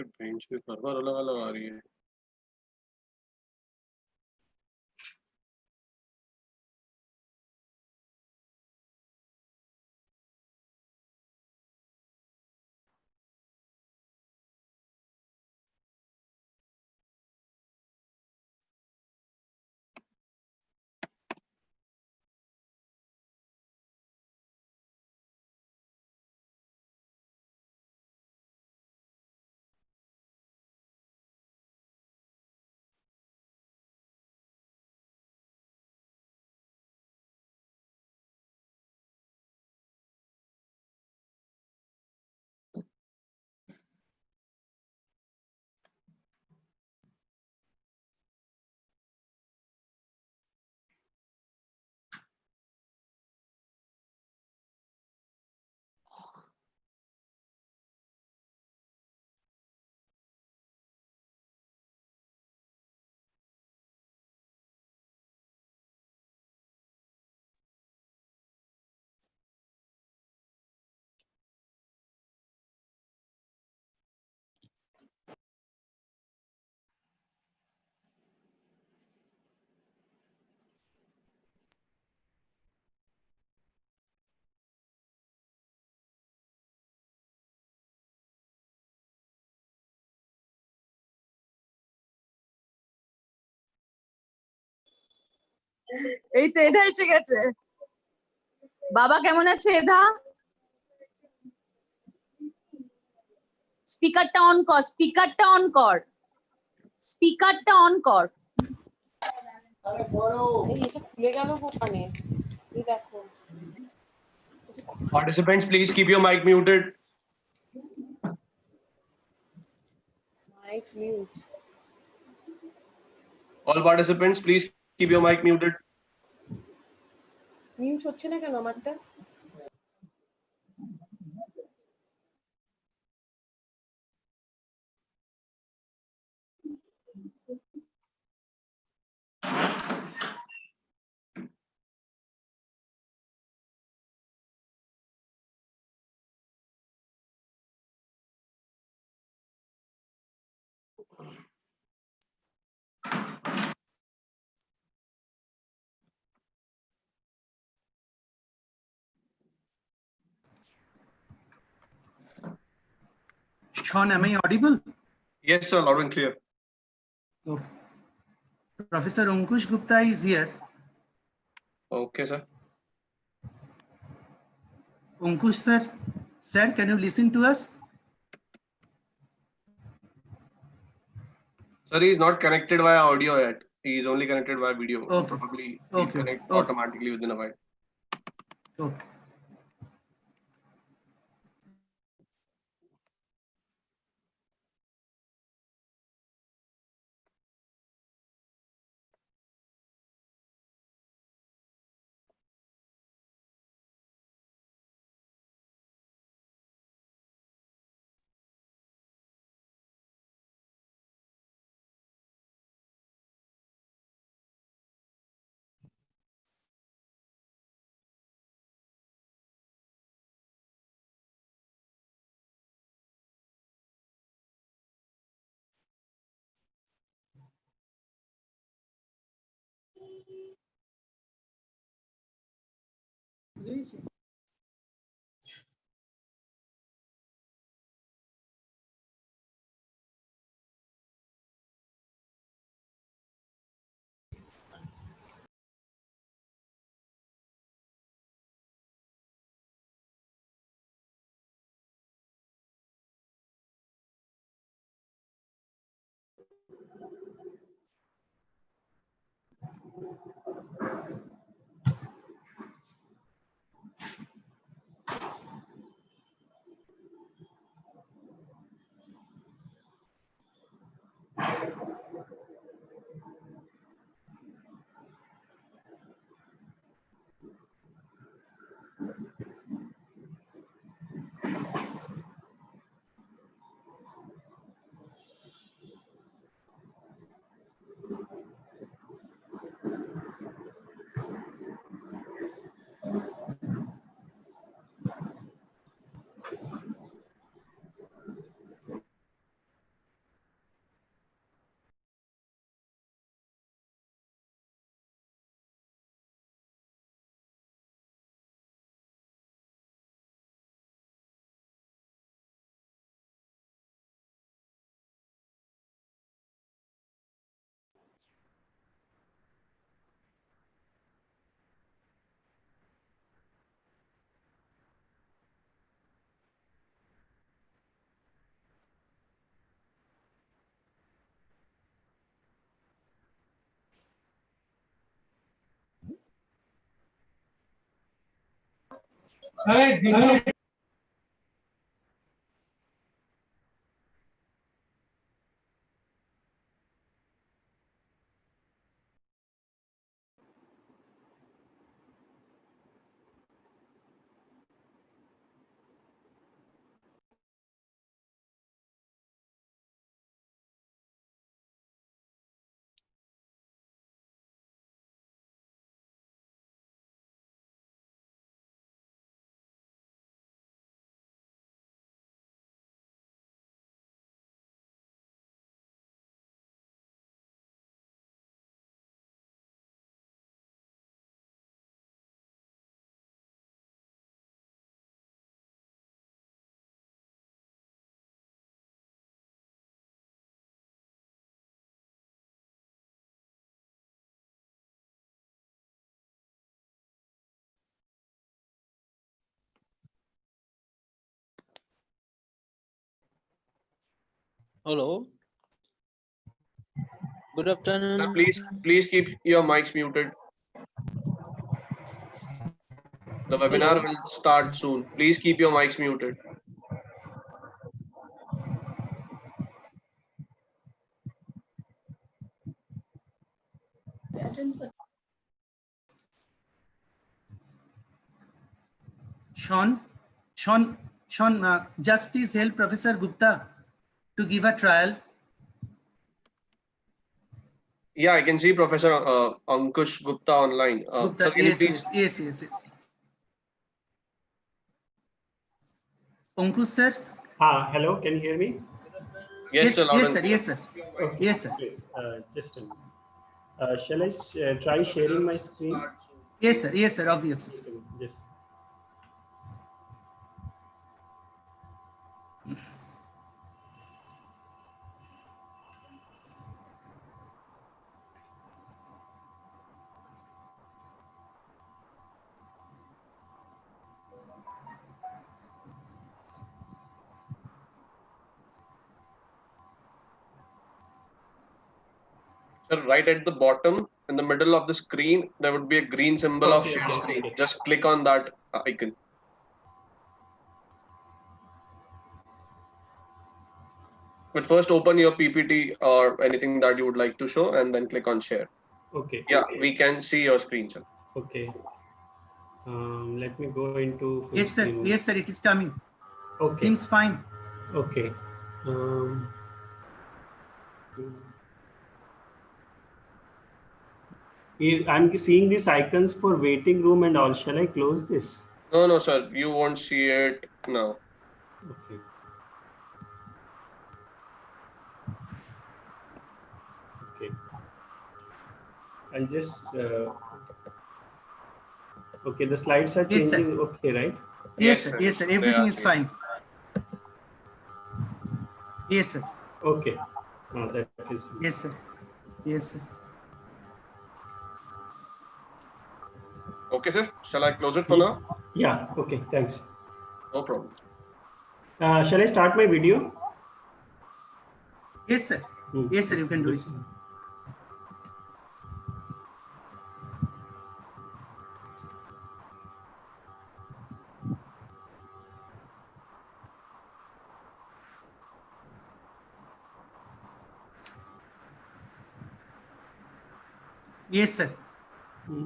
Bench पे server अलग अलग आ रही है। এই তো এধা এসে গেছে। বাবা কেমন আছে এধা? স্পিকারটা অন কর, স্পিকারটা অন কর, স্পিকারটা অন কর। এটা খুলে গেল ওখানে, এই দেখো। Participants, please keep your mic muted. Mic mute. All participants, please keep your mic muted. Mute হচ্ছে না কেন আমারটা? Sean, am I audible? Yes, sir, loud and clear. Okay. Professor Ankush Gupta is here. Okay, sir. Ankush sir, sir, can you listen to us? Sir, he is not connected via audio yet. He is only connected via video. Okay. Probably he'll Okay. connect Okay. automatically within a while. Okay. Hello. Good Sir, afternoon. please keep your mics muted. The webinar will start soon. Please keep your mics muted. Sean, just please help Professor Gupta to give a trial. Yeah, I can see Professor Ankush Gupta online. Gupta, Sir, can you yes, please? yes. Ankush sir? Hello, can you hear me? Yes, sir. Loud Yes, and sir. clear. Yes, sir. Okay, Yes, sir. great. Just a minute. Shall I try sharing my screen? Yes, sir. Yes, sir. Obviously. Just a minute, just. Sir, right at the bottom, in the middle of the screen, there would be a green symbol of Okay, share okay, screen. okay. Just click on that icon. But first open your PPT or anything that you would like to show and then click on share. Okay. Yeah, we can see your screen, sir. Okay. Let me go into full Yes, sir. screen. Yes, sir. It is coming. Okay. Seems fine. Okay. I'm seeing these icons for waiting room and all. Shall I close this? No, sir. You won't see it now. Okay. Okay. I'll just. Okay, the slides are Yes, sir. changing. Okay, right? Yes, sir. Yes, sir. They Everything are is here. fine. Yes, sir. Okay. That is. Yes, sir. Yes, sir. Okay, sir. Shall I close it for now? Yeah. Okay. Thanks. No problem. Shall I start my video? Yes, sir. Yes, sir. You can do it. Yes. Yes, sir.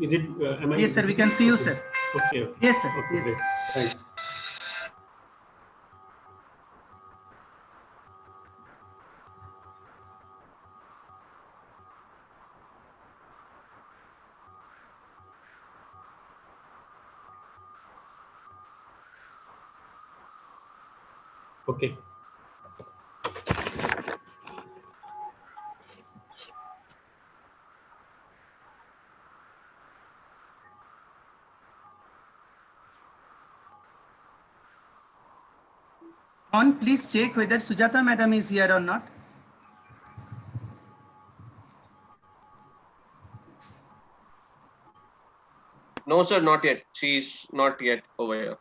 Is it? Am I? Yes, sir. We can see you, sir. Okay. Okay. Yes, sir. Okay. Yes, Great. sir. Thanks. Okay. On, please check whether Sujata madam is here or not. No, sir, not yet. She's not yet over here.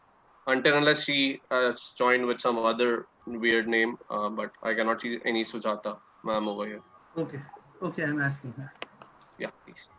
Until unless she has joined with some other weird name, but I cannot see any Sujata ma'am over here. Okay. Okay, I'm asking her. Yeah, please.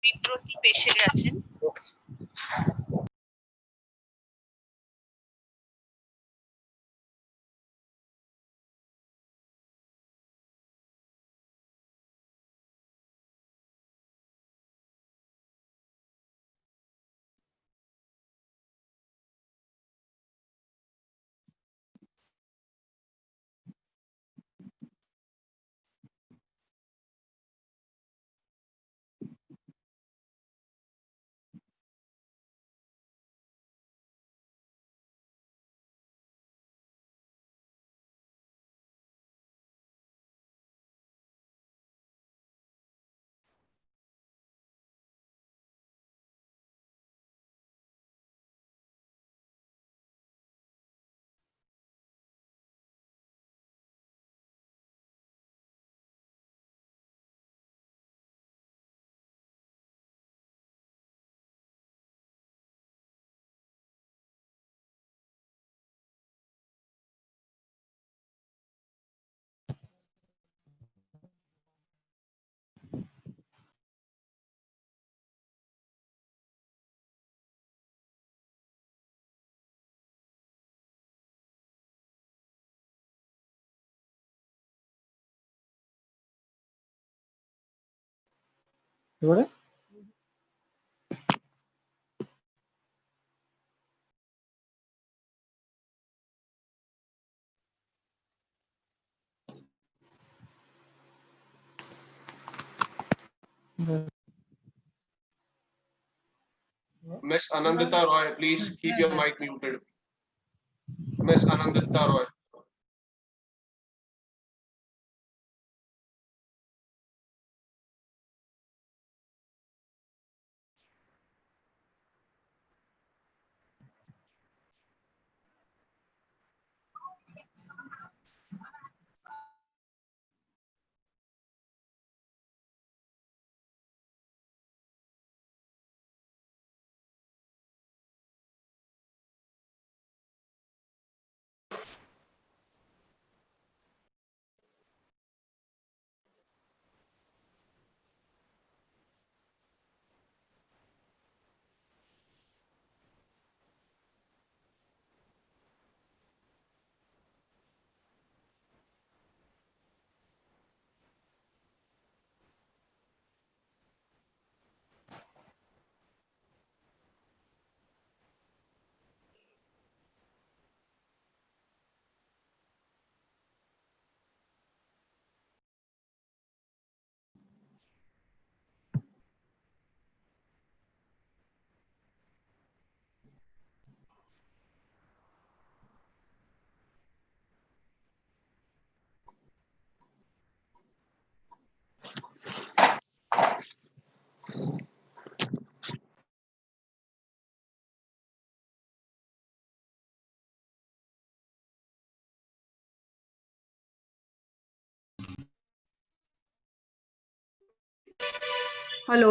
বিপ্রতীপ এসে গেছেন। এবারে Miss Anandita Roy, please keep your mic muted. Miss Anandita Roy. Hello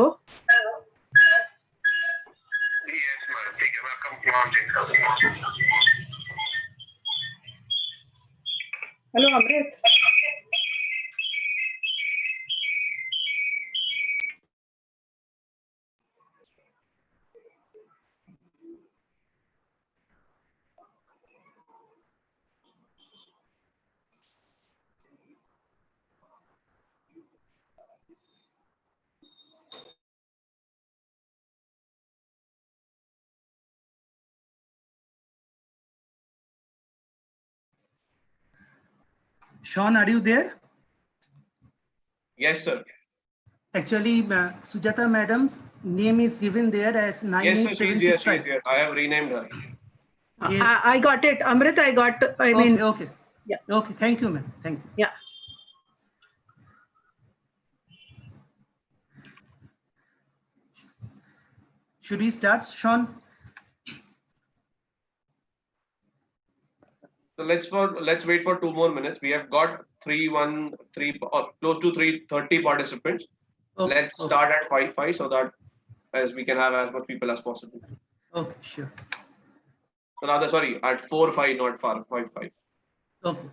Yes, madam. ठीक है, मैं आपका नाम change कर दूंगा. Hello Amrit Sean, are you there? Yes, sir. Actually, Sujata madam's name is given there as Yes, sir. She's yes, 98765. yes. I have renamed her. Yes. I got it Amrit I got I mean Okay. yeah. Okay. Thank you, ma'am. Thank you. yeah Should we start, Sean? So let's wait for 2 more minutes. We have got 313 or close to 330 participants. Okay. Let's start at 5:05 so that as we can have as much people as possible. Okay, sure. So rather, sorry, at 4:05, not 5:05. Okay.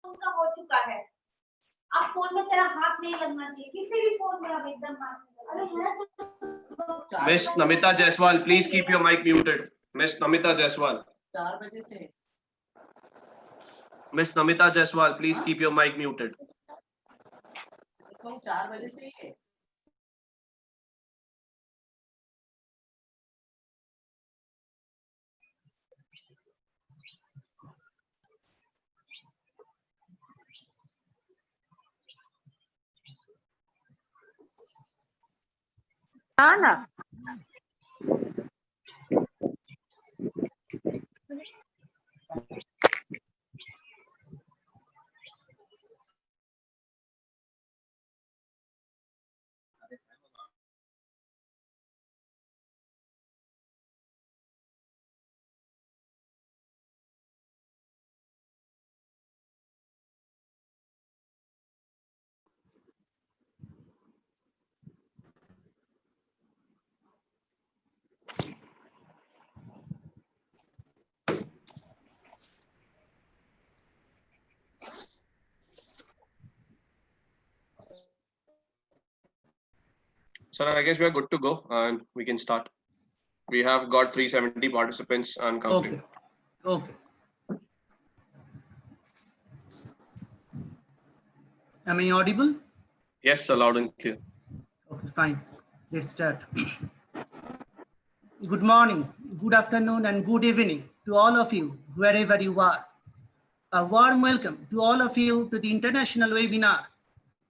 उनका हो चुका है. अब phone में तेरा हाथ नहीं लगना चाहिए किसी भी फोन में. अब एकदम Miss Namita Jaiswal, please keep your mic muted. Miss Namita Jaiswal. 4 बजे से Miss Namita Jaiswal, please keep your mic muted. तो 4 बजे से ही है. हाँ ना So I guess we are good to go and we can start. We have got 370 participants and counting. Okay. Am I audible? Yes, loud and clear. Okay, fine. Let's start. Good morning, good afternoon, and good evening to all of you, wherever you are. A warm welcome to all of you to the international webinar,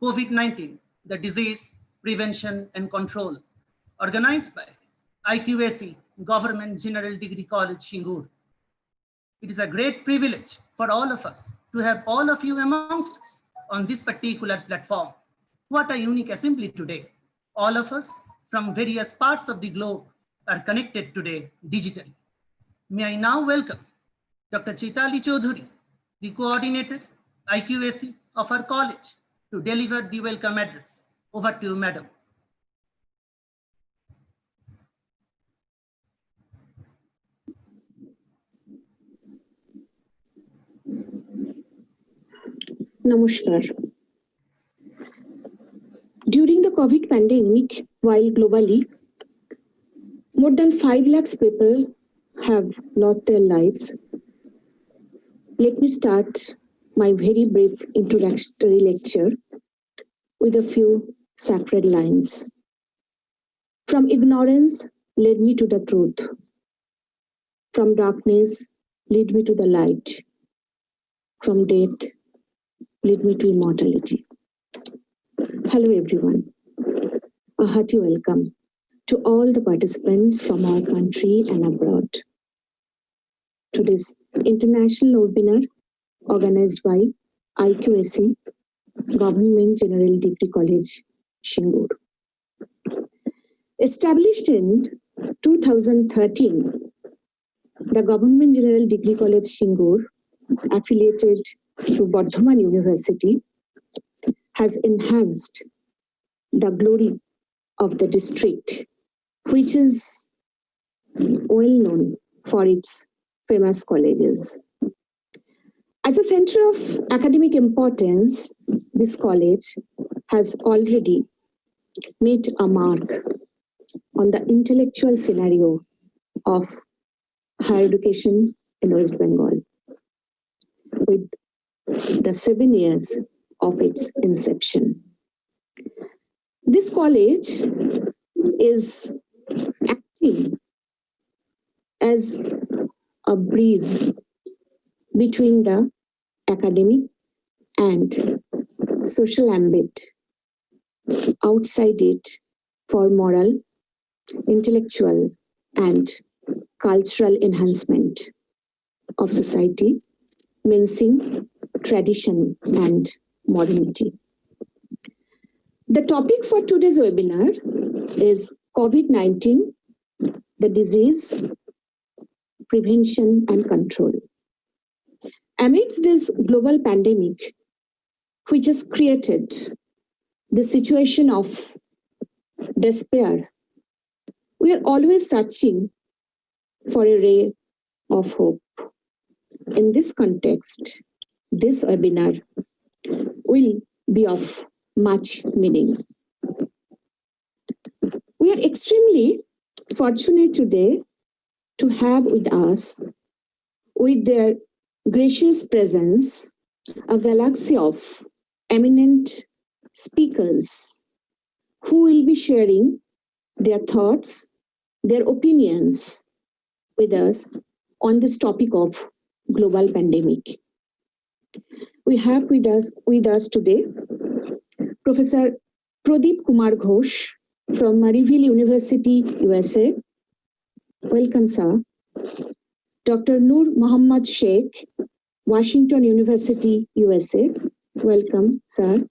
COVID-19, the disease, prevention and control, organized by IQAC, Government General Degree College, Shingur. It is a great privilege for all of us to have all of you amongst us on this particular platform. What a unique assembly today. All of us from various parts of the globe are connected today digitally. May I now welcome Dr. Chaitali Chaudhuri, the coordinator, IQAC of our college, to deliver the welcome address. Over to you, madam. Namaskar. During the COVID pandemic, while globally more than 5 lakhs people have lost their lives, let me start my very brief introductory lecture with a few sacred lines. From ignorance, lead me to the truth. From darkness, lead me to the light. From death, lead me to immortality. Hello everyone. A hearty welcome to all the participants from our country and abroad to this international webinar organized by IQAC, Government General Degree College, Shingur. Established in 2013, the Government General Degree College, Shingur, affiliated to Bardhaman University, has enhanced the glory of the district, which is well known for its famous colleges. As a center of academic importance, this college has already made a mark on the intellectual scenario of higher education in West Bengal with the 7 years of its inception. This college is acting as a bridge between the academic and social ambit outside it for moral, intellectual, and cultural enhancement of society, mixing tradition and modernity. The topic for today's webinar is COVID-19, the disease, prevention and control. Amidst this global pandemic, which has created the situation of despair, we are always searching for a ray of hope. In this context, this webinar will be of much meaning. We are extremely fortunate today to have with us, with their gracious presence, a galaxy of eminent speakers who will be sharing their thoughts, their opinions with us on this topic of global pandemic. We have with us today Professor Pradeep Kumar Ghosh, from Maryville University, USA. Welcome, sir. Dr. Noor Muhammad Sheikh, Washington University, USA. Welcome, sir.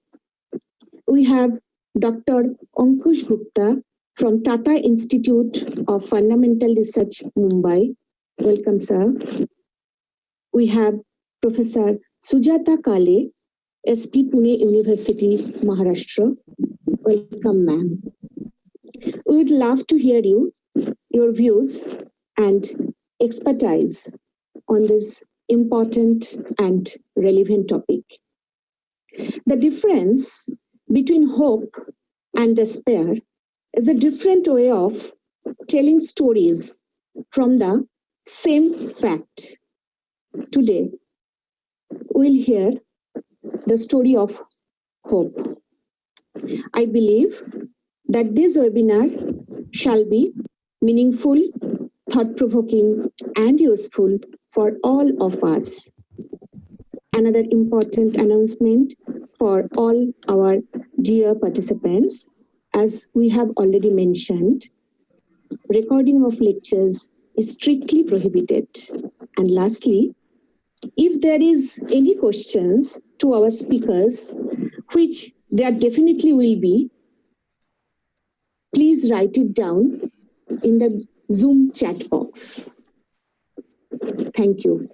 We have Dr. Ankush Gupta from Tata Institute of Fundamental Research, Mumbai. Welcome, sir. We have Professor Sujata Kale, SP Pune University, Maharashtra. Welcome, ma'am. We would love to hear your views and expertise on this important and relevant topic. The difference between hope and despair is a different way of telling stories from the same fact. Today, we'll hear the story of hope. I believe that this webinar shall be meaningful, thought-provoking, and useful for all of us. Another important announcement for all our dear participants, as we have already mentioned, recording of lectures is strictly prohibited. And lastly, if there is any questions to our speakers, which there definitely will be, please write it down in the Zoom chat box. Thank you.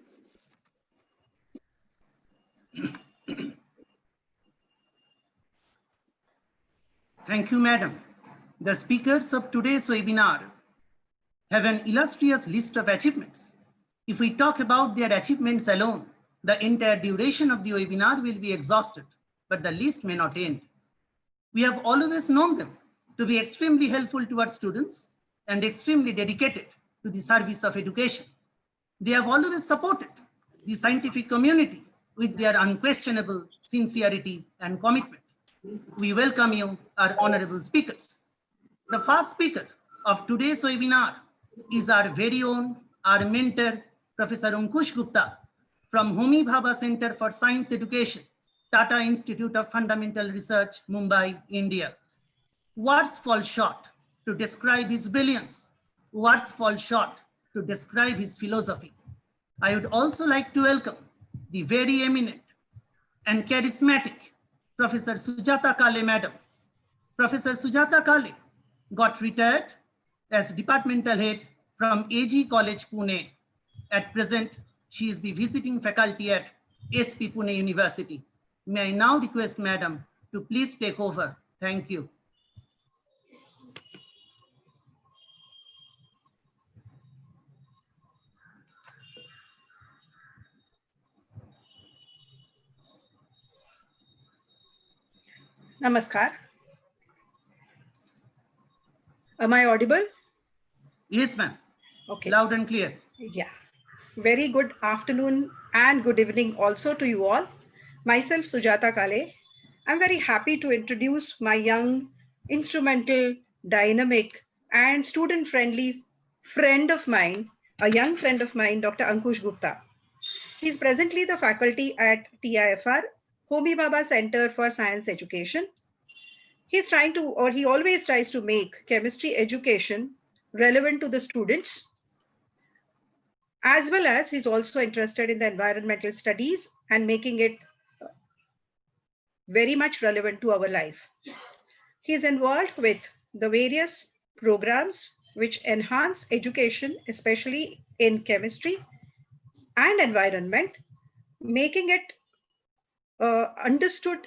Thank you, madam. The speakers of today's webinar have an illustrious list of achievements. If we talk about their achievements alone, the entire duration of the webinar will be exhausted, but the list may not end. We have always known them to be extremely helpful to our students and extremely dedicated to the service of education. They have always supported the scientific community with their unquestionable sincerity and commitment. We welcome you, our honorable speakers. The first speaker of today's webinar is our very own, our mentor, Professor Ankush Gupta from Homi Bhabha Center for Science Education, Tata Institute of Fundamental Research, Mumbai, India. Words fall short to describe his brilliance. Words fall short to describe his philosophy. I would also like to welcome the very eminent and charismatic Professor Sujata Kale, madam. Professor Sujata Kale got retired as departmental head from AG College, Pune. At present, she is the visiting faculty at SP Pune University. May I now request madam to please take over. Thank you. Namaskar. Am I audible? Yes, ma'am. Okay. Loud and clear. Yeah. Very good afternoon and good evening also to you all. Myself, Sujata Kale. I'm very happy to introduce my young, instrumental, dynamic, and student-friendly friend of mine, a young friend of mine, Dr. Ankush Gupta. He's presently the faculty at TIFR, Homi Bhabha Center for Science Education. He's trying to, or he always tries to make chemistry education relevant to the students, as well as he's also interested in the environmental studies and making it very much relevant to our life. He's involved with the various programs which enhance education, especially in chemistry and environment, making it understood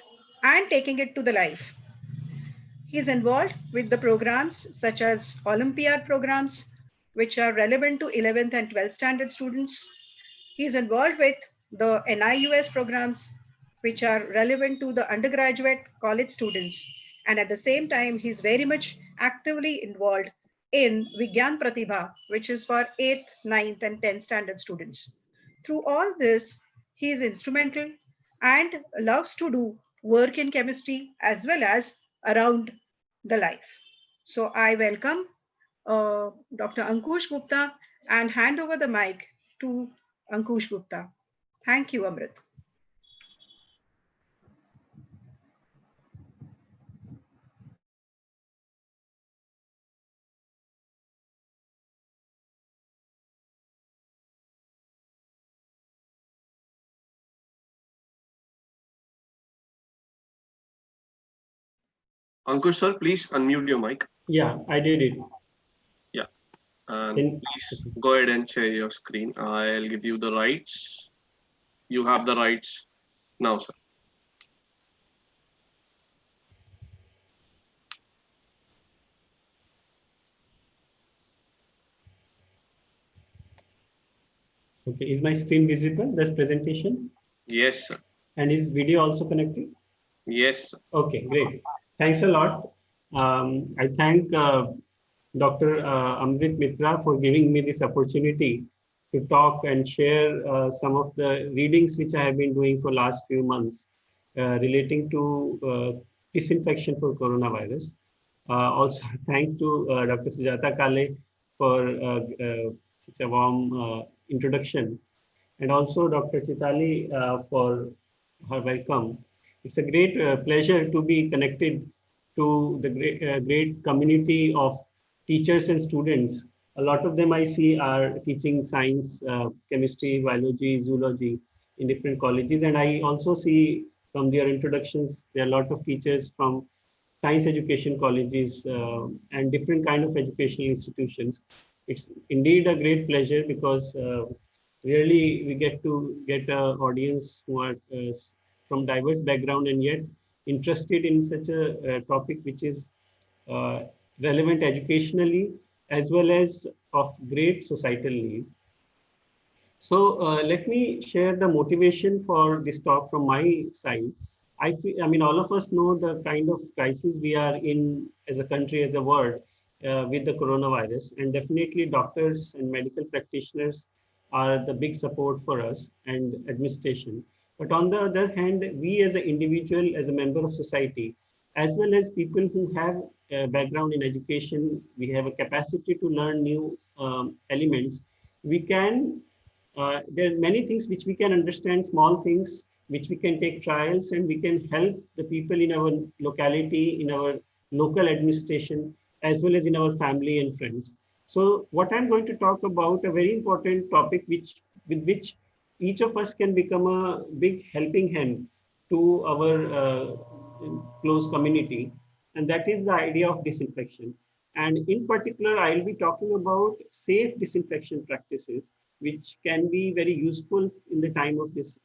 and taking it to the life. He's involved with the programs such as Olympiad programs, which are relevant to 11th and 12th standard students. He's involved with the NIUS programs, which are relevant to the undergraduate college students. And at the same time, he's very much actively involved in Vigyan Pratibha, which is for 8th, 9th, and 10th standard students. Through all this, he is instrumental and loves to do work in chemistry as well as around the life. So I welcome Dr. Ankush Gupta and hand over the mic to Ankush Gupta. Thank you, Amrit. Ankush sir, please unmute your mic. Yeah, I did it. And Can- please go ahead and share your screen. I'll give you the rights. You have the rights now, sir. Okay, is my screen visible? This presentation? Yes, sir. And is video also connected? Yes, sir. Okay, great. Thanks a lot. I thank Dr. Amrit Mitra for giving me this opportunity to talk and share some of the readings which I have been doing for last few months relating to disinfection for coronavirus. Also, thanks to Dr. Sujata Kale for such a warm introduction, and also Dr. Chitali for her welcome. It's a great pleasure to be connected to the great community of teachers and students. A lot of them I see are teaching science, chemistry, biology, zoology in different colleges. And I also see from their introductions, there are a lot of teachers from science education colleges and different kind of educational institutions. It's indeed a great pleasure because really we get to get an audience who are from diverse background and yet interested in such a topic which is uh, relevant educationally as well as of great societal need. So let me share the motivation for this talk from my side. I mean, all of us know the kind of crisis we are in as a country, as a world, with the coronavirus, and definitely doctors and medical practitioners are the big support for us and administration. But on the other hand, we as an individual, as a member of society, as well as people who have a background in education, we have a capacity to learn new elements. We can there are many things which we can understand, small things which we can take trials, and we can help the people in our locality, in our local administration, as well as in our family and friends. So what I'm going to talk about, a very important topic with which each of us can become a big helping hand to our close community, and that is the idea of disinfection. And in particular, I'll be talking about safe disinfection practices which can be very useful in the time of this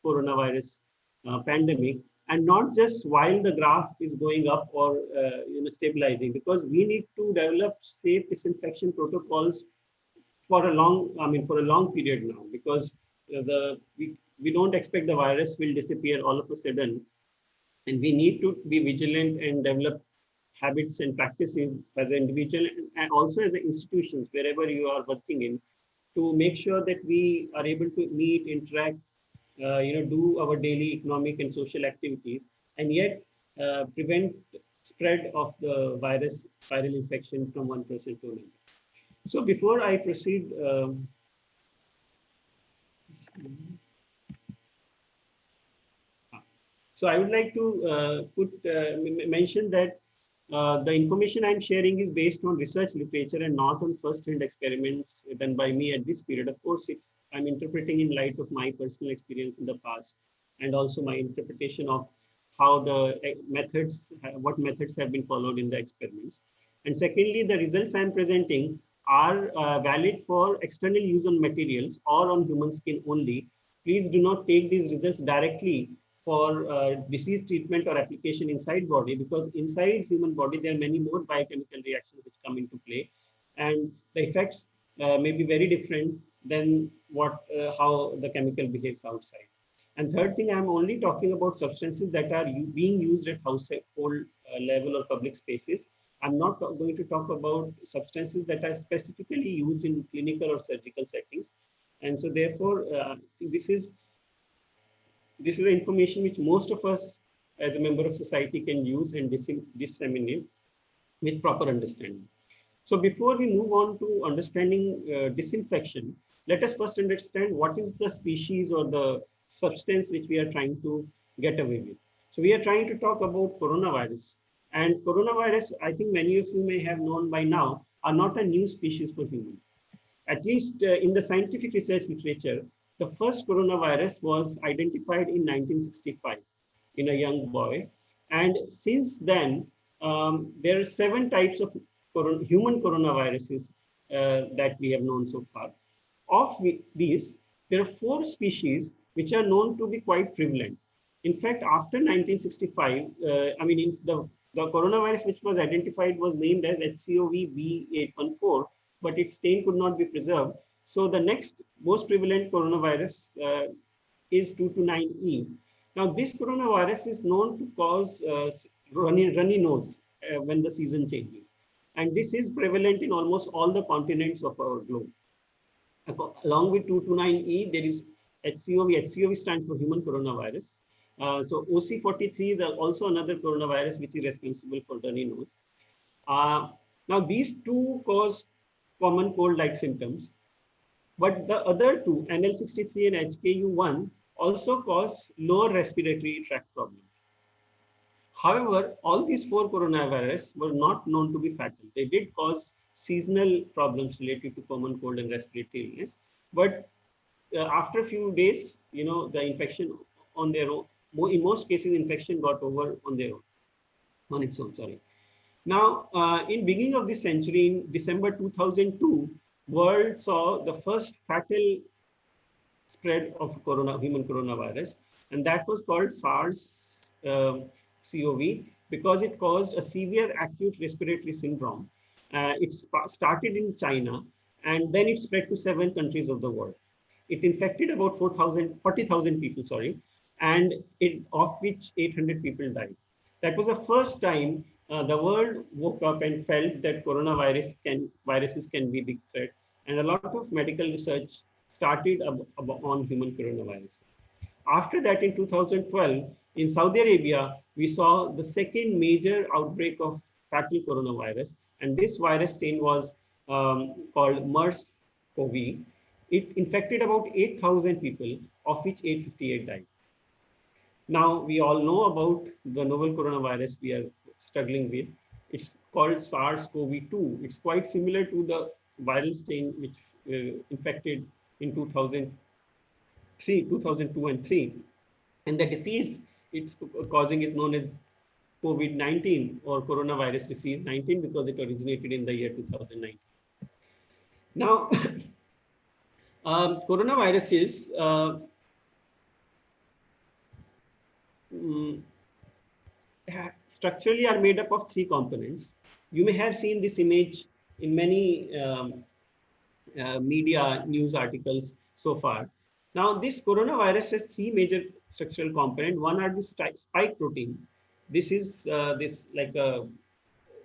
coronavirus pandemic, and not just while the graph is going up or stabilizing, because we need to develop safe disinfection protocols for a long, for a long period now, because we don't expect the virus will disappear all of a sudden, and we need to be vigilant and develop habits and practices as an individual and also as institutions wherever you are working in, to make sure that we are able to meet, interact, do our daily economic and social activities, and yet prevent spread of the viral infection from one person to another. So before I proceed, so I would like to mention that the information I'm sharing is based on research literature and not on first-hand experiments done by me at this period. Of course, I'm interpreting in light of my personal experience in the past, and also my interpretation of how the what methods have been followed in the experiments. And secondly, the results I'm presenting are valid for external use on materials or on human skin only. Please do not take these results directly for disease treatment or application inside body, because inside human body there are many more biochemical reactions which come into play, and the effects may be very different than how the chemical behaves outside. And third thing, I'm only talking about substances that are being used at household level or public spaces. I'm not going to talk about substances that are specifically used in clinical or surgical settings. And so therefore, this is the information which most of us as a member of society can use and disseminate with proper understanding. So before we move on to understanding disinfection, let us first understand what is the species or the substance which we are trying to get away with. So we are trying to talk about coronavirus. And coronavirus, I think many of you may have known by now, are not a new species for humans. At least in the scientific research literature, the first coronavirus was identified in 1965 in a young boy. And since then, there are 7 types of human coronaviruses that we have known so far. Of these, there are 4 species which are known to be quite prevalent. In fact, after 1965, the coronavirus which was identified was named as HCOV B814, but its strain could not be preserved. So the next most prevalent coronavirus is 229E. Now, this coronavirus is known to cause runny nose when the season changes. And this is prevalent in almost all the continents of our globe. Along with 229E, there is HCOV. HCOV stands for human coronavirus. So OC43 is also another coronavirus which is responsible for runny nose. Now, these 2 cause common cold-like symptoms, but the other 2, NL63 and HKU1, also cause lower respiratory tract problems. However, all these 4 coronaviruses were not known to be fatal. They did cause seasonal problems related to common cold and respiratory illness, but after a few days, the infection on their own, in most cases, infection got over on its own. Now, in beginning of this century, in December 2002, world saw the first fatal spread of human coronavirus, and that was called SARS-CoV because it caused a severe acute respiratory syndrome. It started in China, and then it spread to 7 countries of the world. It infected about 40,000 people, and of which 800 people died. That was the first time the world woke up and felt that viruses can be a big threat, and a lot of medical research started on human coronavirus. After that, in 2012, in Saudi Arabia, we saw the second major outbreak of fatal coronavirus, and this virus strain was called MERS-CoV. It infected about 8,000 people, of which 858 died. Now, we all know about the novel coronavirus we are struggling with. It's called SARS-CoV-2. It's quite similar to the viral strain which infected in 2002 and 3. And the disease it's causing is known as COVID-19 or coronavirus disease 19 because it originated in the year 2019. Now, coronaviruses structurally are made up of 3 components. You may have seen this image in many media news articles so far. Now, this coronavirus has 3 major structural components. One are the spike protein. This is this like a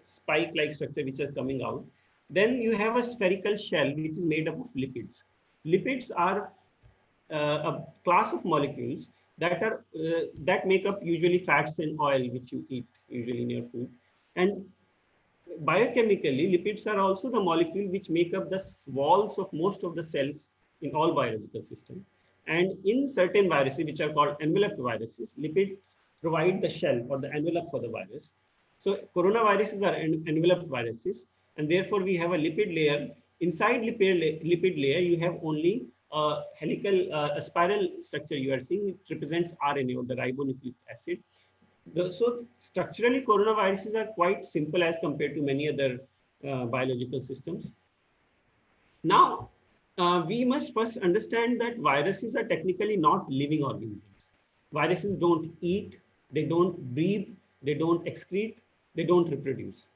spike-like structure which is coming out. Then you have a spherical shell which is made up of lipids. Lipids are a class of molecules that make up usually fats and oil which you eat usually in your food. And biochemically, lipids are also the molecule which make up the walls of most of the cells in all biological systems. And in certain viruses, which are called enveloped viruses, lipids provide the shell or the envelope for the virus. So coronaviruses are enveloped viruses, and therefore we have a lipid layer. Inside lipid layer, you have only a helical, a spiral structure you are seeing. It represents RNA or the ribonucleic acid. So structurally, coronaviruses are quite simple as compared to many other biological systems. Now, we must first understand that viruses are technically not living organisms. Viruses don't eat, they don't breathe, they don't excrete, they don't reproduce.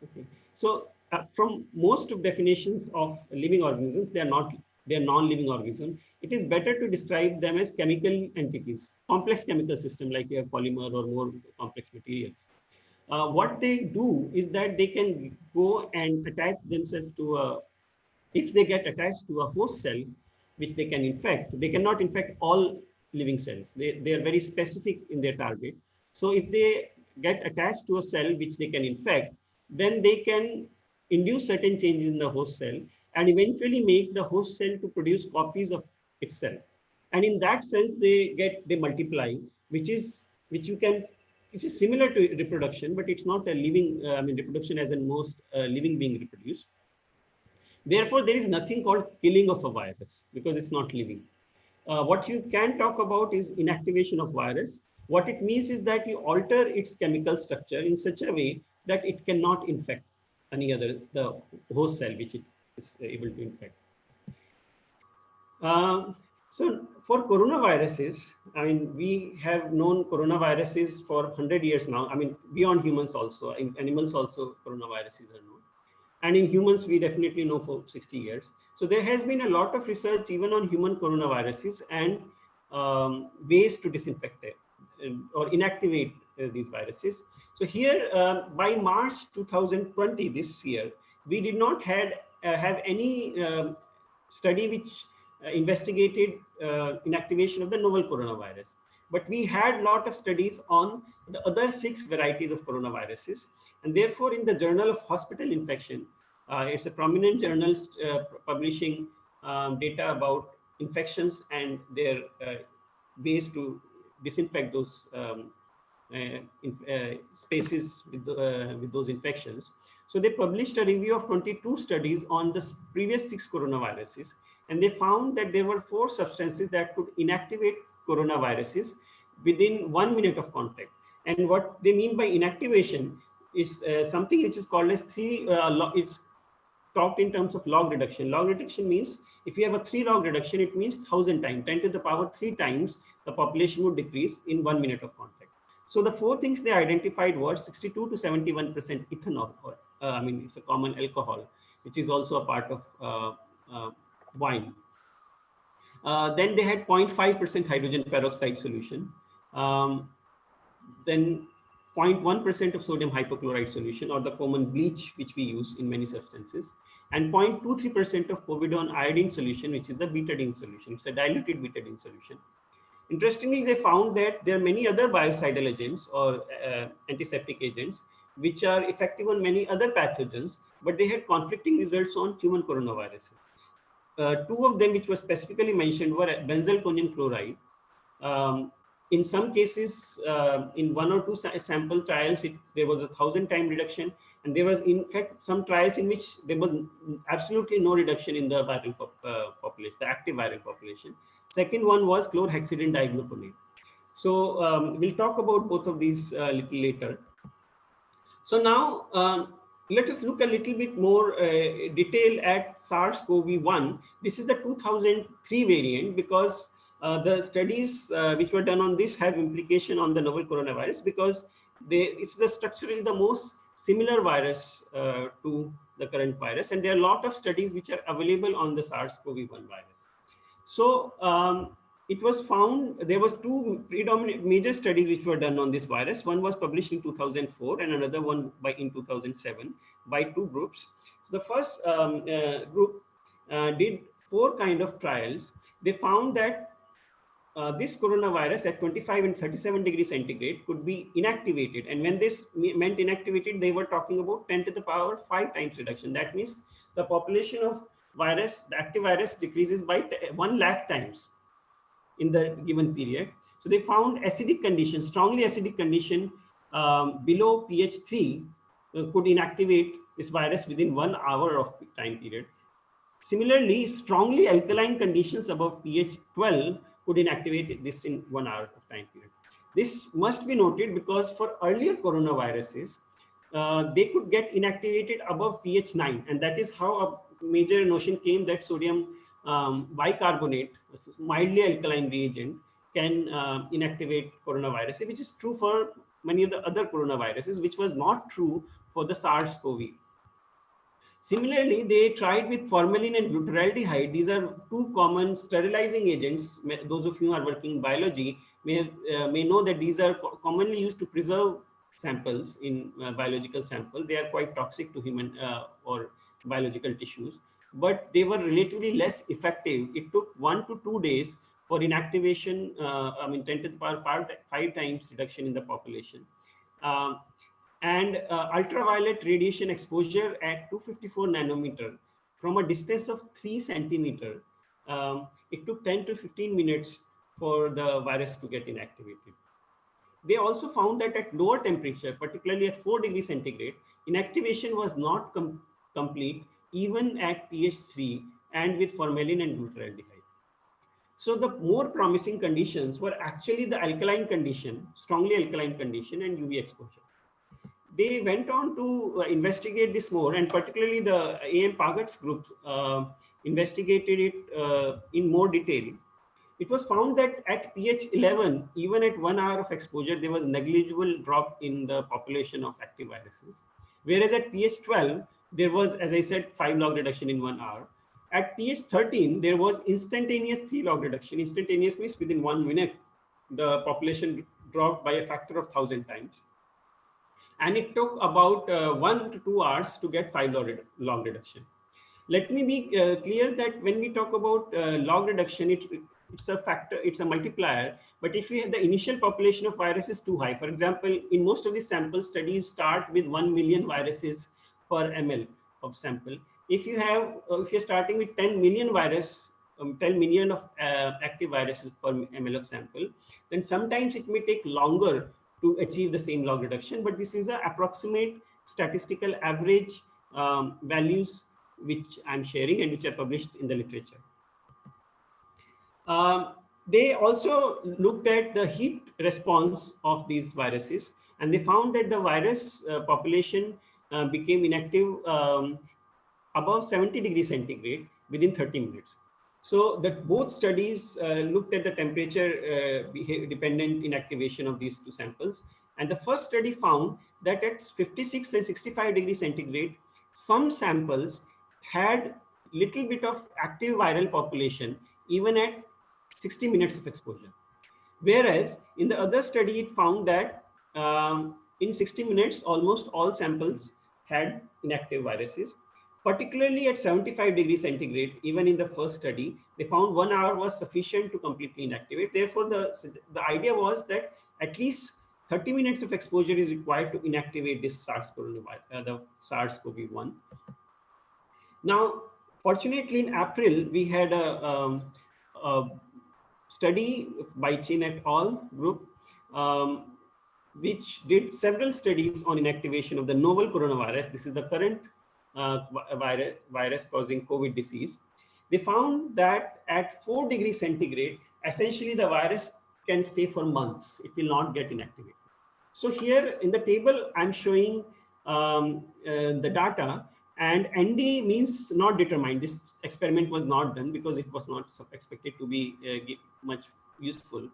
Okay. So from most of definitions of living organisms, they are non-living organisms. It is better to describe them as chemical entities, complex chemical system like you have polymer or more complex materials. What they do is that they can go and attach themselves to if they get attached to a host cell, which they can infect. They cannot infect all living cells. They are very specific in their target. So if they get attached to a cell which they can infect, then they can induce certain changes in the host cell and eventually make the host cell to produce copies of itself. And in that sense, they multiply, which is similar to reproduction, but it's not a living, reproduction as in most living being reproduce. Therefore, there is nothing called killing of a virus because it's not living. What you can talk about is inactivation of virus. What it means is that you alter its chemical structure in such a way that it cannot infect any other, the host cell which it is able to infect. So for coronaviruses, I mean, we have known coronaviruses for 100 years now. I mean, beyond humans also, in animals also coronaviruses are known. And in humans, we definitely know for 60 years. So there has been a lot of research even on human coronaviruses and ways to disinfect it or inactivate these viruses. So here, by March 2020, this year, we did not have any study which investigated inactivation of the novel coronavirus. But we had a lot of studies on the other 6 varieties of coronaviruses. And therefore, in the Journal of Hospital Infection, it's a prominent journal publishing data about infections and their ways to disinfect those spaces with those infections. So they published a review of 22 studies on the previous 6 coronaviruses, and they found that there were 4 substances that could inactivate coronaviruses within 1 minute of contact. And what they mean by inactivation is something which is called as it's talked in terms of log reduction. Log reduction means if you have a 3 log reduction, it means 1000 times, 10 to the power 3 times the population would decrease in 1 minute of contact. So the 4 things they identified were 62 to 71% ethanol, or I mean, it's a common alcohol, which is also a part of wine. Then they had 0.5% hydrogen peroxide solution. Then 0.1% of sodium hypochlorite solution, or the common bleach which we use in many substances, and 0.23% of povidone iodine solution, which is the betadine solution. It's a diluted betadine solution. Interestingly, they found that there are many other biocidal agents or antiseptic agents which are effective on many other pathogens, but they had conflicting results on human coronaviruses. 2 of them which were specifically mentioned were benzalkonium chloride. In some cases, in 1 or 2 sample trials, there was a 1000-time reduction, and there was in fact some trials in which there was absolutely no reduction in the viral population, the active viral population. Second one was chlorhexidine digluconate. So we'll talk about both of these a little later. So now let us look a little bit more detail at SARS-CoV-1. This is the 2003 variant because the studies which were done on this have implication on the novel coronavirus because it's structurally the most similar virus to the current virus, and there are a lot of studies which are available on the SARS-CoV-1 virus. So it was found there was 2 predominant major studies which were done on this virus. One was published in 2004 and another one in 2007 by 2 groups. So the first group did 4 kind of trials. They found that this coronavirus at 25 and 37 degrees centigrade could be inactivated. And when this meant inactivated, they were talking about 10 to the power 5 times reduction. That means the population of virus, the active virus, decreases by 1 lakh times in the given period. So they found acidic condition, strongly acidic condition below pH 3 could inactivate this virus within 1 hour of time period. Similarly, strongly alkaline conditions above pH 12 could inactivate this in 1 hour of time period. This must be noted because for earlier coronaviruses, they could get inactivated above pH 9, and that is how a major notion came that sodium bicarbonate, a mildly alkaline reagent, can inactivate coronavirus, which is true for many of the other coronaviruses, which was not true for the SARS-CoV. Similarly, they tried with formalin and glutaraldehyde. These are 2 common sterilizing agents. Those of you who are working in biology may know that these are commonly used to preserve samples in biological sample. They are quite toxic to human or biological tissues, but they were relatively less effective. It took 1 to 2 days for inactivation, 10 to the power 5 times reduction in the population. And ultraviolet radiation exposure at 254 nanometer from a distance of 3 centimeter, it took 10 to 15 minutes for the virus to get inactivated. They also found that at lower temperature, particularly at 4 degrees centigrade, inactivation was not complete even at pH 3 and with formalin and glutaraldehyde. So the more promising conditions were actually the alkaline condition, strongly alkaline condition, and UV exposure. They went on to investigate this more, and particularly the A.M. Pagat's group investigated it in more detail. It was found that at pH 11, even at 1 hour of exposure, there was negligible drop in the population of active viruses. Whereas at pH 12, there was, as I said, 5 log reduction in 1 hour. At pH 13, there was instantaneous 3 log reduction. Instantaneous means within 1 minute, the population dropped by a factor of 1,000 times. And it took about 1 to 2 hours to get 5 log reduction. Let me be clear that when we talk about log reduction, it's a factor, it's a multiplier. But if we have the initial population of viruses too high, for example, in most of the sample studies start with 1 million viruses per ml of sample. If you have, if you're starting with 10 million virus, 10 million of active viruses per ml of sample, then sometimes it may take longer to achieve the same log reduction, but this is an approximate statistical average values which I'm sharing and which are published in the literature. They also looked at the heat response of these viruses, and they found that the virus population became inactive above 70 degrees centigrade within 30 minutes. So that both studies looked at the temperature dependent inactivation of these two samples. And the first study found that at 56 and 65 degrees centigrade, some samples had little bit of active viral population even at 60 minutes of exposure. Whereas in the other study, it found that in 60 minutes, almost all samples had inactive viruses. Particularly at 75 degrees centigrade, even in the first study, they found 1 hour was sufficient to completely inactivate. Therefore, the idea was that at least 30 minutes of exposure is required to inactivate this SARS-CoV-1. Now, fortunately, in April, we had a study by Chin et al. Group, which did several studies on inactivation of the novel coronavirus. This is the current virus causing COVID disease. They found that at 4 degrees centigrade, essentially the virus can stay for months. It will not get inactivated. So here in the table, I'm showing the data, and ND means not determined. This experiment was not done because it was not expected to be much useful.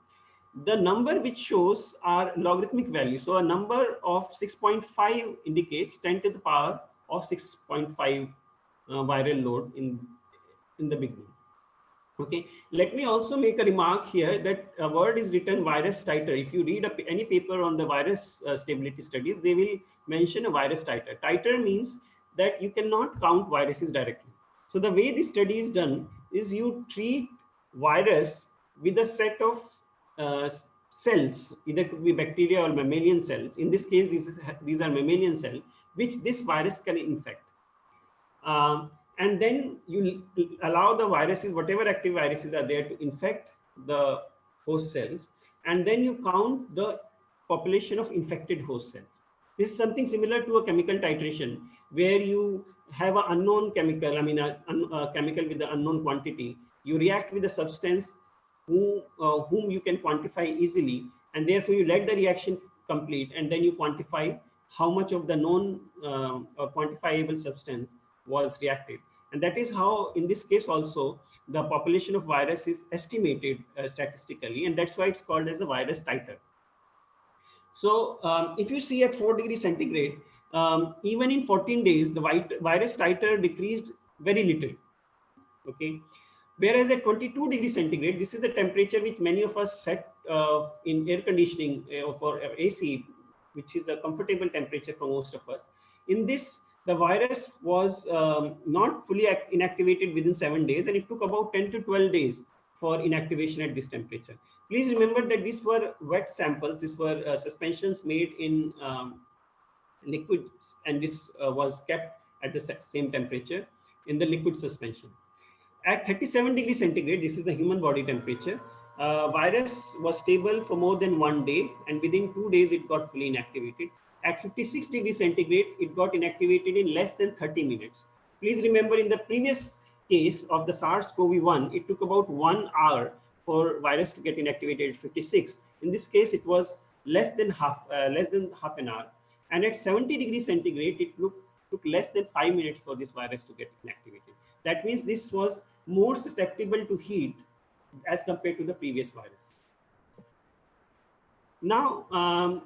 The number which shows are logarithmic values. So a number of 6.5 indicates 10 to the power of 6.5 viral load in the beginning. Okay, let me also make a remark here that a word is written virus titer. If you read any paper on the virus stability studies, they will mention a virus titer. Titer means that you cannot count viruses directly. So the way this study is done is you treat virus with a set of cells, either could be bacteria or mammalian cells. In this case, these are mammalian cells, which this virus can infect. And then you allow the viruses, whatever active viruses are there, to infect the host cells. And then you count the population of infected host cells. This is something similar to a chemical titration, where you have an unknown chemical, I mean, a chemical with the unknown quantity. You react with a substance whom you can quantify easily. And therefore, you let the reaction complete, and then you quantify how much of the known or quantifiable substance was reacted. And that is how, in this case also, the population of virus is estimated statistically, and that's why it's called as a virus titer. So if you see at 4 degrees centigrade, even in 14 days, the virus titer decreased very little, okay? Whereas at 22 degrees centigrade, this is the temperature which many of us set in air conditioning for AC, which is a comfortable temperature for most of us. In this, the virus was not fully inactivated within 7 days, and it took about 10 to 12 days for inactivation at this temperature. Please remember that these were wet samples. These were suspensions made in liquids, and this was kept at the same temperature in the liquid suspension. At 37 degrees centigrade, this is the human body temperature, virus was stable for more than 1 day, and within 2 days it got fully inactivated. At 56 degrees centigrade, it got inactivated in less than 30 minutes. Please remember, in the previous case of the SARS-CoV-1, it took about 1 hour for virus to get inactivated at 56. In this case, it was less than half an hour. And at 70 degrees centigrade, it took less than 5 minutes for this virus to get inactivated. That means this was more susceptible to heat as compared to the previous virus. Now,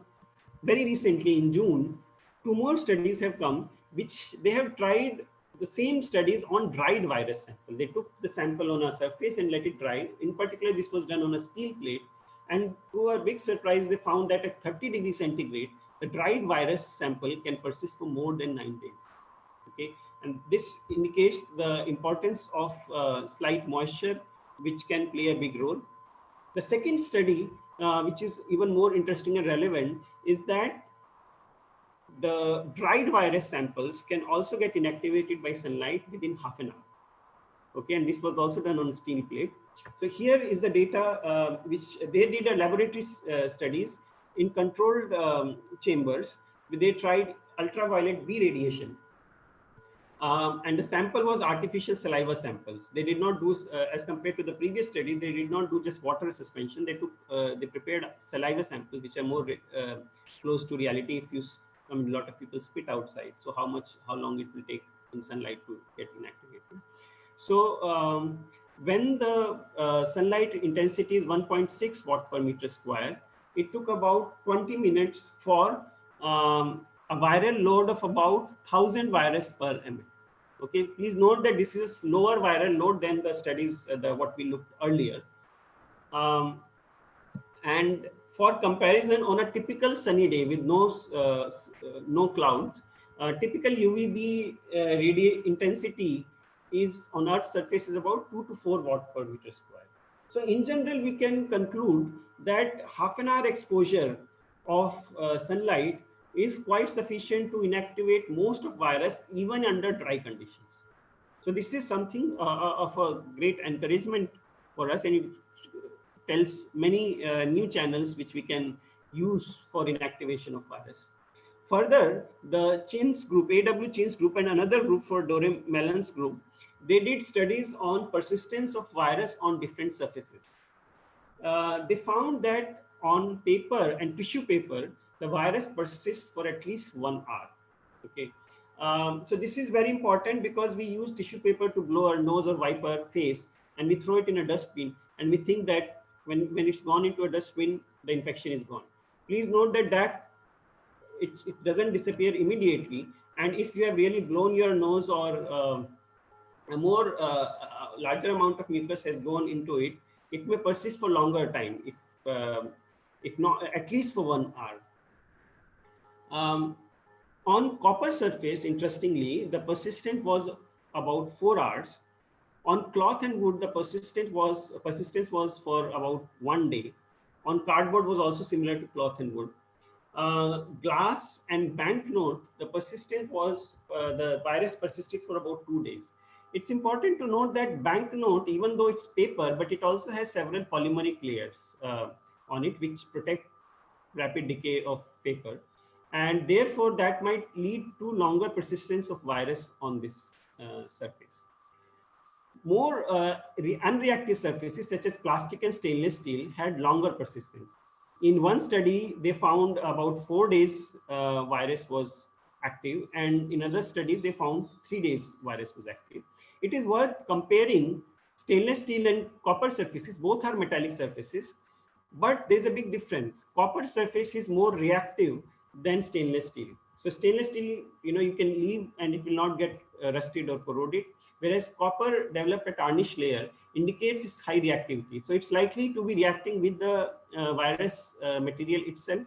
very recently in June, 2 more studies have come, which they have tried the same studies on dried virus sample. They took the sample on a surface and let it dry. In particular, this was done on a steel plate. And to our big surprise, they found that at 30 degrees centigrade, the dried virus sample can persist for more than 9 days. Okay, and this indicates the importance of slight moisture, which can play a big role. The second study, which is even more interesting and relevant, is that the dried virus samples can also get inactivated by sunlight within half an hour. Okay, and this was also done on a steel plate. So here is the data which they did a laboratory studies in controlled chambers. They tried ultraviolet B radiation. And the sample was artificial saliva samples. They did not do, as compared to the previous study, they did not do just water suspension. They took, they prepared saliva samples, which are more close to reality. If you, I mean, a lot of people spit outside. So how long it will take in sunlight to get inactivated. So when the sunlight intensity is 1.6 watt per meter square, it took about 20 minutes for a viral load of about 1000 virus per ml. Okay, please note that this is lower viral load than the studies, what we looked earlier. And for comparison, on a typical sunny day with no clouds, typical UVB radiation intensity is on Earth's surface is about 2 to 4 watt per meter square. So in general, we can conclude that half an hour exposure of sunlight is quite sufficient to inactivate most of virus even under dry conditions. So this is something of a great encouragement for us, and it tells many new channels which we can use for inactivation of virus. Further, the Chin's group, AW Chin's group, and another group for Dore Mellon's group, they did studies on persistence of virus on different surfaces. They found that on paper and tissue paper, the virus persists for at least 1 hour. Okay, so this is very important because we use tissue paper to blow our nose or wipe our face, and we throw it in a dustbin, and we think that when it's gone into a dustbin, the infection is gone. Please note that it doesn't disappear immediately, and if you have really blown your nose or a larger amount of mucus has gone into it, it may persist for longer time, if not at least for 1 hour. On copper surface, interestingly, the persistence was about 4 hours. On cloth and wood, the persistence was for about 1 day. On cardboard was also similar to cloth and wood. Glass and banknote, the persistence was, the virus persisted for about 2 days. It's important to note that banknote, even though it's paper, but it also has several polymeric layers on it, which protect rapid decay of paper. And therefore, that might lead to longer persistence of virus on this surface. More unreactive surfaces, such as plastic and stainless steel, had longer persistence. In one study, they found about 4 days virus was active, and in another study, they found 3 days virus was active. It is worth comparing stainless steel and copper surfaces. Both are metallic surfaces, but there's a big difference. Copper surface is more reactive than stainless steel. So stainless steel, you can leave and it will not get rusted or corroded, whereas copper developed a tarnish layer indicates its high reactivity. So it's likely to be reacting with the virus material itself,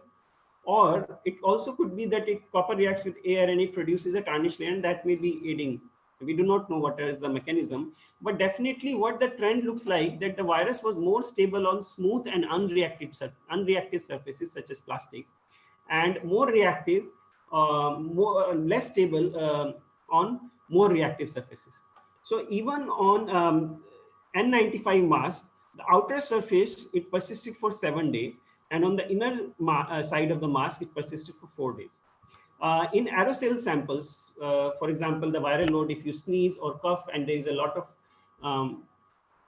or it also could be that copper reacts with air and it produces a tarnish layer, and that may be aiding. We do not know what is the mechanism, but definitely what the trend looks like, that the virus was more stable on smooth and unreactive surfaces such as plastic, and more reactive, less stable on more reactive surfaces. So even on N95 mask, the outer surface, it persisted for 7 days, and on the inner side of the mask, it persisted for 4 days. In aerosol samples, for example, the viral load, if you sneeze or cough and there is a lot of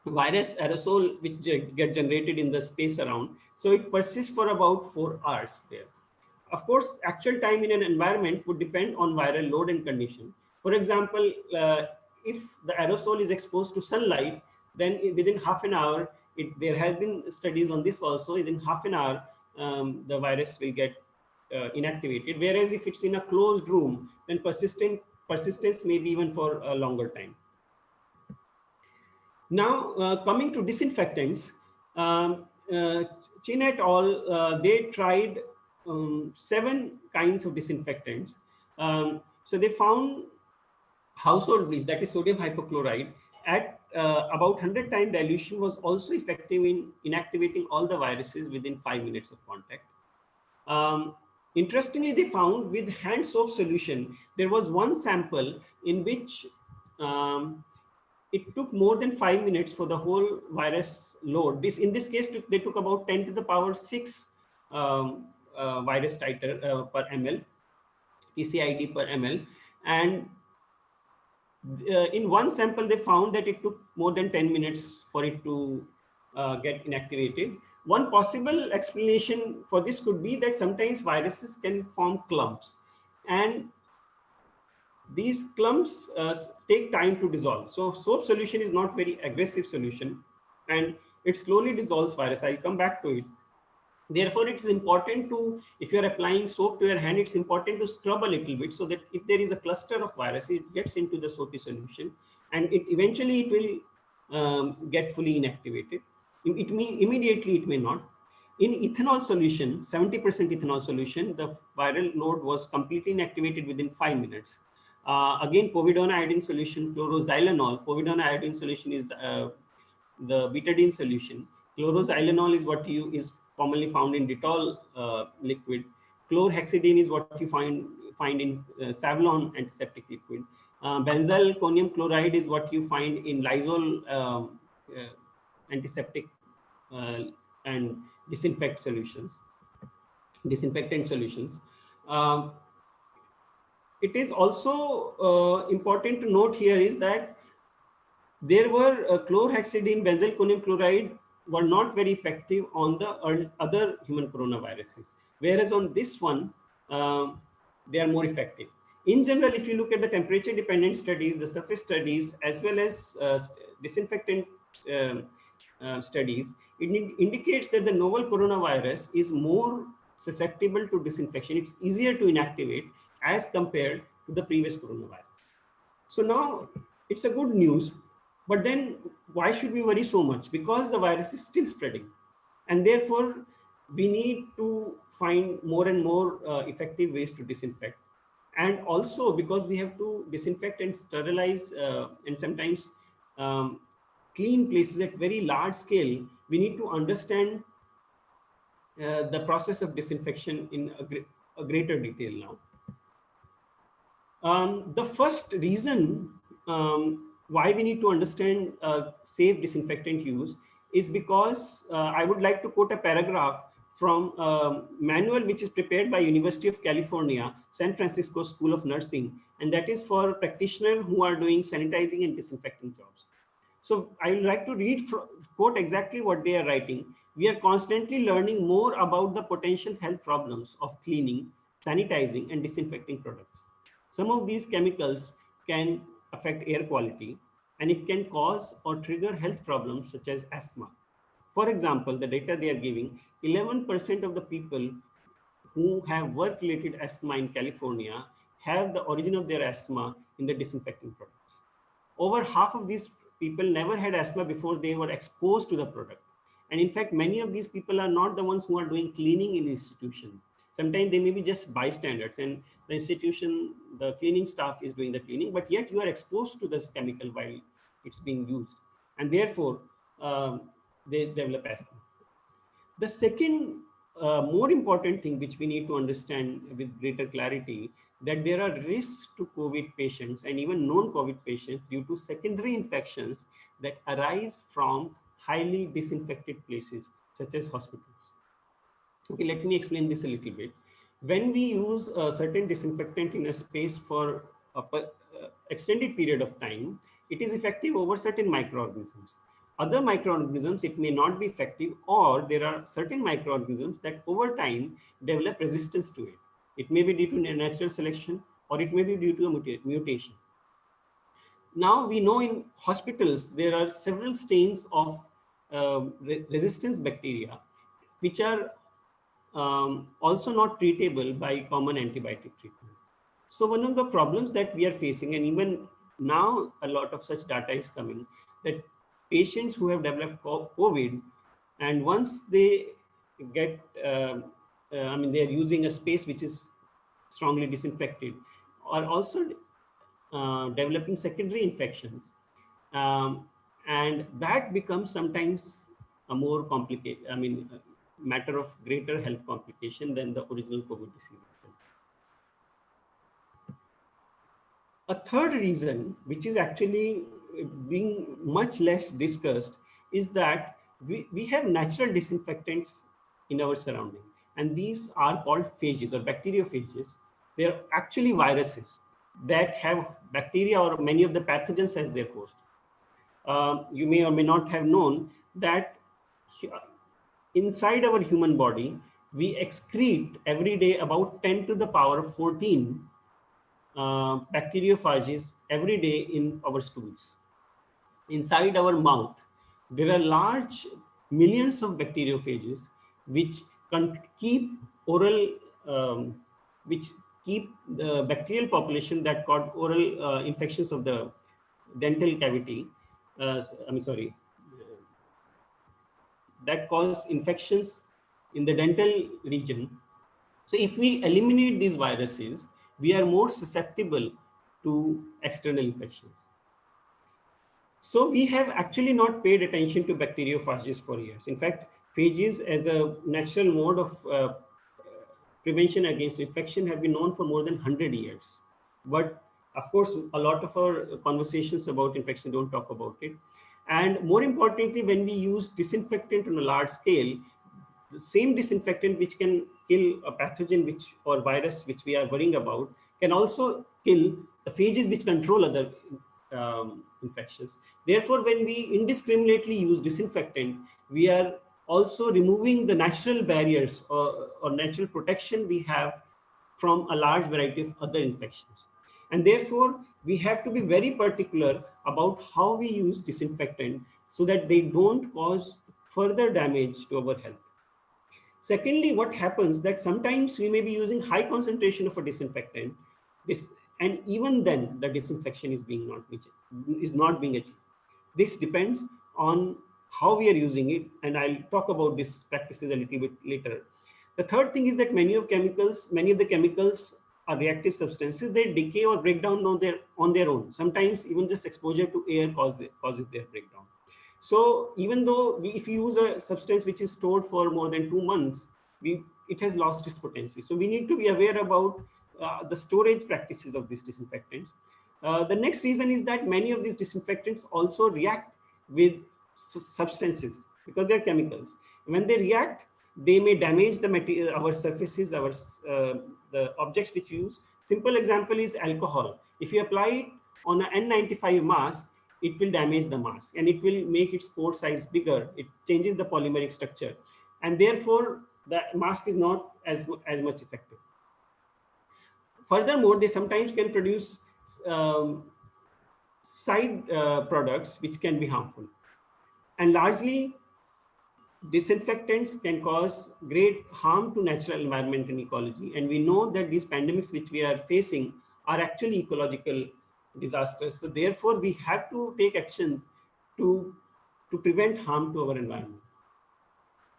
virus aerosol which get generated in the space around. So it persists for about 4 hours there. Of course, actual time in an environment would depend on viral load and condition. For example, if the aerosol is exposed to sunlight, then within half an hour, there has been studies on this also, within half an hour, the virus will get inactivated. Whereas if it's in a closed room, then persistence may be even for a longer time. Now, coming to disinfectants, Chin et al., they tried 7 kinds of disinfectants. So they found household bleach, that is sodium hypochlorite, at about 100 time dilution was also effective in inactivating all the viruses within 5 minutes of contact. Interestingly, they found with hand soap solution, there was one sample in which it took more than 5 minutes for the whole virus load. In this case, they took about 10 to the power 6 virus titer per ml, TCID per ml. And in one sample, they found that it took more than 10 minutes for it to get inactivated. One possible explanation for this could be that sometimes viruses can form clumps, and these clumps take time to dissolve. So soap solution is not very aggressive solution, and it slowly dissolves virus. I'll come back to it. Therefore, it's important to, if you're applying soap to your hand, it's important to scrub a little bit so that if there is a cluster of virus, it gets into the soapy solution, and eventually it will get fully inactivated. Immediately it may not. In ethanol solution, 70% ethanol solution, the viral load was completely inactivated within 5 minutes. Again, povidone iodine solution, chloroxylenol. Povidone iodine solution is the betadine solution. Chloroxylenol is what is commonly found in Dettol liquid. Chlorhexidine is what you find in Savlon antiseptic liquid. Benzyl conium chloride is what you find in Lysol antiseptic and disinfectant solutions. It is also important to note here is that there were chlorhexidine, benzyl conium chloride were not very effective on the other human coronaviruses, whereas on this one, they are more effective. In general, if you look at the temperature dependent studies, the surface studies, as well as disinfectant studies, it indicates that the novel coronavirus is more susceptible to disinfection. It's easier to inactivate as compared to the previous coronavirus. So now it's a good news, but then why should we worry so much? Because the virus is still spreading, and therefore we need to find more and more effective ways to disinfect. And also because we have to disinfect and sterilize and sometimes clean places at very large scale, we need to understand the process of disinfection in a greater detail now. The first reason why we need to understand safe disinfectant use is because I would like to quote a paragraph from a manual which is prepared by University of California, San Francisco School of Nursing, and that is for practitioners who are doing sanitizing and disinfecting jobs. So I would like to quote exactly what they are writing. We are constantly learning more about the potential health problems of cleaning, sanitizing, and disinfecting products. Some of these chemicals can affect air quality, and it can cause or trigger health problems such as asthma. For example, the data they are giving, 11% of the people who have work-related asthma in California have the origin of their asthma in the disinfecting products. Over half of these people never had asthma before they were exposed to the product. And in fact, many of these people are not the ones who are doing cleaning in the institution. Sometimes they may be just bystanders, and the institution, the cleaning staff is doing the cleaning, but yet you are exposed to this chemical while it's being used. And therefore, they develop asthma. The second more important thing which we need to understand with greater clarity, that there are risks to COVID patients and even non-COVID patients due to secondary infections that arise from highly disinfected places, such as hospitals. Okay, let me explain this a little bit. When we use a certain disinfectant in a space for an extended period of time, it is effective over certain microorganisms. other microorganisms, it may not be effective, or there are certain microorganisms that over time develop resistance to it. It may be due to natural selection, or it may be due to a mutation. Now we know in hospitals, there are several strains of resistance bacteria, which are also not treatable by common antibiotic treatment. So one of the problems that we are facing, and even now a lot of such data is coming, that patients who have developed COVID, and once they get, I mean, they are using a space which is strongly disinfected, are also developing secondary infections. And that becomes sometimes a more complicated, I mean, matter of greater health complication than the original COVID disease. A third reason, which is actually being much less discussed, is that we have natural disinfectants in our surrounding. And these are called phages or bacteriophages. They are actually viruses that have bacteria or many of the pathogens as their host. You may or may not have known that inside our human body, we excrete every day about 10 to the power of 14 bacteriophages every day in our stools. Inside our mouth, there are large millions of bacteriophages which keep oral, which keep the bacterial population that cause oral infections of the dental cavity. That cause infections in the dental region. So if we eliminate these viruses, we are more susceptible to external infections. So we have actually not paid attention to bacteriophages for years. In fact, phages as a natural mode of prevention against infection have been known for more than 100 years. But of course, a lot of our conversations about infection don't talk about it. And more importantly, when we use disinfectant on a large scale, the same disinfectant which can kill a pathogen or virus which we are worrying about can also kill the phages which control other infections. Therefore, when we indiscriminately use disinfectant, we are also removing the natural barriers or natural protection we have from a large variety of other infections. And therefore, we have to be very particular about how we use disinfectant so that they don't cause further damage to our health. Secondly, what happens that sometimes we may be using high concentration of a disinfectant, and even then the disinfection is not being achieved. This depends on how we are using it, and I'll talk about these practices a little bit later. The third thing is that many of the chemicals are reactive substances. They decay or break down on their own. Sometimes even just exposure to air causes their breakdown. So even though if you use a substance which is stored for more than 2 months, it has lost its potency. So we need to be aware about the storage practices of these disinfectants. The next reason is that many of these disinfectants also react with substances because they're chemicals. When they react, they may damage the material, our surfaces, the objects which we use. Simple example is alcohol. If you apply it on an N95 mask, it will damage the mask and it will make its pore size bigger. It changes the polymeric structure, and therefore the mask is not as much effective. Furthermore, they sometimes can produce side products which can be harmful. And largely, disinfectants can cause great harm to natural environment and ecology. And we know that these pandemics which we are facing are actually ecological disasters. So therefore, we have to take action to prevent harm to our environment.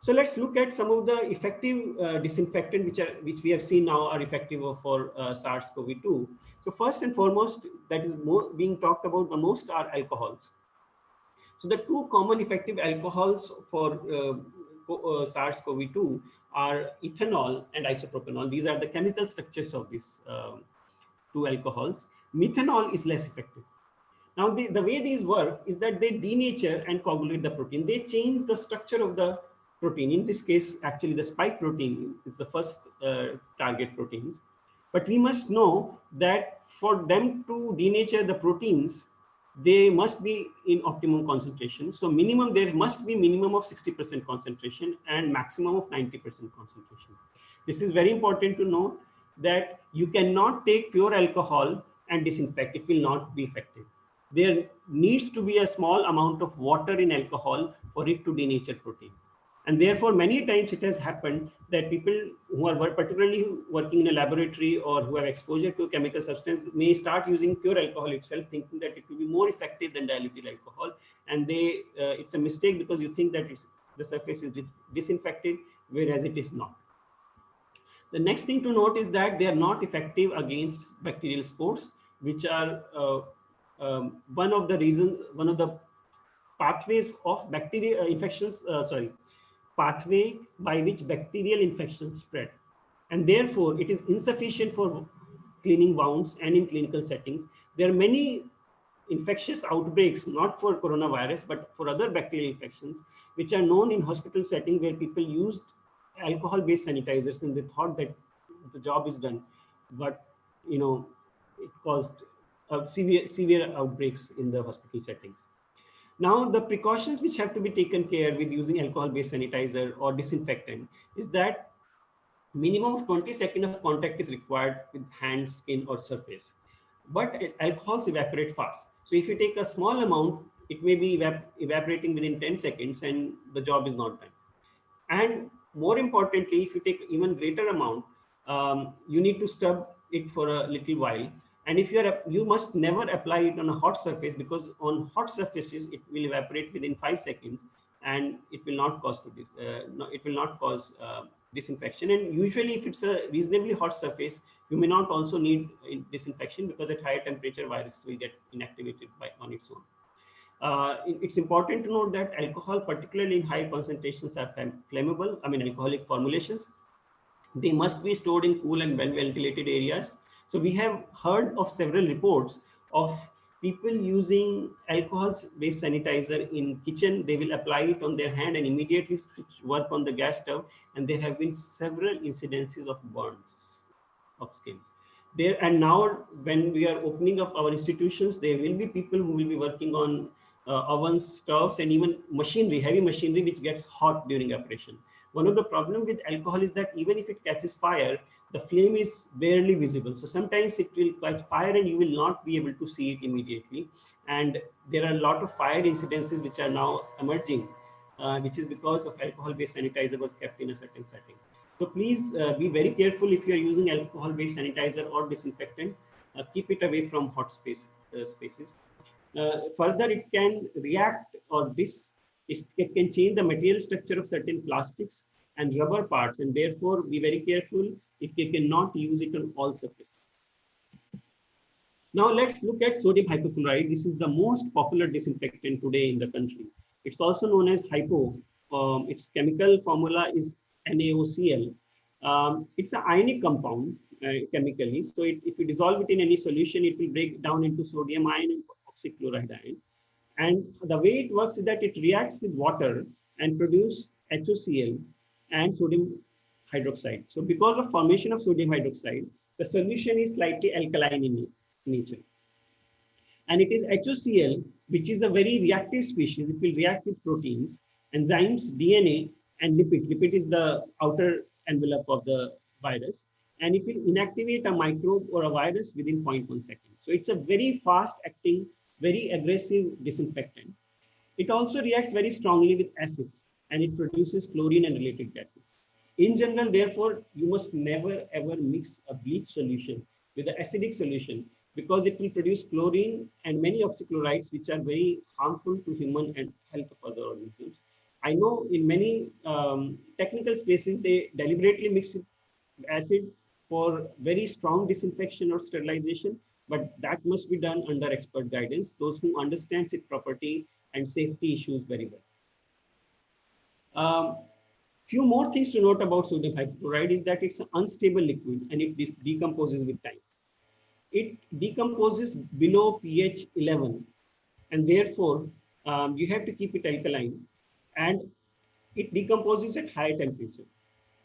So let's look at some of the effective disinfectant which we have seen now are effective for SARS-CoV-2. So first and foremost, that is being talked about the most are alcohols. So the two common effective alcohols for SARS-CoV-2 are ethanol and isopropanol. These are the chemical structures of these two alcohols. Methanol is less effective. Now, the way these work is that they denature and coagulate the protein. They change the structure of the protein. In this case, actually, the spike protein is the first target proteins. But we must know that for them to denature the proteins, they must be in optimum concentration. So minimum, there must be minimum of 60% concentration and maximum of 90% concentration. This is very important to know, that you cannot take pure alcohol and disinfect. It will not be effective. There needs to be a small amount of water in alcohol for it to denature protein. And therefore, many times it has happened that people who are particularly working in a laboratory or who have exposure to chemical substance may start using pure alcohol itself, thinking that it will be more effective than diluted alcohol. And it's a mistake, because you think that the surface is disinfected, whereas it is not. The next thing to note is that they are not effective against bacterial spores, which are one of the pathways of bacterial infections, pathway by which bacterial infections spread. And therefore, it is insufficient for cleaning wounds and in clinical settings. There are many infectious outbreaks, not for coronavirus, but for other bacterial infections, which are known in hospital setting, where people used alcohol-based sanitizers and they thought that the job is done. But, it caused severe outbreaks in the hospital settings. Now, the precautions which have to be taken care with using alcohol-based sanitizer or disinfectant is that minimum of 20 seconds of contact is required with hand, skin, or surface. But alcohols evaporate fast. So if you take a small amount, it may be evaporating within 10 seconds and the job is not done. And more importantly, if you take even greater amount, you need to stir it for a little while. And if you must never apply it on a hot surface, because on hot surfaces it will evaporate within 5 seconds, and it will not cause disinfection. And usually, if it's a reasonably hot surface, you may not also need disinfection, because at higher temperature, virus will get inactivated on its own. It's important to note that alcohol, particularly in high concentrations, are flammable. Alcoholic formulations. They must be stored in cool and well-ventilated areas. So we have heard of several reports of people using alcohol-based sanitizer in kitchen. They will apply it on their hand and immediately switch work on the gas stove. And there have been several incidences of burns of skin. And now when we are opening up our institutions, there will be people who will be working on ovens, stoves, and even machinery, heavy machinery, which gets hot during operation. One of the problems with alcohol is that even if it catches fire, the flame is barely visible. So sometimes it will catch fire and you will not be able to see it immediately. And there are a lot of fire incidences which are now emerging, which is because of alcohol-based sanitizer was kept in a certain setting. So please be very careful if you are using alcohol-based sanitizer or disinfectant. Keep it away from hot spaces. Further, it can react it can change the material structure of certain plastics and rubber parts, and therefore be very careful if you cannot use it on all surfaces. Now let's look at sodium hypochlorite. This is the most popular disinfectant today in the country. It's also known as hypo. Its chemical formula is NaOCl. It's an ionic compound chemically. So if you dissolve it in any solution, it will break down into sodium ion and oxychloride ion. And the way it works is that it reacts with water and produce HOCl and sodium hydroxide. So because of formation of sodium hydroxide, the solution is slightly alkaline in nature. And it is HOCl, which is a very reactive species. It will react with proteins, enzymes, DNA, and lipid. Lipid is the outer envelope of the virus. And it will inactivate a microbe or a virus within 0.1 second. So it's a very fast acting, very aggressive disinfectant. It also reacts very strongly with acids, and it produces chlorine and related gases. In general, therefore, you must never ever mix a bleach solution with an acidic solution, because it will produce chlorine and many oxychlorides, which are very harmful to human and health of other organisms. I know in many technical spaces, they deliberately mix acid for very strong disinfection or sterilization, but that must be done under expert guidance, those who understand its property and safety issues very well. Few more things to note about sodium hypochlorite is that it's an unstable liquid and it decomposes with time. It decomposes below pH 11, and therefore you have to keep it alkaline, and it decomposes at high temperature.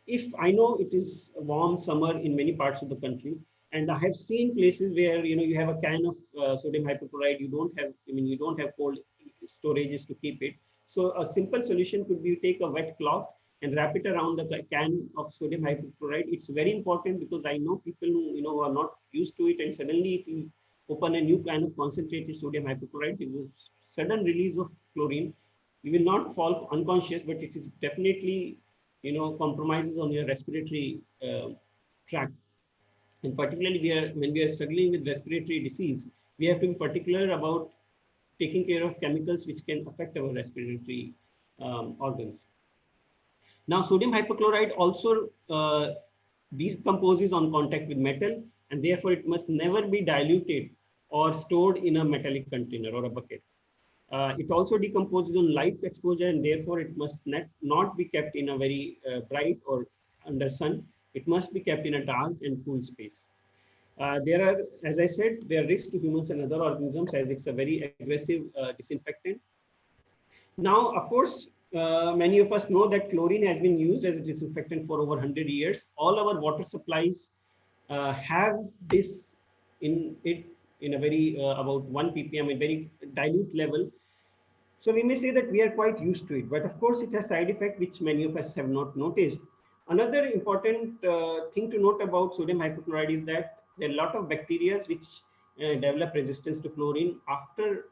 If I know it is warm summer in many parts of the country, And I have seen places where you have a can of sodium hypochlorite. You don't have cold storages to keep it. So a simple solution could be you take a wet cloth and wrap it around the can of sodium hypochlorite. It's very important because I know people who are not used to it, and suddenly if you open a new can of concentrated sodium hypochlorite, there is a sudden release of chlorine. You will not fall unconscious, but it is definitely compromises on your respiratory tract. And particularly when we are struggling with respiratory disease, we have to be particular about taking care of chemicals which can affect our respiratory organs. Now, sodium hypochlorite also decomposes on contact with metal, and therefore it must never be diluted or stored in a metallic container or a bucket. It also decomposes on light exposure, and therefore it must not be kept in a very bright or under sun. It must be kept in a dark and cool space. There are, as I said, there are risks to humans and other organisms as it's a very aggressive disinfectant. Now, of course, many of us know that chlorine has been used as a disinfectant for over 100 years. All our water supplies have this in it in a very about 1 ppm, a very dilute level. So we may say that we are quite used to it, but of course it has side effects which many of us have not noticed. Another important thing to note about sodium hypochlorite is that there are a lot of bacteria which develop resistance to chlorine after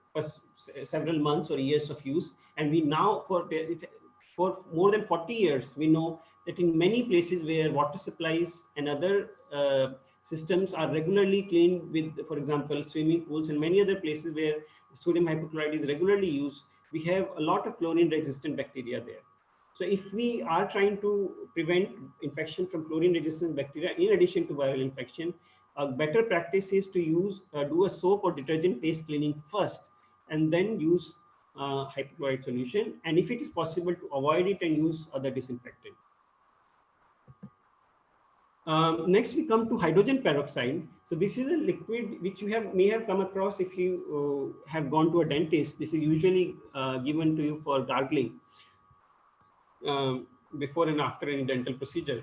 several months or years of use. And we now, for more than 40 years, we know that in many places where water supplies and other systems are regularly cleaned with, for example, swimming pools and many other places where sodium hypochlorite is regularly used, we have a lot of chlorine resistant bacteria there. So if we are trying to prevent infection from chlorine resistant bacteria, in addition to viral infection, a better practice is to do a soap or detergent based cleaning first, and then use hypochlorite solution. And if it is possible, to avoid it and use other disinfectant. Next, we come to hydrogen peroxide. So this is a liquid which you may have come across if you have gone to a dentist. This is usually given to you for gargling before and after any dental procedure.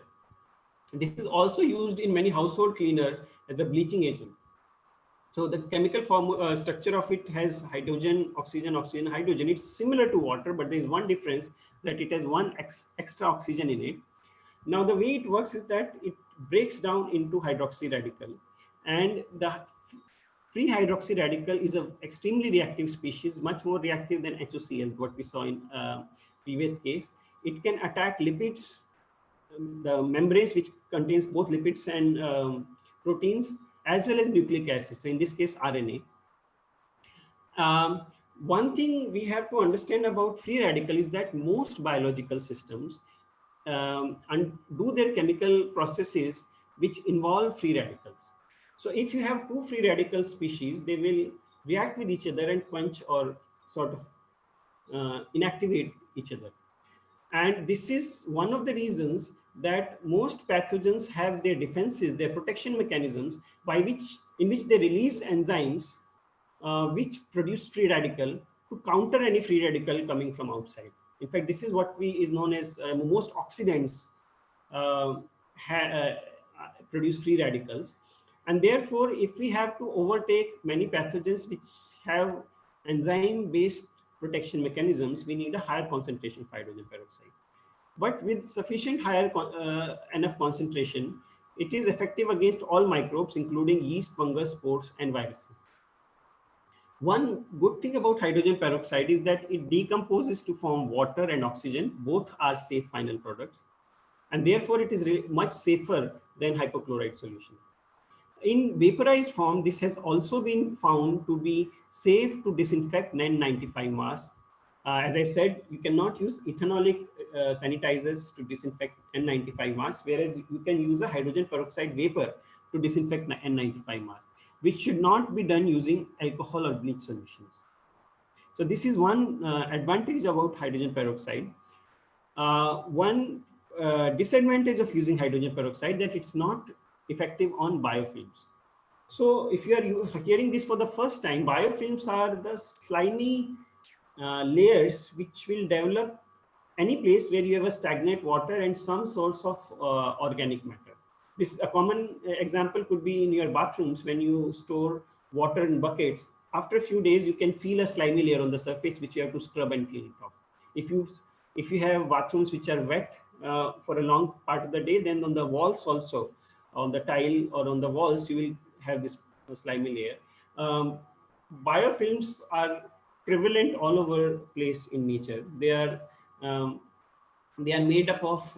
This is also used in many household cleaner as a bleaching agent. So the chemical structure of it has hydrogen, oxygen, oxygen, hydrogen. It's similar to water, but there is one difference, that it has one extra oxygen in it. Now the way it works is that it breaks down into hydroxy radical, and the free hydroxy radical is an extremely reactive species, much more reactive than HOCl, what we saw in previous case. It can attack lipids, the membranes which contains both lipids and proteins, as well as nucleic acids. So in this case, RNA. One thing we have to understand about free radical is that most biological systems and do their chemical processes which involve free radicals. So if you have two free radical species, they will react with each other and quench or sort of inactivate each other. And this is one of the reasons that most pathogens have their defenses, their protection mechanisms, in which they release enzymes which produce free radical to counter any free radical coming from outside. In fact, this is what is known as most oxidants produce free radicals. And therefore, if we have to overtake many pathogens which have enzyme-based protection mechanisms, we need a higher concentration of hydrogen peroxide. But with sufficient enough concentration, it is effective against all microbes, including yeast, fungus, spores, and viruses. One good thing about hydrogen peroxide is that it decomposes to form water and oxygen. Both are safe final products, and therefore it is much safer than hypochlorite solution. In vaporized form, this has also been found to be safe to disinfect N95 masks. As I said, you cannot use ethanolic sanitizers to disinfect N95 masks, whereas you can use a hydrogen peroxide vapor to disinfect N95 masks, which should not be done using alcohol or bleach solutions. So this is one advantage about hydrogen peroxide. One disadvantage of using hydrogen peroxide, that it's not effective on biofilms. So if you are hearing this for the first time, biofilms are the slimy layers which will develop any place where you have a stagnant water and some source of organic matter. This a common example could be in your bathrooms when you store water in buckets. After a few days, you can feel a slimy layer on the surface which you have to scrub and clean it off. If you have bathrooms which are wet for a long part of the day, then on the walls also, on the tile or on the walls, you will have this slimy layer. Biofilms are prevalent all over place in nature. They are made up of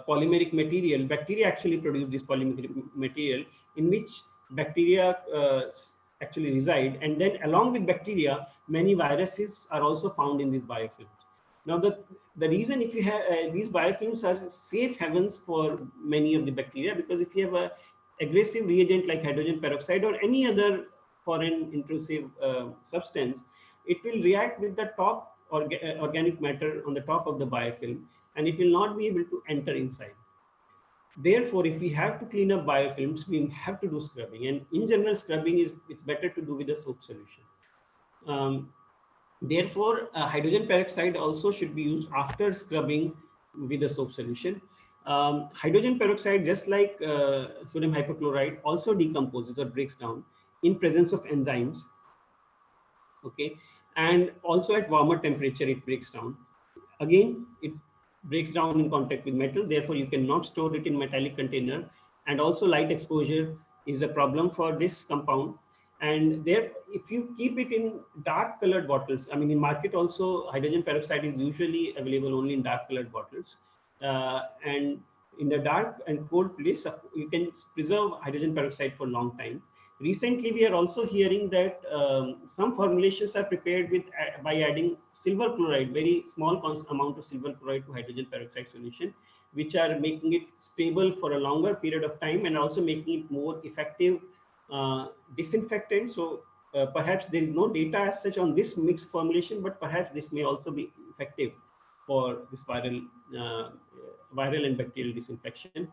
polymeric material. Bacteria actually produce this polymeric material in which bacteria actually reside, and then along with bacteria, many viruses are also found in these biofilms. Now, the reason if you have these biofilms are safe havens for many of the bacteria, because if you have a aggressive reagent like hydrogen peroxide or any other foreign intrusive substance, it will react with the top organic matter on the top of the biofilm, and it will not be able to enter inside. Therefore, if we have to clean up biofilms, we have to do scrubbing, and in general, scrubbing it's better to do with a soap solution. Therefore, hydrogen peroxide also should be used after scrubbing with a soap solution. Hydrogen peroxide, just like sodium hypochlorite, also decomposes or breaks down in presence of enzymes. Okay, and also at warmer temperature it breaks down. Again, it breaks down in contact with metal. Therefore, you cannot store it in metallic container, and also light exposure is a problem for this compound. And there, if you keep it in dark colored bottles, I mean, in market also, hydrogen peroxide is usually available only in dark colored bottles. And in the dark and cold place, you can preserve hydrogen peroxide for a long time. Recently, we are also hearing that some formulations are prepared with by adding silver chloride, very small amount of silver chloride to hydrogen peroxide solution, which are making it stable for a longer period of time and also making it more effective disinfectant. So perhaps there is no data as such on this mixed formulation, but perhaps this may also be effective for this viral and bacterial disinfection.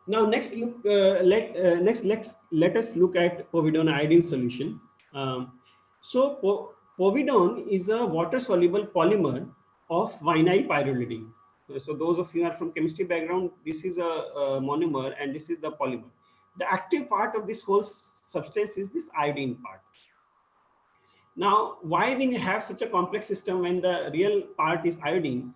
Now, next look. Let us look at povidone iodine solution. So povidone is a water-soluble polymer of vinyl pyrrolidine. So those of you who are from chemistry background, this is a monomer and this is the polymer. The active part of this whole substance is this iodine part. Now, why we have such a complex system when the real part is iodine?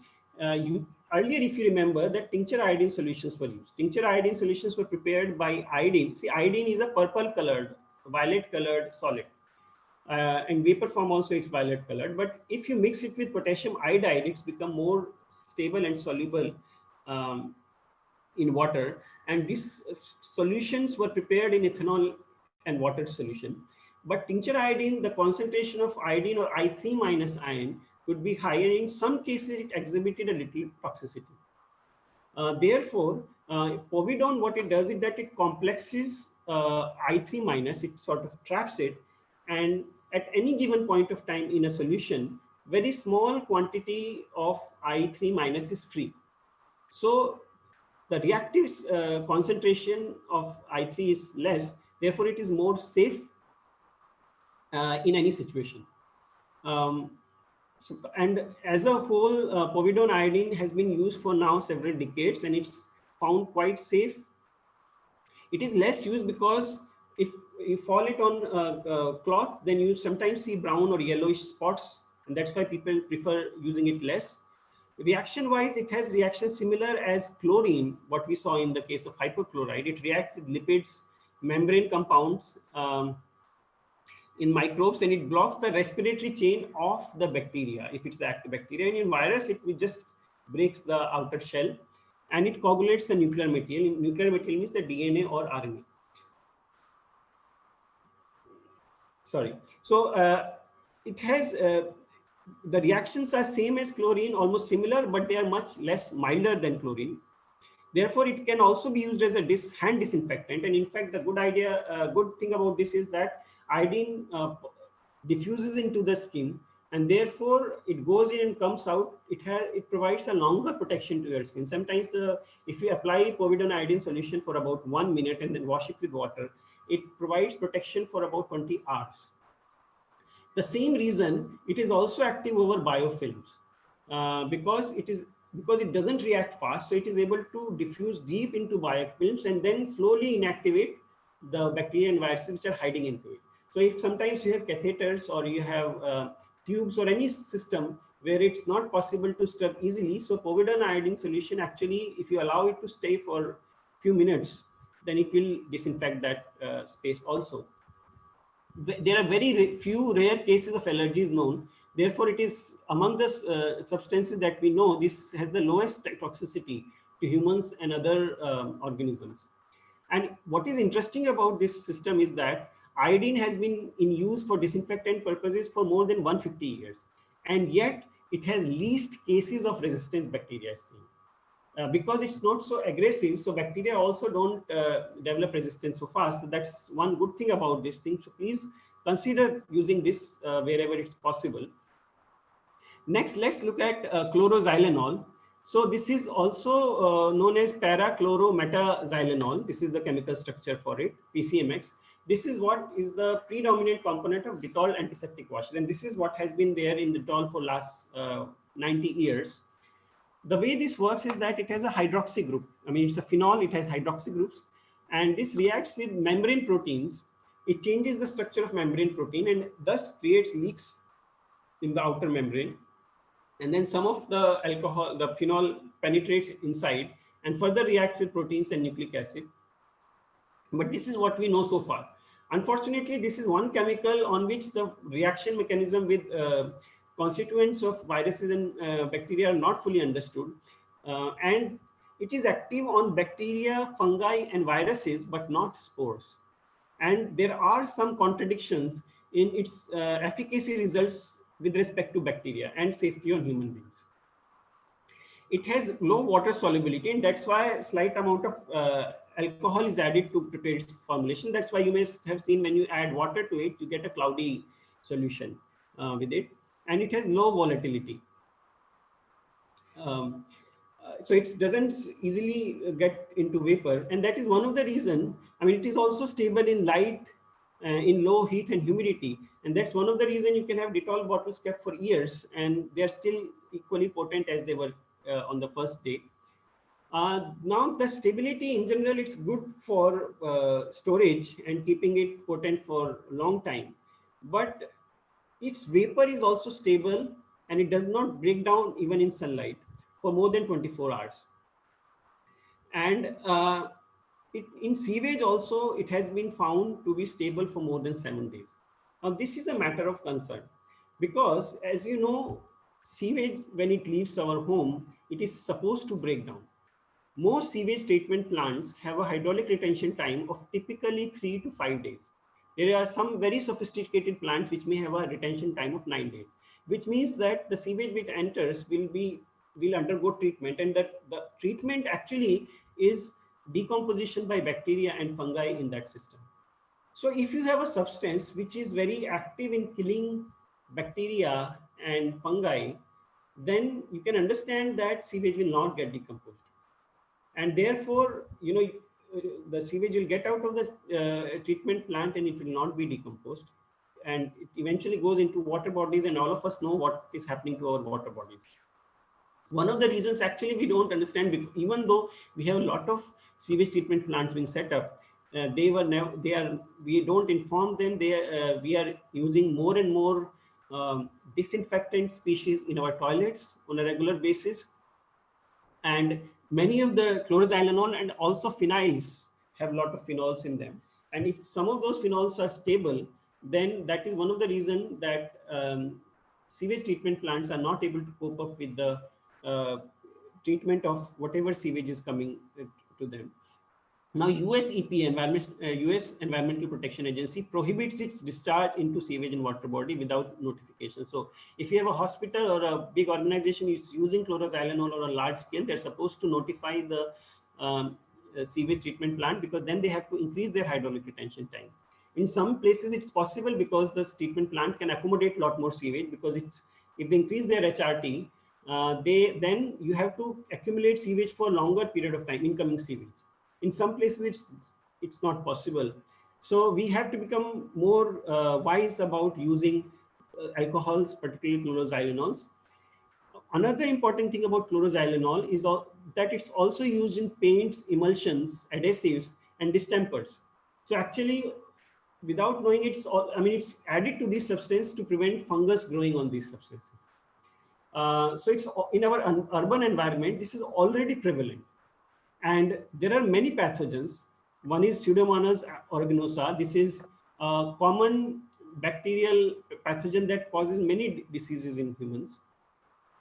Earlier, if you remember, that tincture iodine solutions were used. Tincture iodine solutions were prepared by iodine. See, iodine is a purple colored, violet colored solid. In vapor form also it's violet colored. But if you mix it with potassium iodide, it's become more stable and soluble in water. And these solutions were prepared in ethanol and water solution. But tincture iodine, the concentration of iodine or I3 minus ion could be higher. In some cases, it exhibited a little toxicity. Therefore, povidone, what it does is that it complexes I3 minus, it sort of traps it, and at any given point of time in a solution, very small quantity of I3 minus is free. So the reactive concentration of I3 is less, therefore it is more safe in any situation. And as a whole, povidone iodine has been used for now several decades and it's found quite safe. It is less used because if you fall it on cloth, then you sometimes see brown or yellowish spots, and that's why people prefer using it less. Reaction wise, it has reactions similar as chlorine, what we saw in the case of hypochlorite. It reacts with lipids, membrane compounds in microbes, and it blocks the respiratory chain of the bacteria if it's active bacteria. And in virus, it just breaks the outer shell and it coagulates the nuclear material. Nuclear material means the DNA or RNA. Sorry. So it has the reactions are same as chlorine, almost similar, but they are much less milder than chlorine. Therefore, it can also be used as a hand disinfectant. And in fact, the good thing about this is that iodine diffuses into the skin, and therefore it goes in and comes out. It provides a longer protection to your skin. Sometimes if you apply povidone iodine solution for about 1 minute and then wash it with water, it provides protection for about 20 hours. The same reason it is also active over biofilms because it is because it doesn't react fast, so it is able to diffuse deep into biofilms and then slowly inactivate the bacteria and viruses which are hiding into it. So if sometimes you have catheters or you have tubes or any system where it's not possible to scrub easily, so povidone iodine solution actually, if you allow it to stay for few minutes, then it will disinfect that space also. There are very few rare cases of allergies known. Therefore, it is among the substances that we know this has the lowest toxicity to humans and other organisms. And what is interesting about this system is that iodine has been in use for disinfectant purposes for more than 150 years. And yet it has least cases of resistance bacteria still. Because it's not so aggressive, so bacteria also don't develop resistance so fast. So that's one good thing about this thing. So please consider using this wherever it's possible. Next, let's look at chloroxylenol. So this is also known as para-chlorometaxylenol. This is the chemical structure for it, PCMX. This is what is the predominant component of Dettol antiseptic washes. And this is what has been there in Dettol for last 90 years. The way this works is that it has a hydroxy group. I mean, it's a phenol, it has hydroxy groups. And this reacts with membrane proteins. It changes the structure of membrane protein and thus creates leaks in the outer membrane. And then some of the alcohol, the phenol penetrates inside and further reacts with proteins and nucleic acid. But this is what we know so far. Unfortunately, this is one chemical on which the reaction mechanism with constituents of viruses and bacteria are not fully understood. And it is active on bacteria, fungi, and viruses, but not spores. And there are some contradictions in its efficacy results with respect to bacteria and safety on human beings. It has low water solubility, and that's why a slight amount of alcohol is added to prepare its formulation. That's why you may have seen when you add water to it, you get a cloudy solution with it. And it has low volatility. So it doesn't easily get into vapor. And that is one of the reasons. I mean, it is also stable in light, in low heat and humidity. And that's one of the reasons you can have Dettol bottles kept for years and they're still equally potent as they were on the first day. Now the stability in general, it's good for storage and keeping it potent for a long time. But its vapor is also stable and it does not break down even in sunlight for more than 24 hours. And in sewage also, it has been found to be stable for more than 7 days. Now, this is a matter of concern because, as you know, sewage, when it leaves our home, it is supposed to break down. Most sewage treatment plants have a hydraulic retention time of typically 3 to 5 days. There are some very sophisticated plants which may have a retention time of 9 days, which means that the sewage which enters will undergo treatment, and that the treatment actually is decomposition by bacteria and fungi in that system. So if you have a substance which is very active in killing bacteria and fungi, then you can understand that sewage will not get decomposed. And therefore, you know, the sewage will get out of the treatment plant and it will not be decomposed. And it eventually goes into water bodies, and all of us know what is happening to our water bodies. One of the reasons actually we don't understand, even though we have a lot of sewage treatment plants being set up, we don't inform them. We are using more and more disinfectant species in our toilets on a regular basis. And many of the chloroxylenol and also phenols have a lot of phenols in them. And if some of those phenols are stable, then that is one of the reasons that sewage treatment plants are not able to cope up with the treatment of whatever sewage is coming to them. Now, US EPA, US Environmental Protection Agency, prohibits its discharge into sewage and water body without notification. So if you have a hospital or a big organization is using chloroxylenol on a large scale, they're supposed to notify the sewage treatment plant, because then they have to increase their hydraulic retention time. In some places, it's possible because the treatment plant can accommodate a lot more sewage, because if they increase their HRT, then you have to accumulate sewage for a longer period of time, incoming sewage. In some places, it's not possible. So we have to become more wise about using alcohols, particularly chloroxylenols. Another important thing about chloroxylenol is that it's also used in paints, emulsions, adhesives, and distempers. So actually, without knowing it's added to this substance to prevent fungus growing on these substances. So it's in our urban environment, this is already prevalent. And there are many pathogens. One is Pseudomonas aeruginosa. This is a common bacterial pathogen that causes many diseases in humans.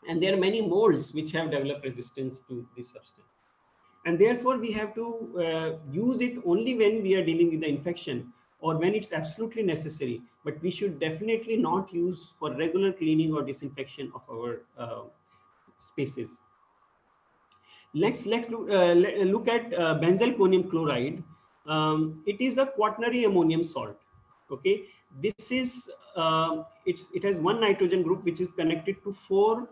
And there are many molds which have developed resistance to this substance. And therefore, we have to use it only when we are dealing with the infection or when it's absolutely necessary. But we should definitely not use for regular cleaning or disinfection of our spaces. Let's look at benzalkonium chloride. It is a quaternary ammonium salt. Okay, this is it has one nitrogen group which is connected to 4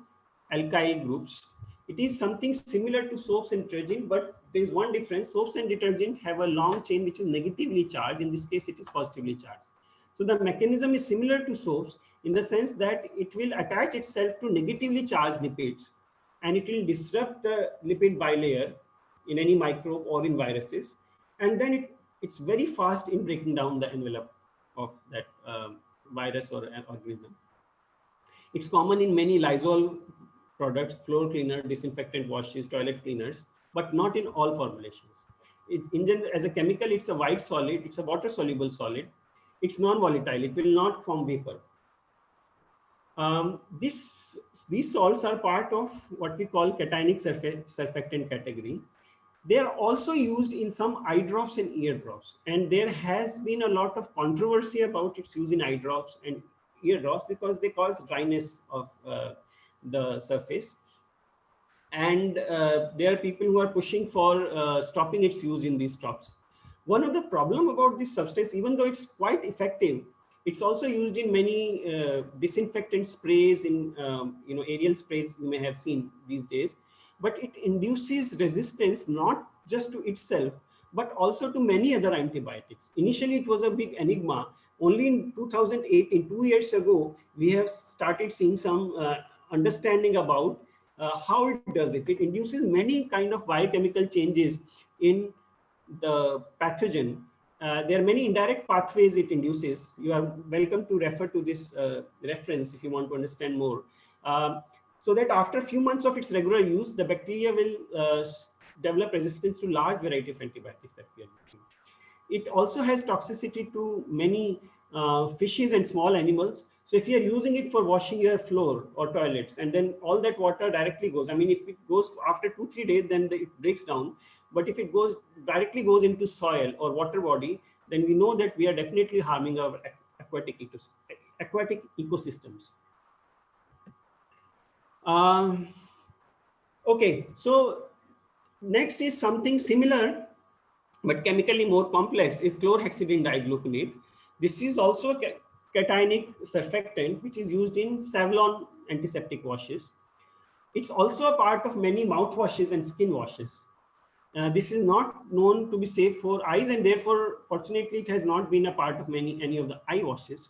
alkyl groups. It is something similar to soaps and detergent, but there is one difference. Soaps and detergent have a long chain which is negatively charged. In this case, it is positively charged. So the mechanism is similar to soaps in the sense that it will attach itself to negatively charged lipids, and it will disrupt the lipid bilayer in any microbe or in viruses. And then it's very fast in breaking down the envelope of that virus or an organism. It's common in many Lysol products, floor cleaner, disinfectant washes, toilet cleaners, but not in all formulations. In general, as a chemical, it's a white solid, it's a water soluble solid. It's non-volatile, it will not form vapor. These salts are part of what we call cationic surfactant category. They are also used in some eye drops and ear drops. And there has been a lot of controversy about its use in eye drops and ear drops because they cause dryness of the surface. And there are people who are pushing for stopping its use in these drops. One of the problem about this substance, even though it's quite effective, it's also used in many disinfectant sprays, in aerial sprays you may have seen these days. But it induces resistance not just to itself, but also to many other antibiotics. Initially, it was a big enigma. Only in 2008, 2 years ago, we have started seeing some understanding about how it does it. It induces many kind of biochemical changes in the pathogen. There are many indirect pathways it induces. You are welcome to refer to this reference if you want to understand more. So that after a few months of its regular use, the bacteria will develop resistance to large variety of antibiotics that we are using. It also has toxicity to many fishes and small animals. So if you are using it for washing your floor or toilets, and then all that water directly goes, I mean, if it goes after 2-3 days, then it breaks down. But if it directly goes into soil or water body, then we know that we are definitely harming our aquatic ecosystems. Okay, so next is something similar, but chemically more complex, is chlorhexidine digluconate. This is also a cationic surfactant, which is used in Savlon antiseptic washes. It's also a part of many mouthwashes and skin washes. This is not known to be safe for eyes, and therefore, fortunately, it has not been a part of any of the eye washes.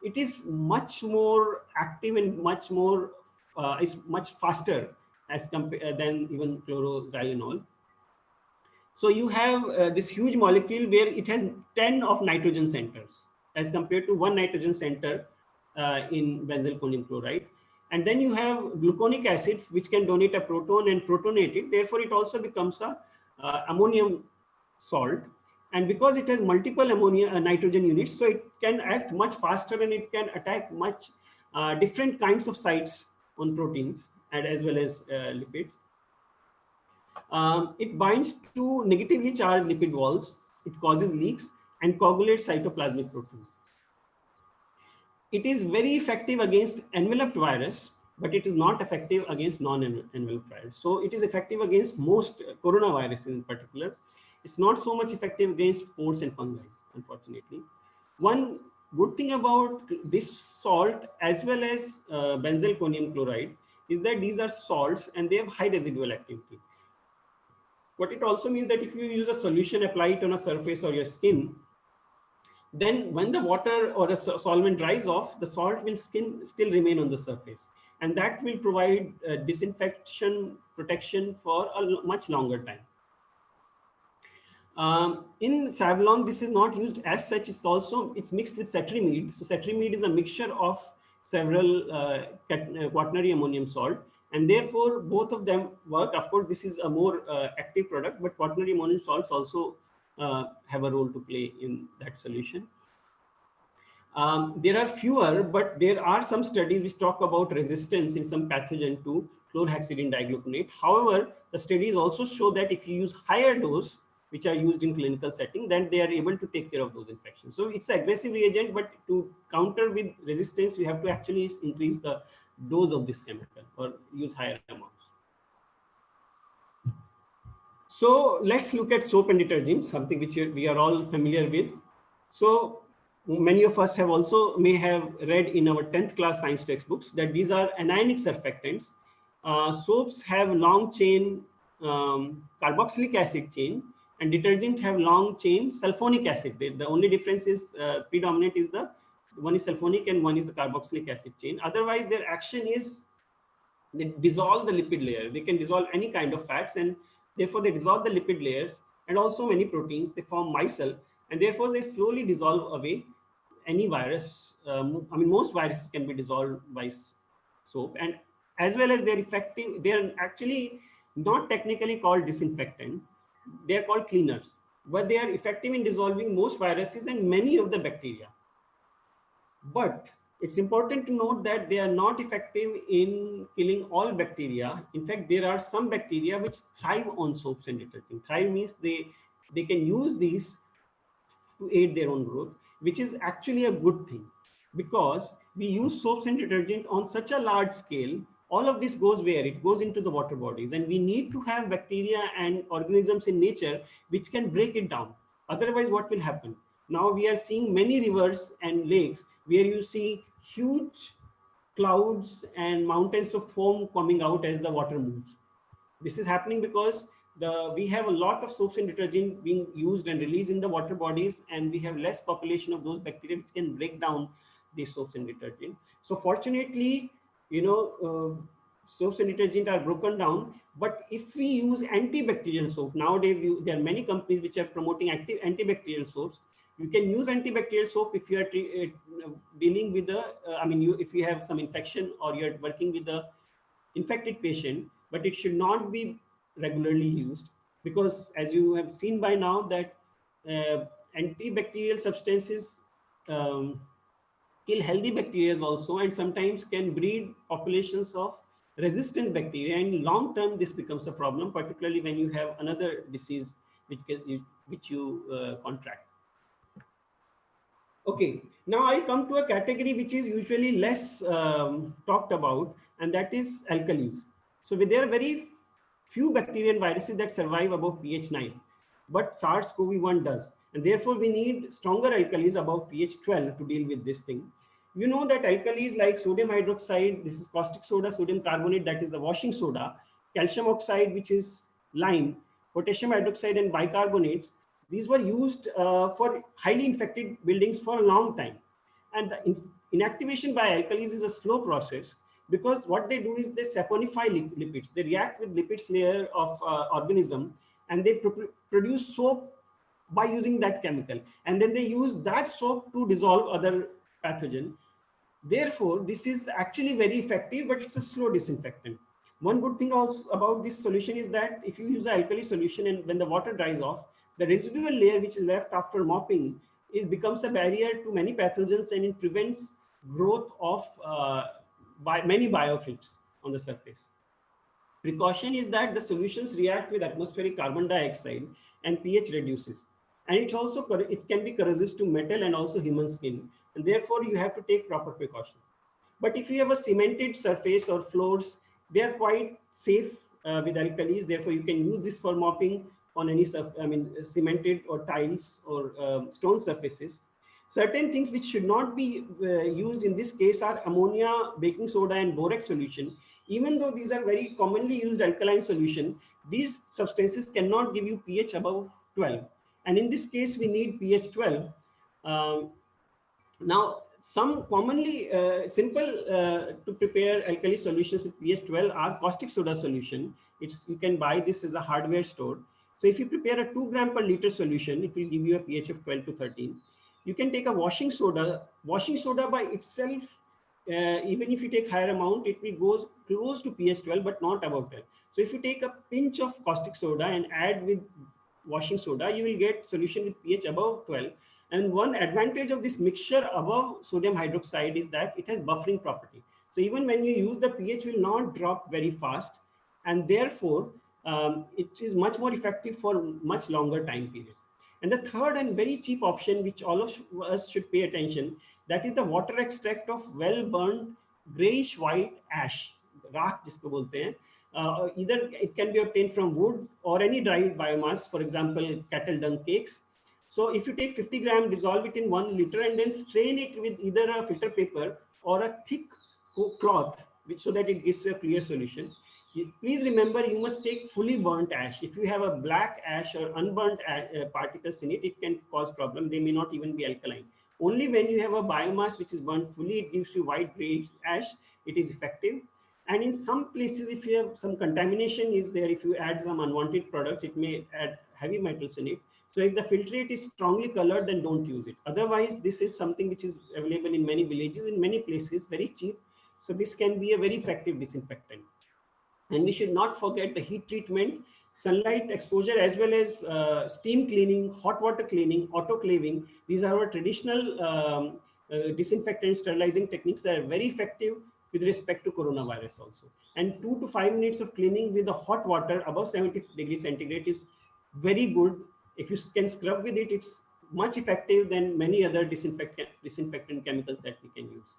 It is much more active and much more is much faster as compared than even chloroxylenol. So you have this huge molecule where it has 10 of nitrogen centers as compared to 1 nitrogen center in benzalkonium chloride. And then you have gluconic acid, which can donate a proton and protonate it. Therefore, it also becomes a ammonium salt. And because it has multiple nitrogen units, so it can act much faster and it can attack much different kinds of sites on proteins and as well as lipids. It binds to negatively charged lipid walls. It causes leaks and coagulates cytoplasmic proteins. It is very effective against enveloped virus, but it is not effective against non-enveloped virus. So it is effective against most coronaviruses in particular. It's not so much effective against spores and fungi, unfortunately. One good thing about this salt as well as benzalkonium chloride is that these are salts and they have high residual activity. What it also means that if you use a solution, apply it on a surface or your skin, then when the water or a solvent dries off, the salt will still remain on the surface. and that will provide disinfection protection for a much longer time. In Savlon, this is not used as such. It's mixed with cetrimide. So cetrimide is a mixture of several quaternary ammonium salt, and therefore both of them work. Of course, this is a more active product, but quaternary ammonium salts also have a role to play in that solution. There are fewer, but there are some studies which talk about resistance in some pathogen to chlorhexidine digluconate. However, the studies also show that if you use higher dose, which are used in clinical setting, then they are able to take care of those infections. So it's an aggressive reagent, but to counter with resistance, we have to actually increase the dose of this chemical or use higher amounts. So let's look at soap and detergent, something which we are all familiar with. So many of us have also may have read in our 10th class science textbooks that these are anionic surfactants. Soaps have long chain carboxylic acid chain, and detergent have long chain sulfonic acid. The only difference is predominant is the one is sulfonic and one is the carboxylic acid chain. Otherwise, their action is they dissolve the lipid layer. They can dissolve any kind of fats, and therefore they dissolve the lipid layers and also many proteins. They form micelle, and therefore they slowly dissolve away any virus. Most viruses can be dissolved by soap, and as well as they're effective. They're actually not technically called disinfectant. They are called cleaners, but they are effective in dissolving most viruses and many of the bacteria. But it's important to note that they are not effective in killing all bacteria. In fact, there are some bacteria which thrive on soaps and detergent. Thrive means they can use these to aid their own growth, which is actually a good thing, because we use soaps and detergent on such a large scale. All of this goes where? It goes into the water bodies, and we need to have bacteria and organisms in nature which can break it down. Otherwise, what will happen? Now we are seeing many rivers and lakes where you see huge clouds and mountains of foam coming out as the water moves. This is happening because we have a lot of soaps and detergent being used and released in the water bodies, and we have less population of those bacteria which can break down these soaps and detergent. So fortunately, soaps and detergent are broken down. But if we use antibacterial soap, nowadays there are many companies which are promoting antibacterial soaps. You can use antibacterial soap if you are dealing with if you have some infection or you're working with the infected patient, but it should not be regularly used, because as you have seen by now that antibacterial substances kill healthy bacteria also, and sometimes can breed populations of resistant bacteria. And in long term, this becomes a problem, particularly when you have another disease which you contract. Okay, now I come to a category which is usually less talked about, and that is alkalis. So there are very few bacteria and viruses that survive above pH 9, but SARS-CoV-1 does. And therefore, we need stronger alkalis above pH 12 to deal with this thing. You know that alkalis like sodium hydroxide, this is caustic soda, sodium carbonate, that is the washing soda, calcium oxide, which is lime, potassium hydroxide and bicarbonates, these were used for highly infected buildings for a long time. And the inactivation by alkalis is a slow process, because what they do is they saponify lipids. They react with lipids layer of organism, and they produce soap by using that chemical. And then they use that soap to dissolve other pathogen. Therefore, this is actually very effective, but it's a slow disinfectant. One good thing also about this solution is that if you use an alkali solution and when the water dries off, the residual layer which is left after mopping becomes a barrier to many pathogens, and it prevents growth of many biofilms on the surface. Precaution is that the solutions react with atmospheric carbon dioxide and pH reduces. And it can be corrosive to metal and also human skin. And therefore, you have to take proper precaution. But if you have a cemented surface or floors, they are quite safe with alkalis. Therefore, you can use this for mopping on any cemented or tiles or stone surfaces. Certain things which should not be used in this case are ammonia, baking soda, and borax solution. Even though these are very commonly used alkaline solution, these substances cannot give you pH above 12. And in this case, we need pH 12. Now, some commonly simple to prepare alkali solutions with pH 12 are caustic soda solution. You can buy this as a hardware store. So if you prepare a 2 gram per liter solution, it will give you a pH of 12 to 13. You can take a washing soda. Washing soda by itself, even if you take higher amount, it will go close to pH 12, but not above 12. So if you take a pinch of caustic soda and add with washing soda, you will get solution with pH above 12. And one advantage of this mixture above sodium hydroxide is that it has buffering property. So even when you use, the pH will not drop very fast, and therefore it is much more effective for much longer time period. And the third and very cheap option, which all of us should pay attention, that is the water extract of well-burned grayish white ash, raak jisko bolte hain. Either it can be obtained from wood or any dried biomass, for example, cattle dung cakes. So if you take 50 gram, dissolve it in 1 liter and then strain it with either a filter paper or a thick cloth, so that it gives you a clear solution. Please remember, you must take fully burnt ash. If you have a black ash or unburnt particles in it, it can cause problem. They may not even be alkaline. Only when you have a biomass which is burnt fully, it gives you white gray ash, it is effective. And in some places, if you have some contamination is there, if you add some unwanted products, it may add heavy metals in it. So if the filtrate is strongly colored, then don't use it. Otherwise, this is something which is available in many villages, in many places, very cheap. So this can be a very effective disinfectant. And we should not forget the heat treatment, sunlight exposure, as well as steam cleaning, hot water cleaning, autoclaving. These are our traditional disinfectant sterilizing techniques that are very effective with respect to coronavirus also. And 2 to 5 minutes of cleaning with the hot water above 70 degrees centigrade is very good. If you can scrub with it, it's much effective than many other disinfectant chemicals that we can use.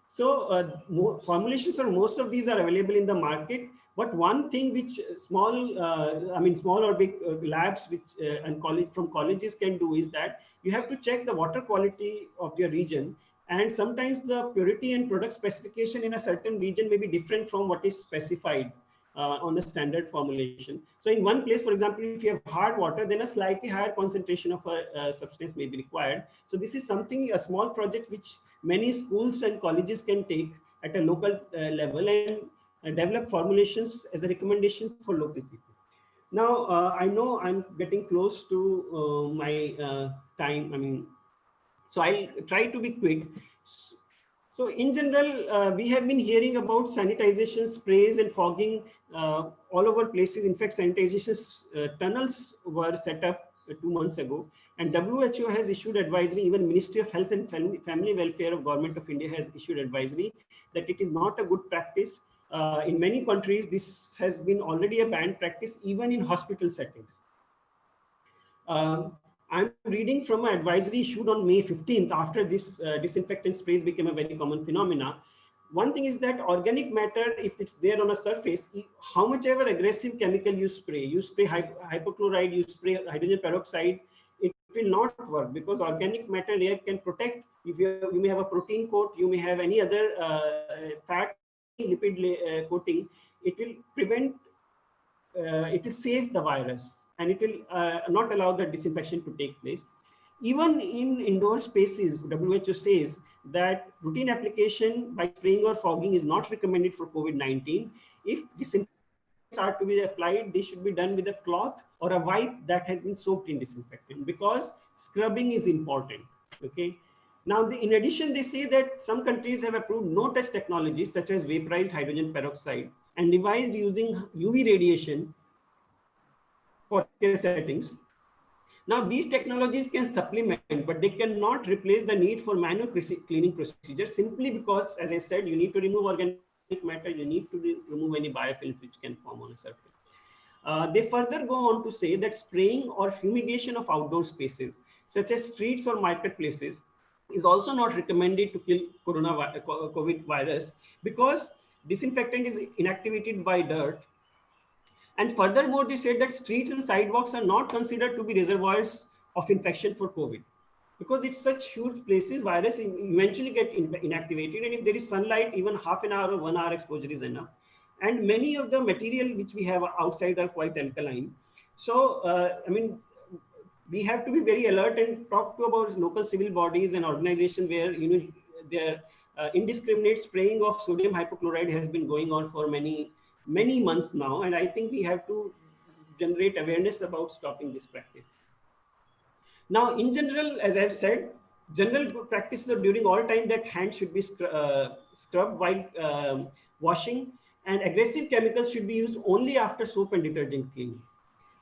So formulations for most of these are available in the market. But one thing which small or big labs which and from colleges can do is that you have to check the water quality of your region. And sometimes the purity and product specification in a certain region may be different from what is specified on a standard formulation. So in one place, for example, if you have hard water, then a slightly higher concentration of a substance may be required. So this is something, a small project which many schools and colleges can take at a local level and develop formulations as a recommendation for local people. Now, I know I'm getting close to my time. So I'll try to be quick. So in general, we have been hearing about sanitization sprays and fogging all over places. In fact, sanitization tunnels were set up 2 months ago, and WHO has issued advisory. Even Ministry of Health and Family Welfare of Government of India has issued advisory that it is not a good practice. In many countries, this has been already a banned practice, even in hospital settings. I'm reading from an advisory issued on May 15th after this disinfectant sprays became a very common phenomena. One thing is that organic matter, if it's there on a surface, how much ever aggressive chemical you spray hypochlorite, you spray hydrogen peroxide, it will not work, because organic matter layer can protect. If you may have a protein coat, you may have any other fat lipid coating, it will prevent, it will save the virus, and it will not allow the disinfection to take place. Even in indoor spaces, WHO says that routine application by spraying or fogging is not recommended for COVID-19. If disinfectants are to be applied, they should be done with a cloth or a wipe that has been soaked in disinfectant, because scrubbing is important. Okay. Now, in addition, they say that some countries have approved no-touch technologies such as vaporized hydrogen peroxide and devised using UV radiation for care settings. Now, these technologies can supplement, but they cannot replace the need for manual cleaning procedures, simply because, as I said, you need to remove organic matter, you need to remove any biofilms which can form on a surface. They further go on to say that spraying or fumigation of outdoor spaces, such as streets or marketplaces, is also not recommended to kill COVID virus, because disinfectant is inactivated by dirt. And furthermore, they said that streets and sidewalks are not considered to be reservoirs of infection for COVID, because it's such huge places, virus eventually get inactivated. And if there is sunlight, even half an hour or 1 hour exposure is enough. And many of the material which we have outside are quite alkaline. So, we have to be very alert and talk to about local civil bodies and organizations where their indiscriminate spraying of sodium hypochlorite has been going on for many months now, and I think we have to generate awareness about stopping this practice. Now, in general, as I've said, general good practices are during all time that hands should be scrubbed while washing, and aggressive chemicals should be used only after soap and detergent cleaning.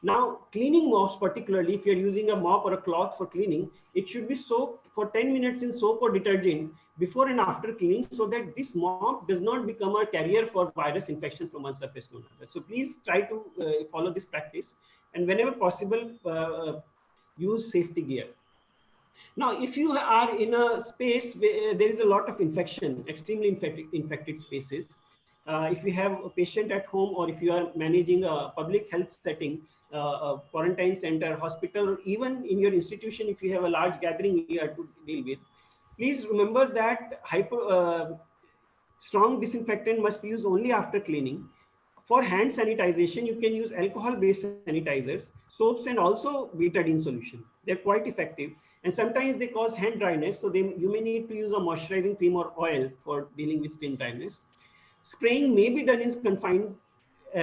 Now, cleaning mops, particularly if you're using a mop or a cloth for cleaning, it should be soaked for 10 minutes in soap or detergent before and after cleaning, so that this mop does not become a carrier for virus infection from one surface to another. So please try to follow this practice, and whenever possible, use safety gear. Now, if you are in a space where there is a lot of infection, extremely infected spaces, if you have a patient at home, or if you are managing a public health setting, a quarantine center, hospital, or even in your institution, if you have a large gathering here to deal with, please remember that strong disinfectant must be used only after cleaning. For hand sanitization, you can use alcohol-based sanitizers, soaps, and also betadine solution. They're quite effective, and sometimes they cause hand dryness, so you may need to use a moisturizing cream or oil for dealing with skin dryness. Spraying may be done in confined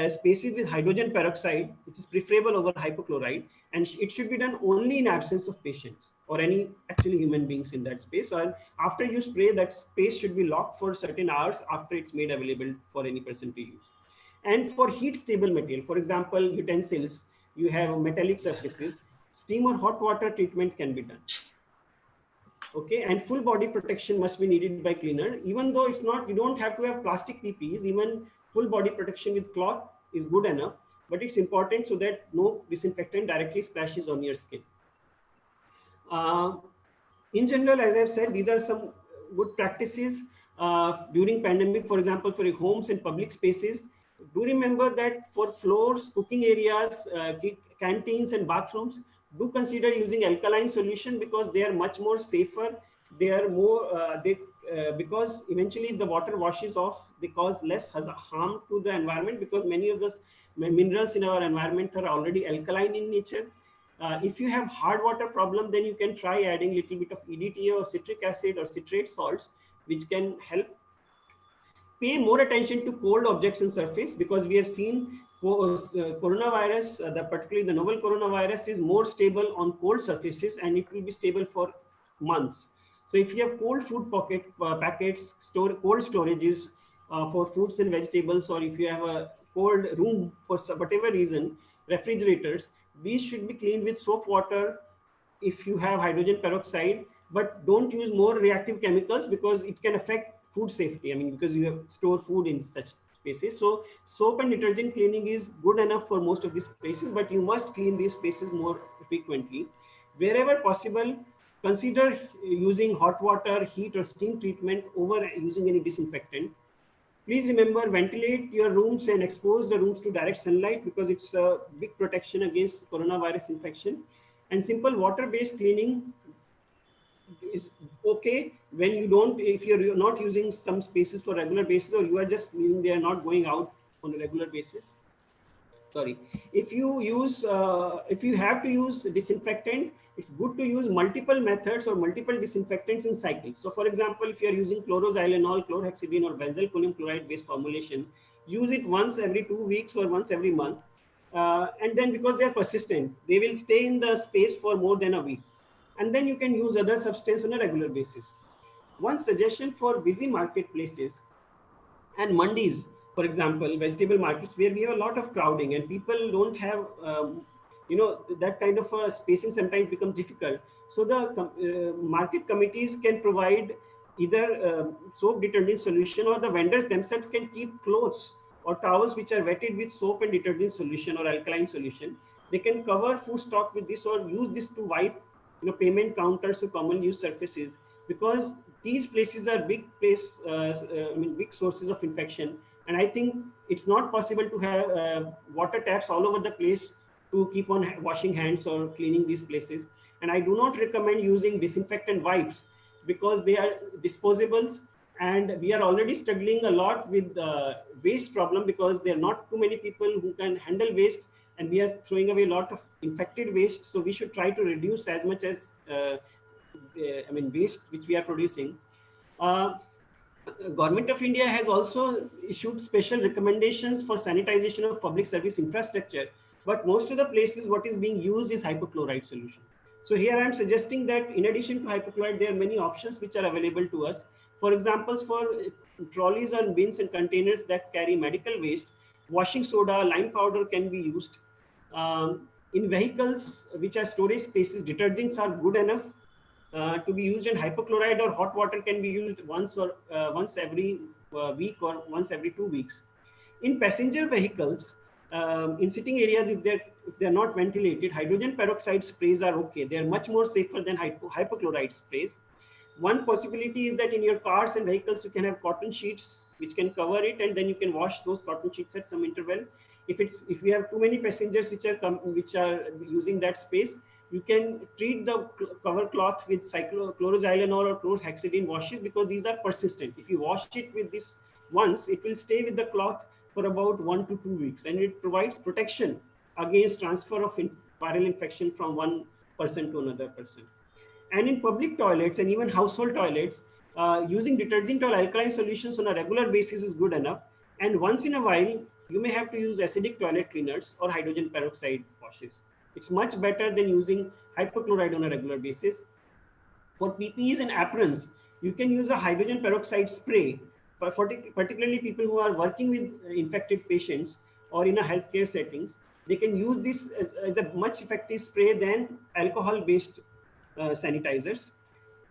spaces with hydrogen peroxide, which is preferable over hypochlorite, and it should be done only in absence of patients or any actually human beings in that space. Or after you spray, that space should be locked for certain hours after it's made available for any person to use. And for heat stable material, for example, utensils, you have metallic surfaces, steam or hot water treatment can be done. Okay, and full body protection must be needed by cleaner. Even though it's not, you don't have to have plastic PPEs, even full body protection with cloth is good enough, but it's important so that no disinfectant directly splashes on your skin. In general, as I've said, these are some good practices during pandemic. For example, for your homes and public spaces, do remember that for floors, cooking areas, canteens and bathrooms, do consider using alkaline solution, because they are much more safer. They are more, because eventually the water washes off, they cause less harm to the environment, because many of the minerals in our environment are already alkaline in nature. If you have hard water problem, then you can try adding a little bit of EDTA or citric acid or citrate salts, which can help. Pay more attention to cold objects and surface, because we have seen coronavirus, particularly the novel coronavirus, is more stable on cold surfaces, and it will be stable for months. So if you have cold food packets, cold storages for fruits and vegetables, or if you have a cold room for whatever reason, refrigerators, these should be cleaned with soap water if you have hydrogen peroxide, but don't use more reactive chemicals, because it can affect food safety. I mean, because you have store food in such spaces. So soap and detergent cleaning is good enough for most of these spaces, but you must clean these spaces more frequently. Wherever possible, consider using hot water, heat or steam treatment over using any disinfectant. Please remember, ventilate your rooms and expose the rooms to direct sunlight, because it's a big protection against coronavirus infection. And simple water-based cleaning is okay when you don't, if you're not using some spaces for regular basis, or you are just meaning they are not going out on a regular basis. Sorry, if you use, if you have to use disinfectant, it's good to use multiple methods or multiple disinfectants in cycles. So for example, if you are using chloroxylenol, chlorhexidine or benzalkonium chloride based formulation, use it once every 2 weeks or once every month. And then, because they are persistent, they will stay in the space for more than a week. And then you can use other substance on a regular basis. One suggestion for busy marketplaces and mandis, for example, vegetable markets, where we have a lot of crowding and people don't have, that kind of spacing sometimes becomes difficult. So the market committees can provide either soap detergent solution, or the vendors themselves can keep clothes or towels which are wetted with soap and detergent solution or alkaline solution. They can cover food stock with this, or use this to wipe payment counters or common use surfaces, because these places are big big sources of infection. And I think it's not possible to have water taps all over the place to keep on washing hands or cleaning these places. And I do not recommend using disinfectant wipes, because they are disposables, and we are already struggling a lot with waste problem, because there are not too many people who can handle waste, and we are throwing away a lot of infected waste. So we should try to reduce as much as waste which we are producing. Government of India has also issued special recommendations for sanitization of public service infrastructure, but most of the places what is being used is hypochlorite solution. So here I am suggesting that in addition to hypochlorite, there are many options which are available to us. For examples, for trolleys and bins and containers that carry medical waste, washing soda, lime powder can be used. In vehicles which are storage spaces, detergents are good enough to be used, and hypochlorite or hot water can be used once every week or once every 2 weeks. In passenger vehicles, in sitting areas, if they're not ventilated, hydrogen peroxide sprays are okay. They're much more safer than hypochlorite sprays. One possibility is that in your cars and vehicles, you can have cotton sheets which can cover it, and then you can wash those cotton sheets at some interval. If we have too many passengers which are using that space, you can treat the cover cloth with chloroxylenol or chlorhexidine washes, because these are persistent. If you wash it with this once, it will stay with the cloth for about 1 to 2 weeks, and it provides protection against transfer of viral infection from one person to another person. And in public toilets and even household toilets, using detergent or alkaline solutions on a regular basis is good enough. And once in a while, you may have to use acidic toilet cleaners or hydrogen peroxide washes. It's much better than using hypochlorite on a regular basis. For PPEs and aprons, you can use a hydrogen peroxide spray, particularly people who are working with infected patients or in a healthcare settings. They can use this as a much effective spray than alcohol-based sanitizers.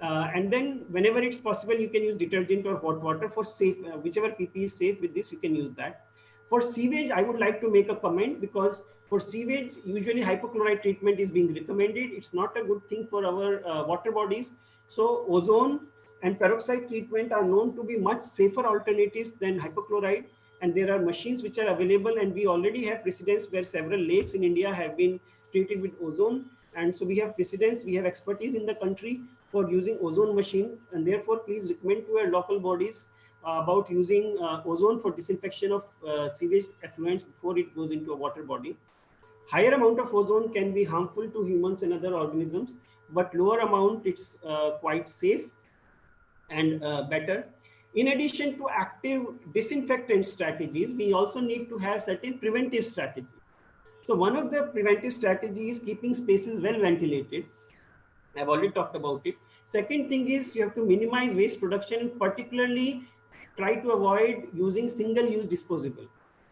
And then whenever it's possible, you can use detergent or hot water for safe, whichever PPE is safe with this, you can use that. For sewage, I would like to make a comment, because for sewage, usually hypochlorite treatment is being recommended. It's not a good thing for our water bodies. So ozone and peroxide treatment are known to be much safer alternatives than hypochlorite. And there are machines which are available, and we already have precedents where several lakes in India have been treated with ozone. And so we have precedents, we have expertise in the country for using ozone machine, and therefore please recommend to our local bodies about using ozone for disinfection of sewage effluents before it goes into a water body. Higher amount of ozone can be harmful to humans and other organisms, but lower amount, it's quite safe and better. In addition to active disinfectant strategies, we also need to have certain preventive strategies. So one of the preventive strategies is keeping spaces well ventilated. I've already talked about it. Second thing is you have to minimize waste production, particularly try to avoid using single-use disposable.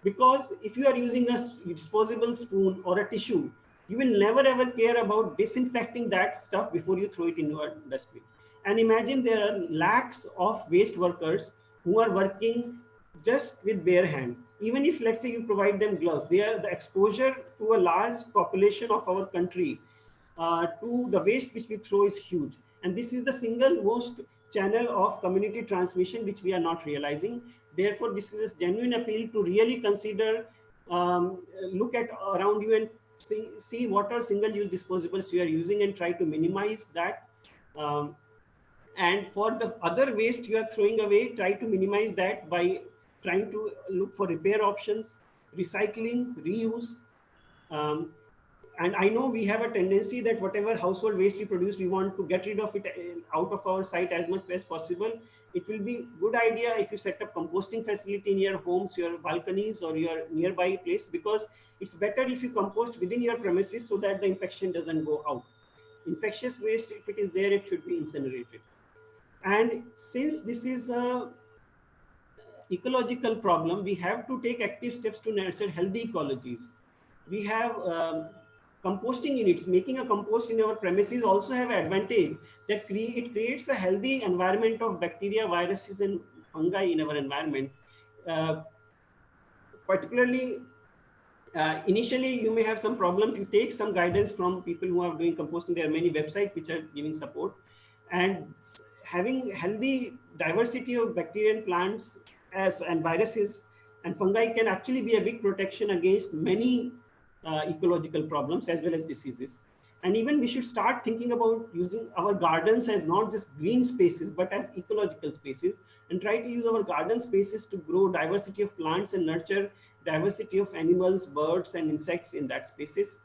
Because if you are using a disposable spoon or a tissue, you will never ever care about disinfecting that stuff before you throw it in your dustbin. And imagine there are lakhs of waste workers who are working just with bare hand. Even if, let's say, you provide them gloves, the exposure to a large population of our country to the waste which we throw is huge. And this is the single most channel of community transmission which we are not realizing. Therefore, this is a genuine appeal to really consider, look at around you and see what are single-use disposables you are using and try to minimize that. And for the other waste you are throwing away, try to minimize that by trying to look for repair options, recycling, reuse. And I know we have a tendency that whatever household waste we produce, we want to get rid of it out of our site as much as possible. It will be a good idea if you set up composting facility in your homes, your balconies, or your nearby place, because it's better if you compost within your premises so that the infection doesn't go out. Infectious waste, if it is there, it should be incinerated. And since this is a ecological problem, we have to take active steps to nurture healthy ecologies. We have composting units. Making a compost in our premises also have an advantage that it creates a healthy environment of bacteria, viruses, and fungi in our environment. Particularly, initially you may have some problem. You take some guidance from people who are doing composting. There are many websites which are giving support, and having healthy diversity of bacteria and plants and viruses and fungi can actually be a big protection against many ecological problems as well as diseases. And even we should start thinking about using our gardens as not just green spaces, but as ecological spaces, and try to use our garden spaces to grow diversity of plants and nurture diversity of animals, birds, and insects in that spaces.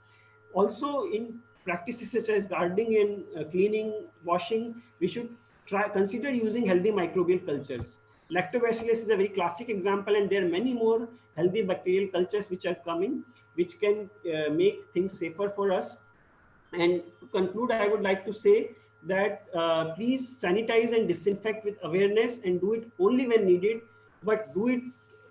Also, in practices such as gardening and cleaning, washing, we should consider using healthy microbial cultures. Lactobacillus is a very classic example, and there are many more healthy bacterial cultures which are coming, which can make things safer for us. And to conclude, I would like to say that please sanitize and disinfect with awareness, and do it only when needed, but do it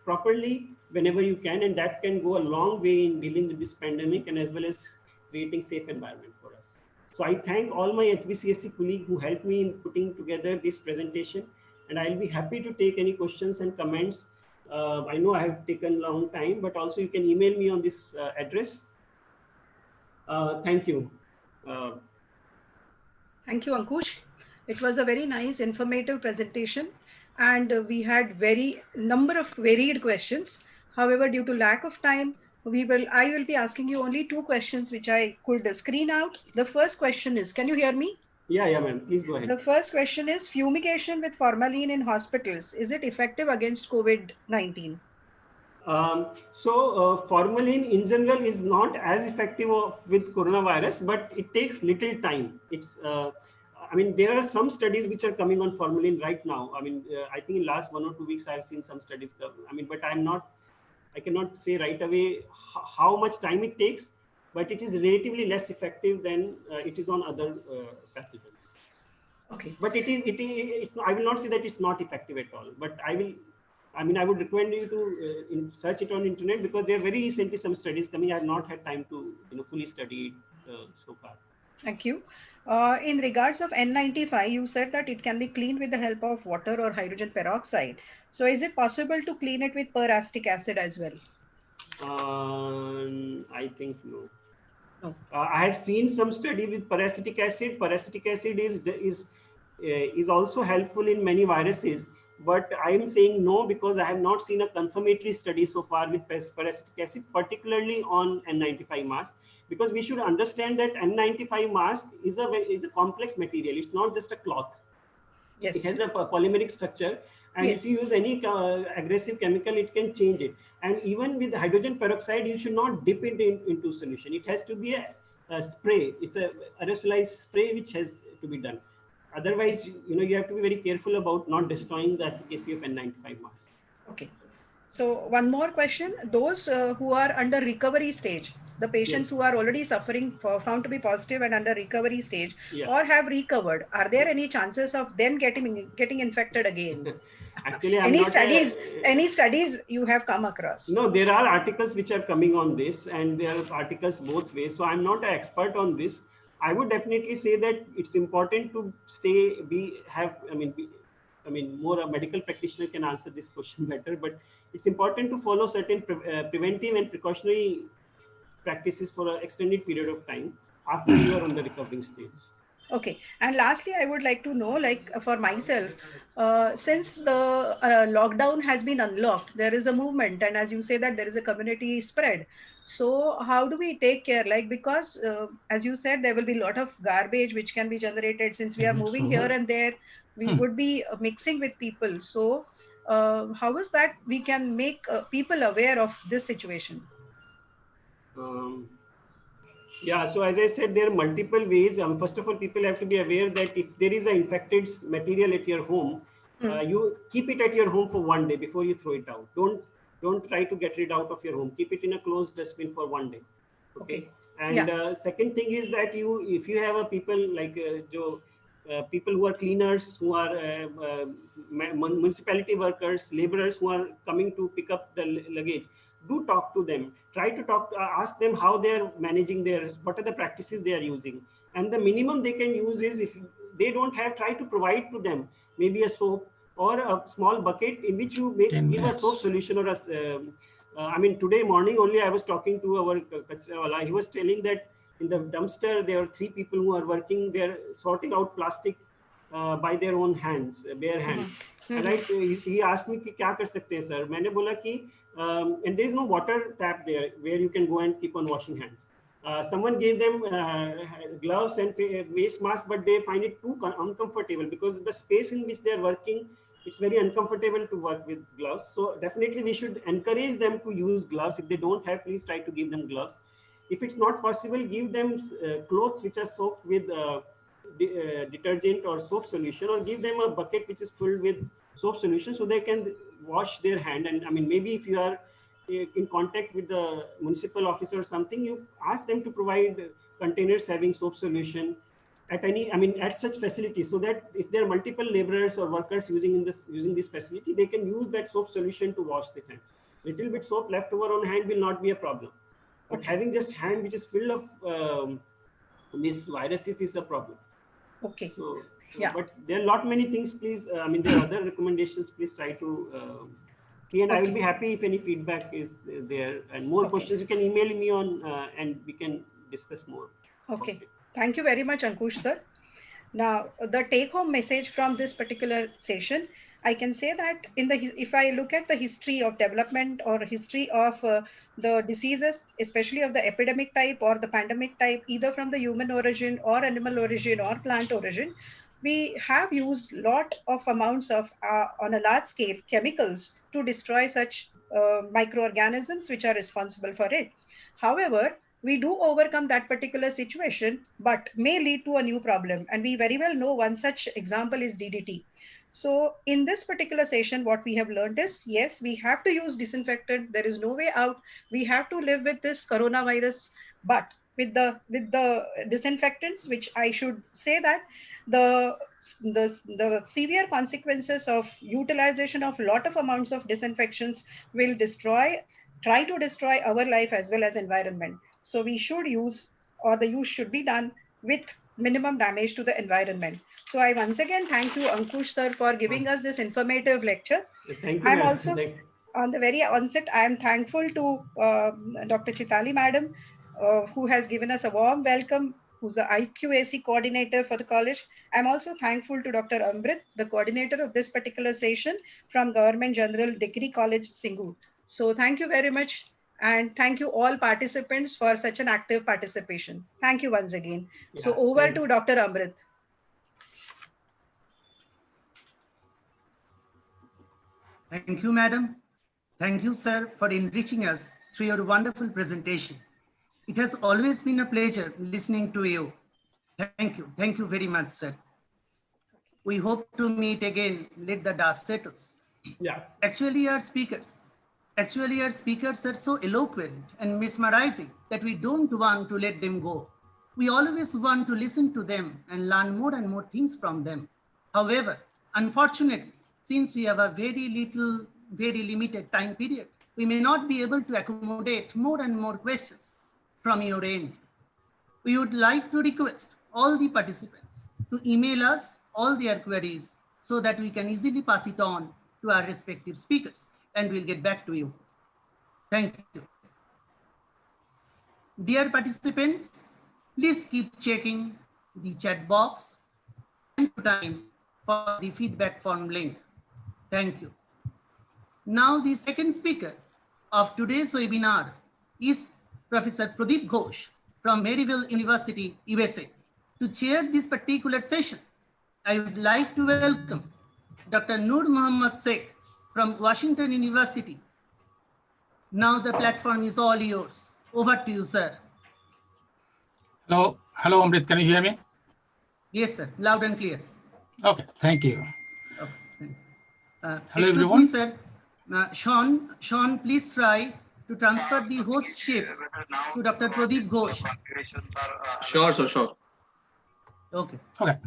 properly whenever you can, and that can go a long way in dealing with this pandemic and as well as creating safe environment for us. So I thank all my HBCSC colleagues who helped me in putting together this presentation, and I'll be happy to take any questions and comments. I know I have taken a long time, but also you can email me on this address. Thank you. Thank you, Ankush. It was a very nice, informative presentation, and we had number of varied questions. However, due to lack of time, I will be asking you only 2 questions which I could screen out. The first question is, can you hear me? Yeah, ma'am. Please go ahead. The first question is, fumigation with formalin in hospitals, is it effective against COVID-19? Formalin in general is not as effective with coronavirus, but it takes little time. It's, I mean, there are some studies which are coming on formalin right now. I mean, I think in last 1 or 2 weeks, I've seen some studies come. I mean, but I cannot say right away how much time it takes, but it is relatively less effective than it is on other pathogens. Okay. But I will not say that it's not effective at all, but I would recommend you to search it on internet, because there are very recently some studies coming. I have not had time to fully study it so far. Thank you. In regards of N95, you said that it can be cleaned with the help of water or hydrogen peroxide. So is it possible to clean it with peracetic acid as well? I think no. No. I have seen some study with peracetic acid. Peracetic acid is also helpful in many viruses, but I am saying no because I have not seen a confirmatory study so far with peracetic acid, particularly on N95 mask. Because we should understand that N95 mask is a complex material. It's not just a cloth. Yes. It has a polymeric structure, and Yes. if you use any aggressive chemical, it can change it. And even with hydrogen peroxide, you should not dip it into solution. It has to be a spray. It's a aerosolized spray which has to be done. Otherwise, you have to be very careful about not destroying the efficacy of N95 mask. Okay. So one more question: those who are under recovery stage, the patients Yes. who are already suffering, found to be positive and under recovery stage, Yeah. or have recovered, are there any chances of them getting infected again? Actually, I'm Any not studies you have come across? No, there are articles which are coming on this, and there are articles both ways. So I'm not an expert on this. I would definitely say that it's important to more a medical practitioner can answer this question better, but it's important to follow certain preventive and precautionary practices for an extended period of time after you are on the recovering stage. Okay. And lastly, I would like to know, like for myself, since the lockdown has been unlocked, there is a movement, and as you say that there is a community spread. So how do we take care? Like, because as you said, there will be a lot of garbage which can be generated since we are moving here and there. We would be mixing with people. So how is that we can make people aware of this situation? Yeah, so as I said, there are multiple ways. First of all, people have to be aware that if there is an infected material at your home, you keep it at your home for 1 day before you throw it out. Don't try to get it out of your home. Keep it in a closed dustbin for 1 day. Okay. And second thing is that if you have a people like people who are cleaners, who are municipality workers, laborers who are coming to pick up the luggage, do talk to them. Try to ask them how they are managing what are the practices they are using. And the minimum they can use is, if they don't have, try to provide to them maybe a soap or a small bucket in which you give a soap solution or today morning only I was talking to our Kachrawala. He was telling that in the dumpster, there are 3 people who are working there, sorting out plastic by their own hands, bare hands. Right? He asked me, "Kya kar sakte hain, sir?" मैंने बोला कि and there is no water tap there where you can go and keep on washing hands. Someone gave them gloves and face masks, but they find it too uncomfortable because the space in which they are working, it's very uncomfortable to work with gloves. So definitely we should encourage them to use gloves. If they don't have, please try to give them gloves. If it's not possible, give them clothes which are soaked with detergent or soap solution, or give them a bucket which is filled with soap solution so they can wash their hand. And I mean, maybe if you are in contact with the municipal officer or something, you ask them to provide containers having soap solution at any, I mean, at such facilities, so that if there are multiple laborers or workers using this facility, they can use that soap solution to wash the hand. Little bit soap left over on hand will not be a problem, but having just hand which is filled of these viruses is a problem. Okay. So, Yeah. but there are lot many things. Please, I mean, there are other recommendations. Please try to. And I will be happy if any feedback is there and more questions. You can email me on, and we can discuss more. Okay. Thank you very much, Ankush sir. Now, the take-home message from this particular session, I can say that if I look at the history of development or history of the diseases, especially of the epidemic type or the pandemic type, either from the human origin or animal origin or plant origin, we have used lot of amounts of, on a large scale, chemicals to destroy such microorganisms which are responsible for it. However, we do overcome that particular situation, but may lead to a new problem. And we very well know one such example is DDT. So in this particular session, what we have learned is, yes, we have to use disinfectant. There is no way out. We have to live with this coronavirus, but with the disinfectants, which I should say that the severe consequences of utilization of lot of amounts of disinfectants will try to destroy our life as well as environment. So we should use, or the use should be done with minimum damage to the environment. So I once again thank you, Ankush sir, for giving us this informative lecture. Thank you. I'm also, on the very onset, I am thankful to Dr. Chitali madam, who has given us a warm welcome, who's the IQAC coordinator for the college. I'm also thankful to Dr. Amrit, the coordinator of this particular session from Government General Degree College, Singur. So thank you very much. And thank you all participants for such an active participation. Thank you once again. Yeah, so over to Dr. Amrit. Thank you, madam. Thank you, sir, for enriching us through your wonderful presentation. It has always been a pleasure listening to you. Thank you. Thank you very much, sir. We hope to meet again. Let the dust settles. Yeah. Actually, our speakers are so eloquent and mesmerizing that we don't want to let them go. We always want to listen to them and learn more and more things from them. However, unfortunately, since we have a very limited time period, we may not be able to accommodate more and more questions from your end. We would like to request all the participants to email us all their queries so that we can easily pass it on to our respective speakers, and we'll get back to you. Thank you. Dear participants, please keep checking the chat box and time for the feedback form link. Thank you. Now the second speaker of today's webinar is Professor Pradeep Ghosh from Maryville University, USA. To chair this particular session, I would like to welcome Dr. Noor Muhammad Sheikh from Washington University. Now the platform is all yours. Over to you, sir. Hello, Amrit, can you hear me? Yes, sir, loud and clear. Okay, thank you. Okay. Hello, excuse everyone. me, sir. Sean, please try to transfer the hostship to Dr. Pradeep Ghosh. Sure, sure. Okay. Okay.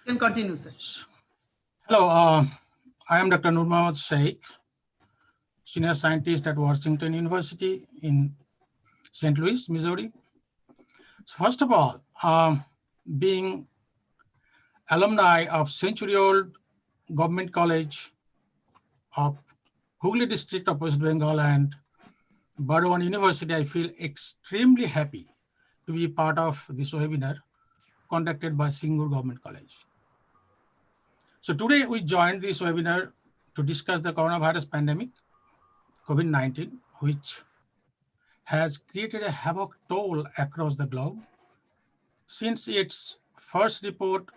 You can continue, sir. Hello, I am Dr. Noor Muhammad Sheikh, senior scientist at Washington University in St. Louis, Missouri. So first of all, being alumni of century-old government college of Hooghly district of West Bengal and Burdwan University, I feel extremely happy to be part of this webinar conducted by Singur Government College. So today we joined this webinar to discuss the coronavirus pandemic, COVID-19, which has created a havoc toll across the globe. Since its first report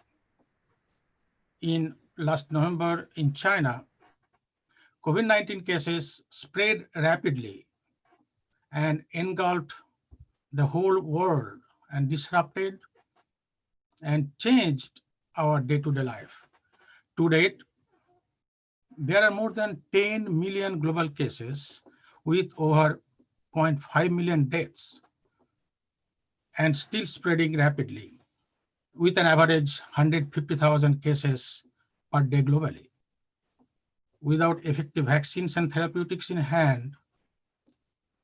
in last November in China, COVID-19 cases spread rapidly and engulfed the whole world and disrupted and changed our day-to-day life. To date, there are more than 10 million global cases with over 0.5 million deaths and still spreading rapidly, with an average 150,000 cases per day globally. Without effective vaccines and therapeutics in hand,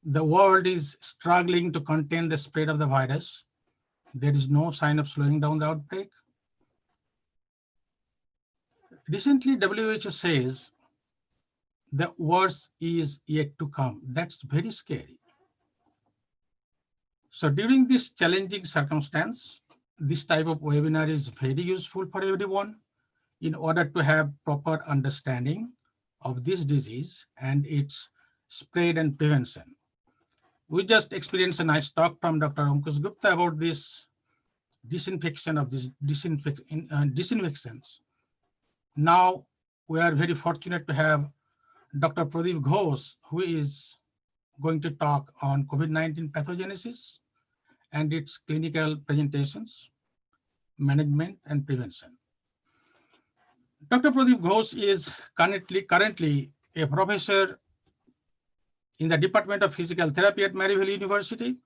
the world is struggling to contain the spread of the virus. There is no sign of slowing down the outbreak. Recently, WHO says the worst is yet to come. That's very scary. So during this challenging circumstance, this type of webinar is very useful for everyone in order to have proper understanding of this disease and its spread and prevention. We just experienced a nice talk from Dr. Ankush Gupta about this disinfection of these disinfections. Now we are very fortunate to have Dr. Pradeep Ghosh, who is going to talk on COVID-19 pathogenesis and its clinical presentations, management, and prevention. Dr. Pradeep Ghosh is currently a professor in the Department of Physical Therapy at Maryville University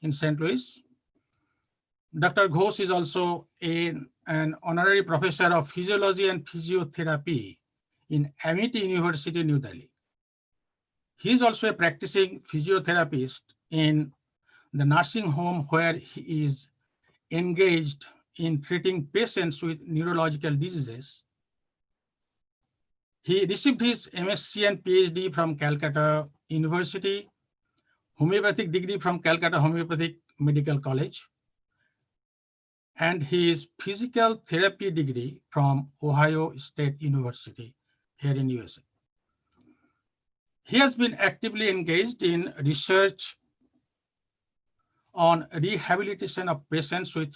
in St. Louis. Dr. Ghosh is also an honorary professor of physiology and physiotherapy in Amity University, New Delhi. He is also a practicing physiotherapist in the nursing home where he is engaged in treating patients with neurological diseases. He received his MSc and PhD from Calcutta University, homeopathic degree from Calcutta Homeopathic Medical College, and his physical therapy degree from Ohio State University here in USA. He has been actively engaged in research on rehabilitation of patients with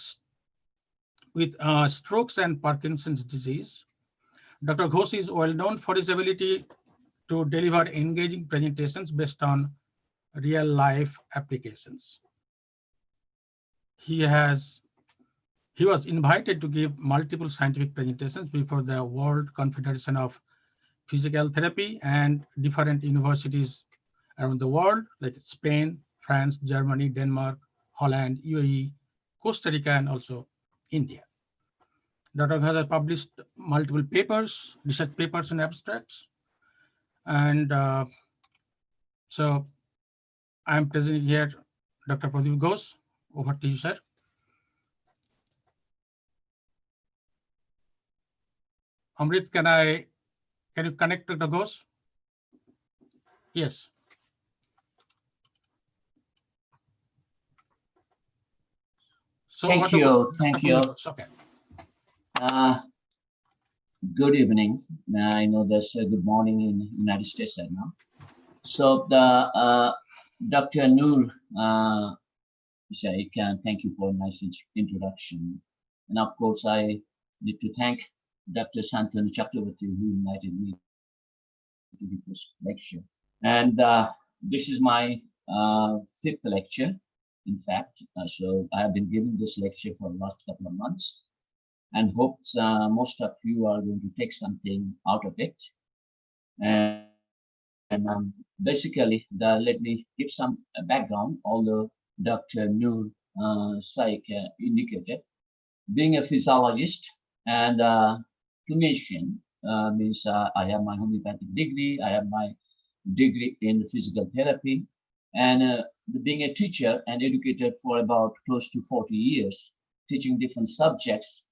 strokes and Parkinson's disease. Dr. Ghosh is well known for his ability to deliver engaging presentations based on real life applications. He was invited to give multiple scientific presentations before the World Confederation of Physical Therapy and different universities around the world, like Spain, France, Germany, Denmark, Holland, UAE, Costa Rica, and also India. Dr. Ghosh has published multiple papers, research papers and abstracts. And so I'm presenting here Dr. Pradeep Ghosh. Over to you, sir. Amrit, can you connect to the Ghosh? Yes. So thank you. Thank you. Okay. Good evening. I know there's a good morning in the United States right now. So Dr. Noor Shaikh, thank you for a nice introduction. And of course, I need to thank Dr. Shantanu Chakravarti, who invited me to give this lecture. And this is my fifth lecture, in fact. So I have been giving this lecture for the last couple of months, and hope most of you are going to take something out of it. And basically, let me give some background, although Dr. Noor Shaikh indicated. Being a physiologist and clinician means I have my homeopathic degree, I have my degree in physical therapy, and being a teacher and educator for about close to 40 years, teaching different subjects,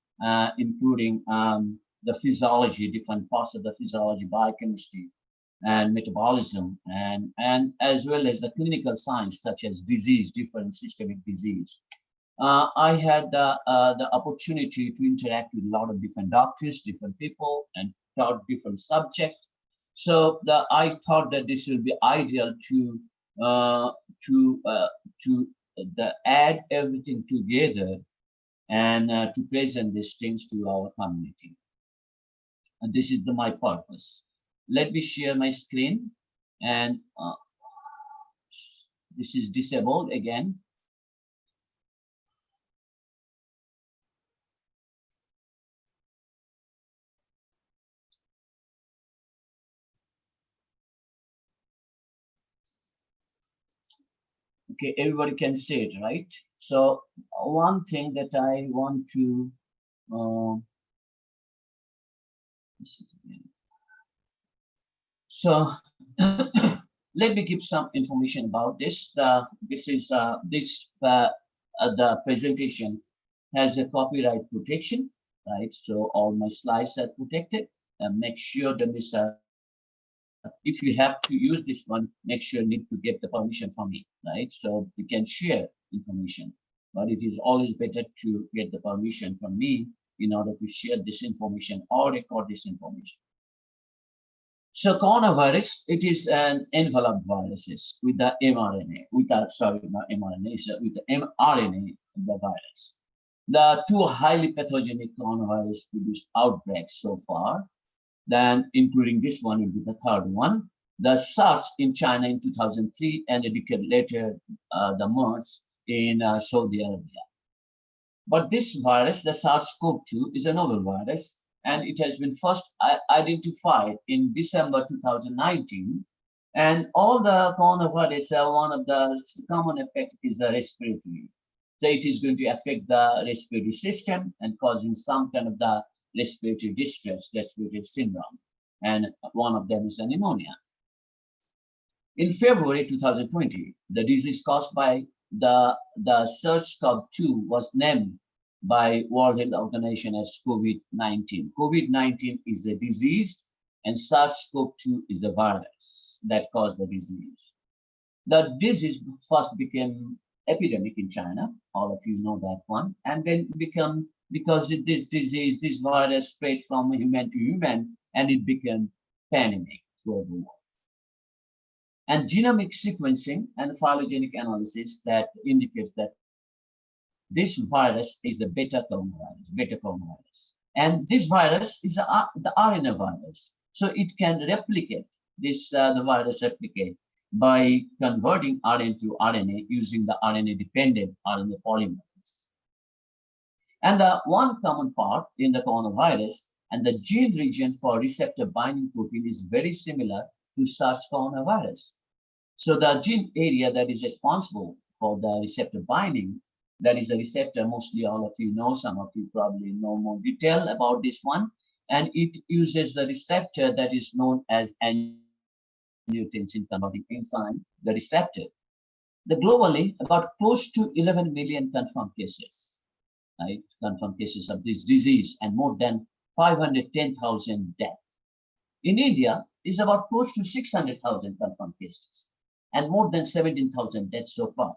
including the physiology, different parts of the physiology, biochemistry, and metabolism, and as well as the clinical science such as disease, different systemic disease. I had the opportunity to interact with a lot of different doctors, different people, and taught different subjects. So I thought that this will be ideal to add everything together and to present these things to our community. And this is my purpose. Let me share my screen, and this is disabled again. Okay, everybody can see it, right? So one thing that I want to so let me give some information about this. The presentation has a copyright protection, right? So all my slides are protected. And make sure that if you have to use this one, make sure you need to get the permission from me, right? So you can share information, but it is always better to get the permission from me in order to share this information or record this information. So coronavirus, it is an enveloped viruses with the mRNA, with the, sorry, not mRNA, so with the mRNA of the virus. The two highly pathogenic coronavirus produced outbreaks so far, then including this one will be the third one. The SARS in China in 2003 and a decade later, the MERS in Saudi Arabia. But this virus, the SARS-CoV-2, is a novel virus, and it has been first identified in December 2019. And all the coronavirus, one of the common effect is the respiratory. So it is going to affect the respiratory system and causing some kind of the respiratory distress, respiratory syndrome. And one of them is the pneumonia. In February 2020, the disease caused by the SARS-CoV-2 was named by World Health Organization as COVID-19. COVID-19 is a disease and SARS-CoV-2 is the virus that caused the disease. The disease first became epidemic in China, all of you know that one, and then become, because this disease, this virus spread from human to human, and it became pandemic throughout the world. And genomic sequencing and phylogenetic analysis that indicates that this virus is a beta coronavirus. And this virus is the RNA virus. So it can replicate this, the virus replicate by converting RNA to RNA using the RNA-dependent RNA polymerase. And the one common part in the coronavirus and the gene region for receptor binding protein is very similar to SARS coronavirus. So the gene area that is responsible for the receptor binding, that is a receptor, mostly all of you know, some of you probably know more detail about this one, and it uses the receptor that is known as angiotensin converting enzyme, the receptor. Globally, about close to 11 million confirmed cases, right? Confirmed cases of this disease and more than 510,000 deaths. In India, is about close to 600,000 confirmed cases and more than 17,000 deaths so far.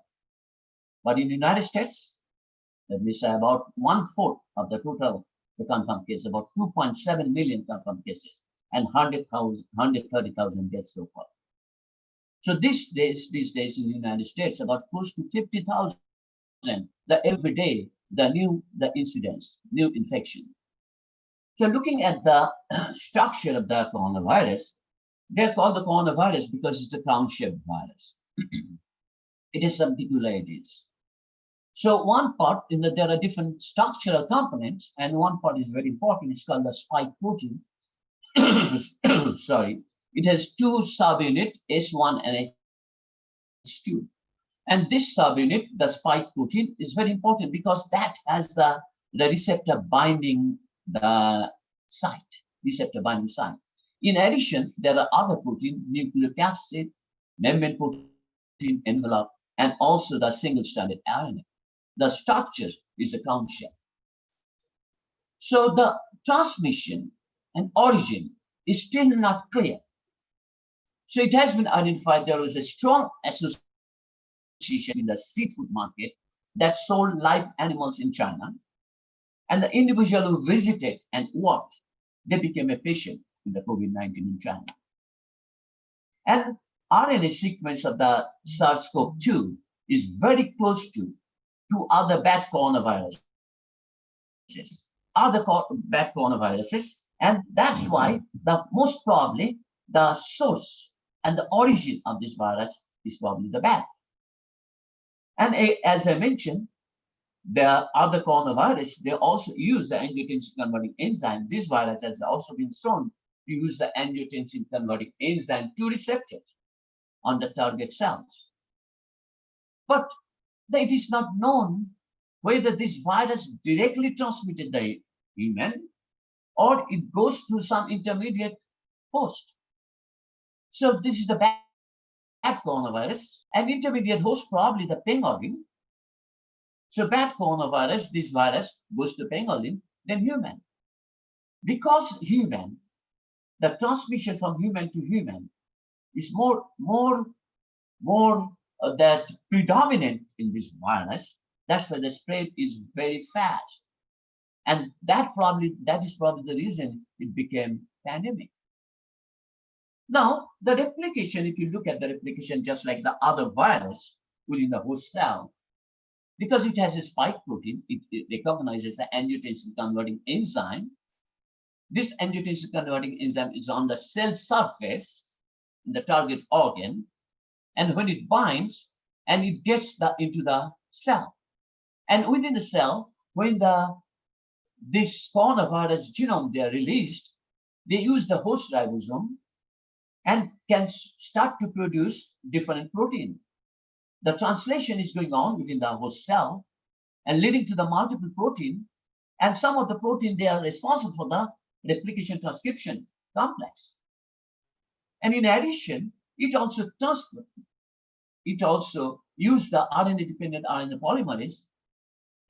But in the United States, that means about 1/4 of the total the confirmed cases, about 2.7 million confirmed cases and 130,000 deaths so far. So these days in the United States, about close to 50,000 every day, the incidents, new infection. So looking at the structure of the coronavirus, they're called the coronavirus because it's a crown-shaped virus. It has some peculiarities. So one part, there are different structural components, and one part is very important. It's called the spike protein. Sorry. It has two subunits, S1 and S2. And this subunit, the spike protein, is very important because that has the receptor binding site, receptor binding site. In addition, there are other proteins, nucleocapsid, membrane protein, envelope, and also the single-stranded RNA. The structure is a crown shape. So the transmission and origin is still not clear. So it has been identified there was a strong association in the seafood market that sold live animals in China. And the individual who visited and worked, they became a patient with the COVID-19 in China. And RNA sequence of the SARS-CoV-2 is very close to other bad coronaviruses, and that's why most probably the source and the origin of this virus is probably the bat. And as I mentioned, the other coronavirus, they also use the angiotensin converting enzyme. This virus has also been shown to use the angiotensin converting enzyme to receptors on the target cells. But it is not known whether this virus directly transmitted the human or it goes through some intermediate host. So this is the bad coronavirus. An intermediate host, probably the pangolin. So bad coronavirus, this virus goes to pangolin, then human. Because human, the transmission from human to human is more that predominant in this virus. That's why the spread is very fast. And that is probably the reason it became pandemic. Now, the replication, if you look at the replication just like the other virus within the host cell, because it has a spike protein, it recognizes the angiotensin converting enzyme. This angiotensin converting enzyme is on the cell surface in the target organ, and when it binds and it gets into the cell, and within the cell, when this coronavirus genome they are released, they use the host ribosome and can start to produce different protein. The translation is going on within the host cell and leading to the multiple protein, and some of the protein they are responsible for the replication transcription complex. And in addition, it also used the RNA-dependent RNA polymerase,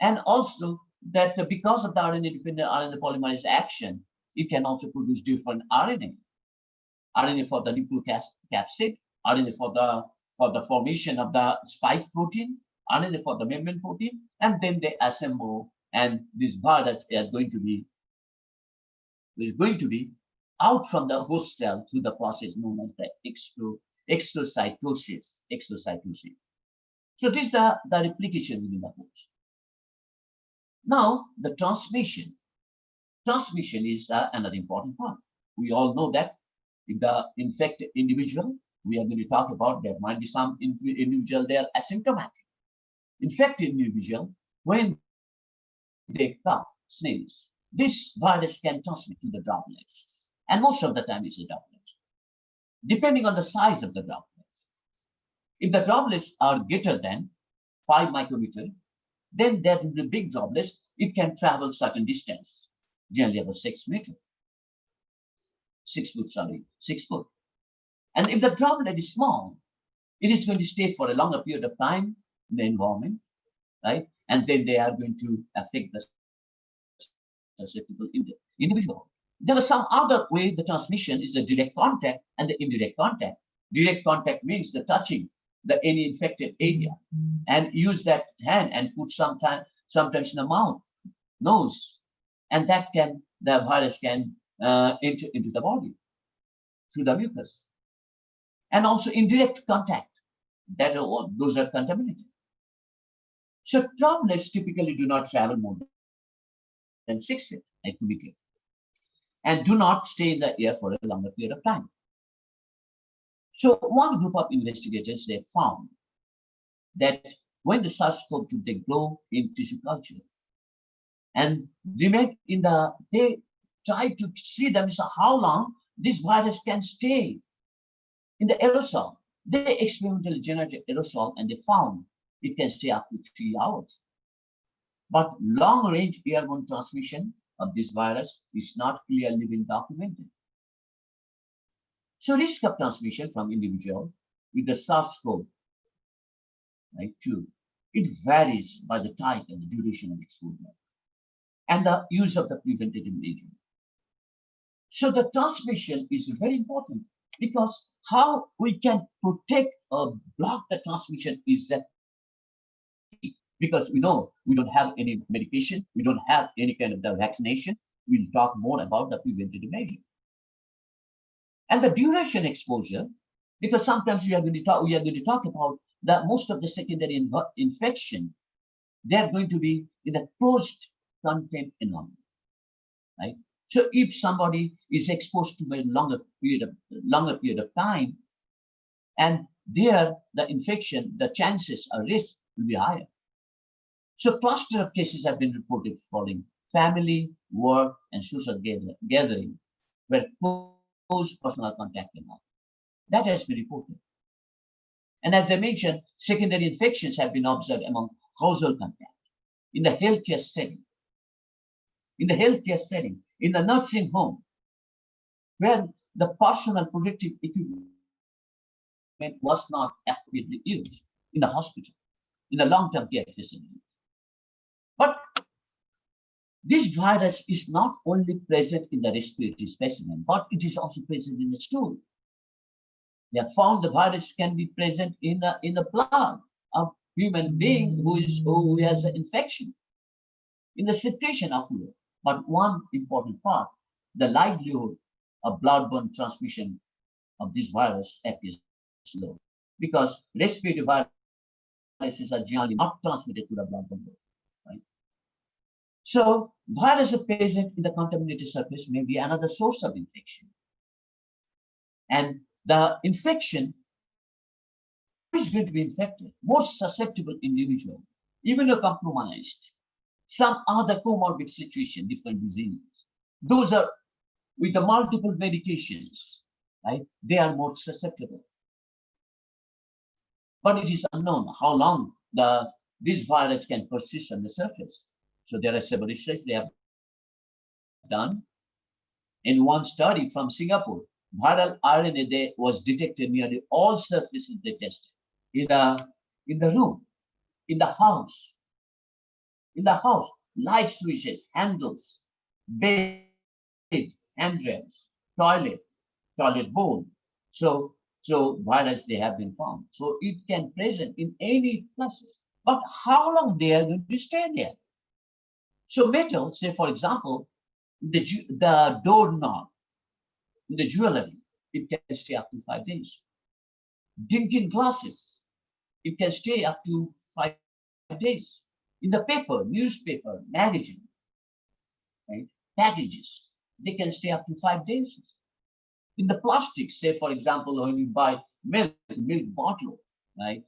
and also that because of the RNA-dependent RNA polymerase action, it can also produce different RNA for the nucleocapsid, RNA for the formation of the spike protein, RNA for the membrane protein, and then they assemble, and this virus is going to be out from the host cell through the process known as the exocytosis. So this is the replication within the host. Now the transmission is another important part. We all know that if the infected individual, we are going to talk about, there might be some individual they are asymptomatic. Infected individual, when they cough, sneeze, this virus can transmit to the droplets, and most of the time it's the droplets, depending on the size of the droplets. If the droplets are greater than 5 micrometer, then that will be big droplets. It can travel certain distance, generally about 6 meters. 6 foot. And if the droplet is small, it is going to stay for a longer period of time in the environment, right? And then they are going to affect the susceptible individual. There are some other way the transmission is the direct contact and the indirect contact. Direct contact means the touching any infected area, and use that hand and put sometimes in the mouth, nose, and the virus can enter into the body through the mucus. And also indirect contact, those are contaminated. So droplets typically do not travel more than 6 feet, like to be clear, and do not stay in the air for a longer period of time. So one group of investigators, they found that when the SARS-CoV-2 they grow in tissue culture and remain they try to see how long this virus can stay in the aerosol. They experimentally generated aerosol and they found it can stay up to 3 hours. But long-range airborne transmission of this virus is not clearly been documented. So risk of transmission from individual with the SARS-CoV-2, it varies by the type and the duration of exposure and the use of the preventative agent. So the transmission is very important, because how we can protect or block the transmission is that, because we know we don't have any medication, we don't have any kind of the vaccination. We'll talk more about the preventative measure. And the duration exposure, because sometimes we are going to talk about that most of the secondary infection, they're going to be in a closed contained environment, right? So if somebody is exposed to a longer period of time, and there the infection, the chances or risk will be higher. So cluster of cases have been reported following family, work, and social gathering, where close personal contact involved. That has been reported. And as I mentioned, secondary infections have been observed among household contact, in the healthcare setting, in the nursing home, where the personal protective equipment was not appropriately used, in the hospital, in the long-term care facility. But this virus is not only present in the respiratory specimen, but it is also present in the stool. They have found the virus can be present in the blood of human being who has an infection, in the secretion of fluid. But one important part, the likelihood of blood-borne transmission of this virus appears low, because respiratory viruses are generally not transmitted to the blood-borne route, right? So viruses present in the contaminated surface may be another source of infection. And the infection is going to be infected, more susceptible individual, immunocompromised, some other comorbid situation, different disease. Those are with the multiple medications, right? They are more susceptible. But it is unknown how long this virus can persist on the surface. So there are several research they have done. In one study from Singapore, viral RNA was detected nearly all surfaces they tested. In the room, in the house, light switches, handles, bed, handrails, toilet bowl. So virus they have been found. So it can present in any places. But how long they are going to stay there? So metal, say for example, the doorknob, the jewelry, it can stay up to 5 days. Drinking glasses, it can stay up to 5 days. In the paper, newspaper, magazine, right? Packages, they can stay up to 5 days. In the plastic, say for example, when you buy milk bottle, right?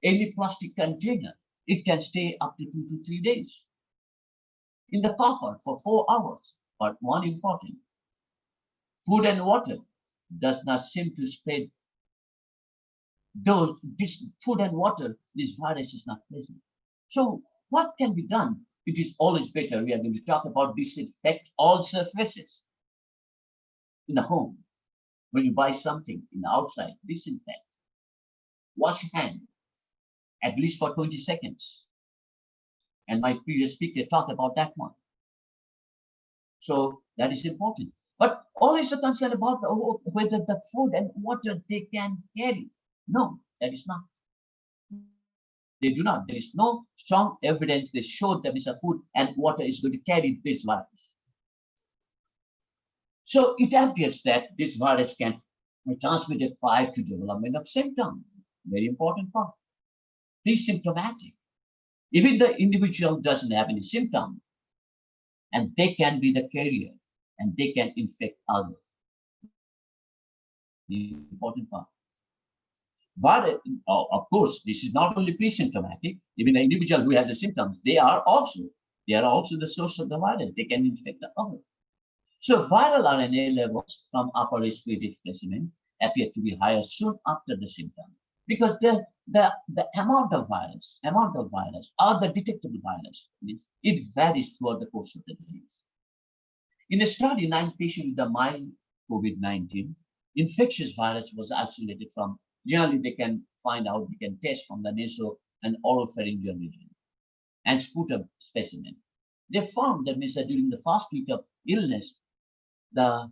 Any plastic container, it can stay up to 2 to 3 days. In the copper for 4 hours. But one important, food and water does not seem to spread this food and water, this virus is not present. So what can be done? It is always better. We are going to talk about disinfect all surfaces in the home. When you buy something in the outside, disinfect. Wash hand at least for 20 seconds. And my previous speaker talked about that one. So that is important. But always a concern about whether the food and water they can carry. No, that is not. They do not. There is no strong evidence that shows that Mr. Food and water is going to carry this virus. So it appears that this virus can be transmitted prior to development of symptoms. Very important part. Pre-symptomatic. Even the individual doesn't have any symptom, and they can be the carrier, and they can infect others. The important part. But of course, this is not only pre-symptomatic. Even the individual who has the symptoms, they are also the source of the virus. They can infect the other. So viral RNA levels from upper respiratory specimen appear to be higher soon after the symptom, because the amount of virus or the detectable virus, it varies throughout the course of the disease. In a study, 9 patients with the mild COVID-19, infectious virus was isolated from. Generally, they can find out, they can test from the nasal and oropharyngeal region and sputum specimen. They found that during the first week of illness, the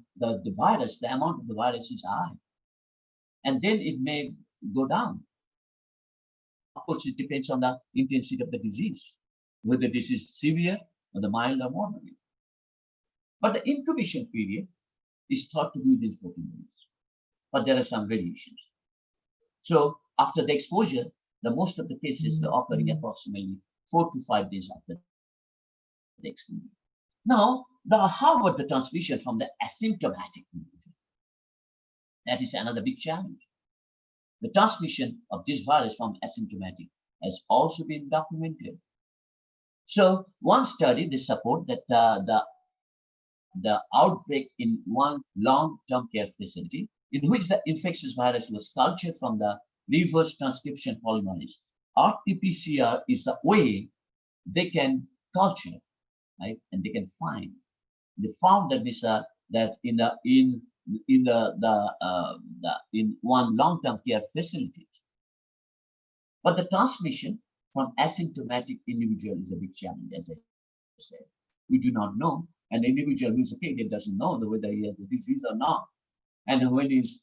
virus, the amount of the virus is high. And then it may go down. Of course, it depends on the intensity of the disease, whether this is severe or the mild or moderate. But the incubation period is thought to be within 14 days. But there are some variations. So after the exposure, the most of the cases are occurring approximately 4 to 5 days after the exposure. Now, how about the transmission from the asymptomatic individual? That is another big challenge. The transmission of this virus from asymptomatic has also been documented. So one study, they support that the outbreak in one long-term care facility in which the infectious virus was cultured from the reverse transcription polymerase. RT-PCR is the way they can culture, right? And they can find. They found that this that in one long-term care facilities. But the transmission from asymptomatic individual is a big challenge, as I said. We do not know, and the individual who is a patient doesn't know whether he has a disease or not. And when he's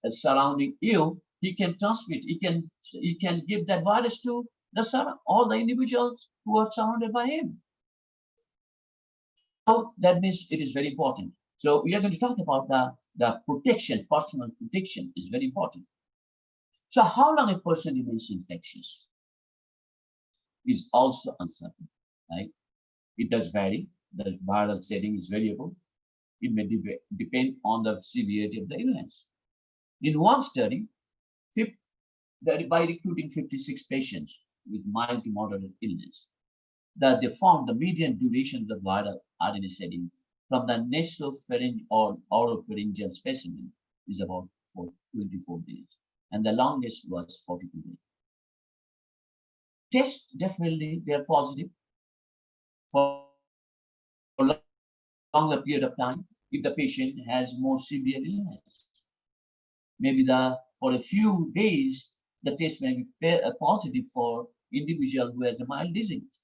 surrounding ill, he can transmit. He can give that virus to all the individuals who are surrounded by him. So that means it is very important. So we are going to talk about the protection, personal protection is very important. So how long a person remains infectious is also uncertain, right? It does vary. The viral setting is variable. It may depend on the severity of the illness. In one study, by recruiting 56 patients with mild to moderate illness, they found the median duration of the viral RNA setting from the nasopharyngeal or oropharyngeal specimen is about 24 days, and the longest was 42 days. Tests, definitely they are positive for a longer period of time if the patient has more severe illness. Maybe for a few days, the test may be positive for individual who has a mild disease.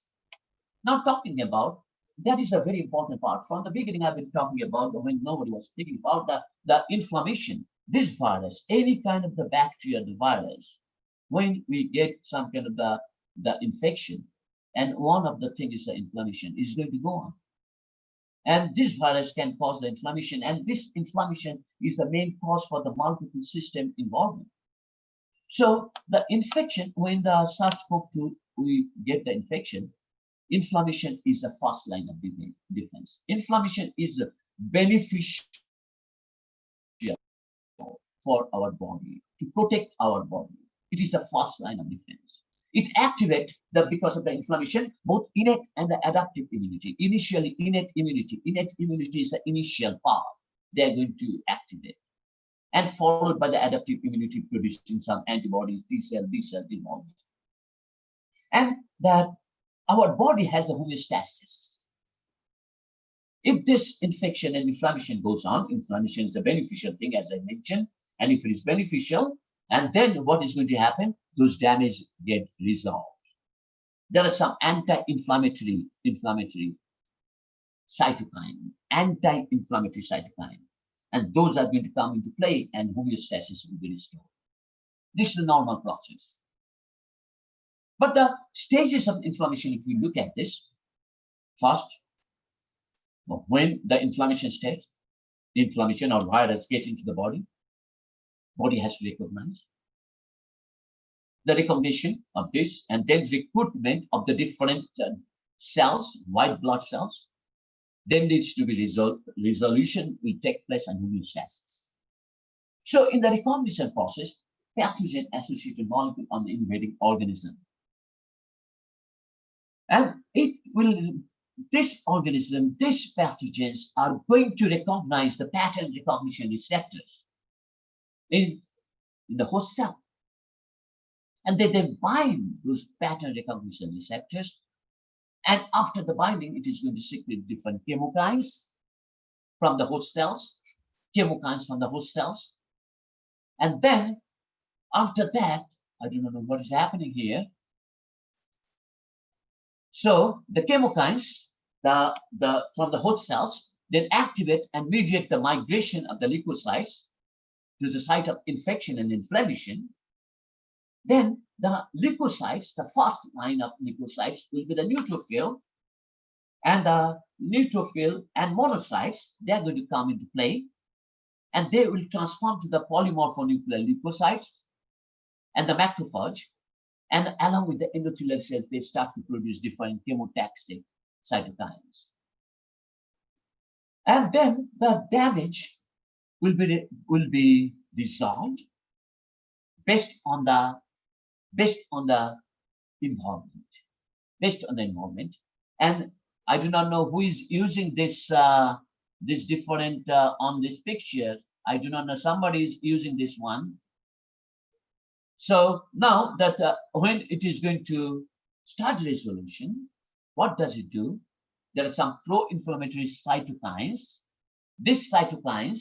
Now talking about, that is a very important part. From the beginning, I've been talking about when nobody was thinking about the inflammation. This virus, any kind of the bacteria, the virus, when we get some kind of the infection, and one of the things is the inflammation, is going to go on. And this virus can cause the inflammation, and this inflammation is the main cause for the multiple system involvement. So the infection, when the SARS-CoV-2, we get the infection, inflammation is the first line of defense. Inflammation is beneficial for our body, to protect our body. It is the first line of defense. It activates, because of the inflammation, both innate and the adaptive immunity. Initially, innate immunity. Innate immunity is the initial power they are going to activate. And followed by the adaptive immunity producing some antibodies, T cell, B cell involvement. And that our body has the homeostasis. If this infection and inflammation goes on, inflammation is the beneficial thing, as I mentioned, and if it is beneficial, and then what is going to happen? Those damage get resolved. There are some anti-inflammatory cytokine, and those are going to come into play, and homeostasis will be restored. This is the normal process. But the stages of inflammation, if we look at this, first, when the inflammation stage, inflammation or virus get into the body has to recognize. The recognition of this, and then recruitment of the different cells, white blood cells, then needs to be resolution will take place and homeostasis. So in the recognition process, pathogen associated molecule on the invading organism. And this organism, these pathogens are going to recognize the pattern recognition receptors in the host cell. And they then bind those pattern recognition receptors. And after the binding, it is going to secrete different chemokines from the host cells, And then after that, I do not know what is happening here. So the chemokines, from the host cells, then activate and mediate the migration of the leukocytes to the site of infection and inflammation. Then the leukocytes, the first line of leukocytes will be the neutrophil, and the neutrophil and monocytes, they are going to come into play, and they will transform to the polymorphonuclear leukocytes and the macrophage, and along with the endothelial cells, they start to produce different chemotaxic cytokines. And then the damage will be resolved based on the environment. And I do not know who is using this different on this picture. I do not know, somebody is using this one. So now that when it is going to start resolution, what does it do? There are some pro-inflammatory cytokines. These cytokines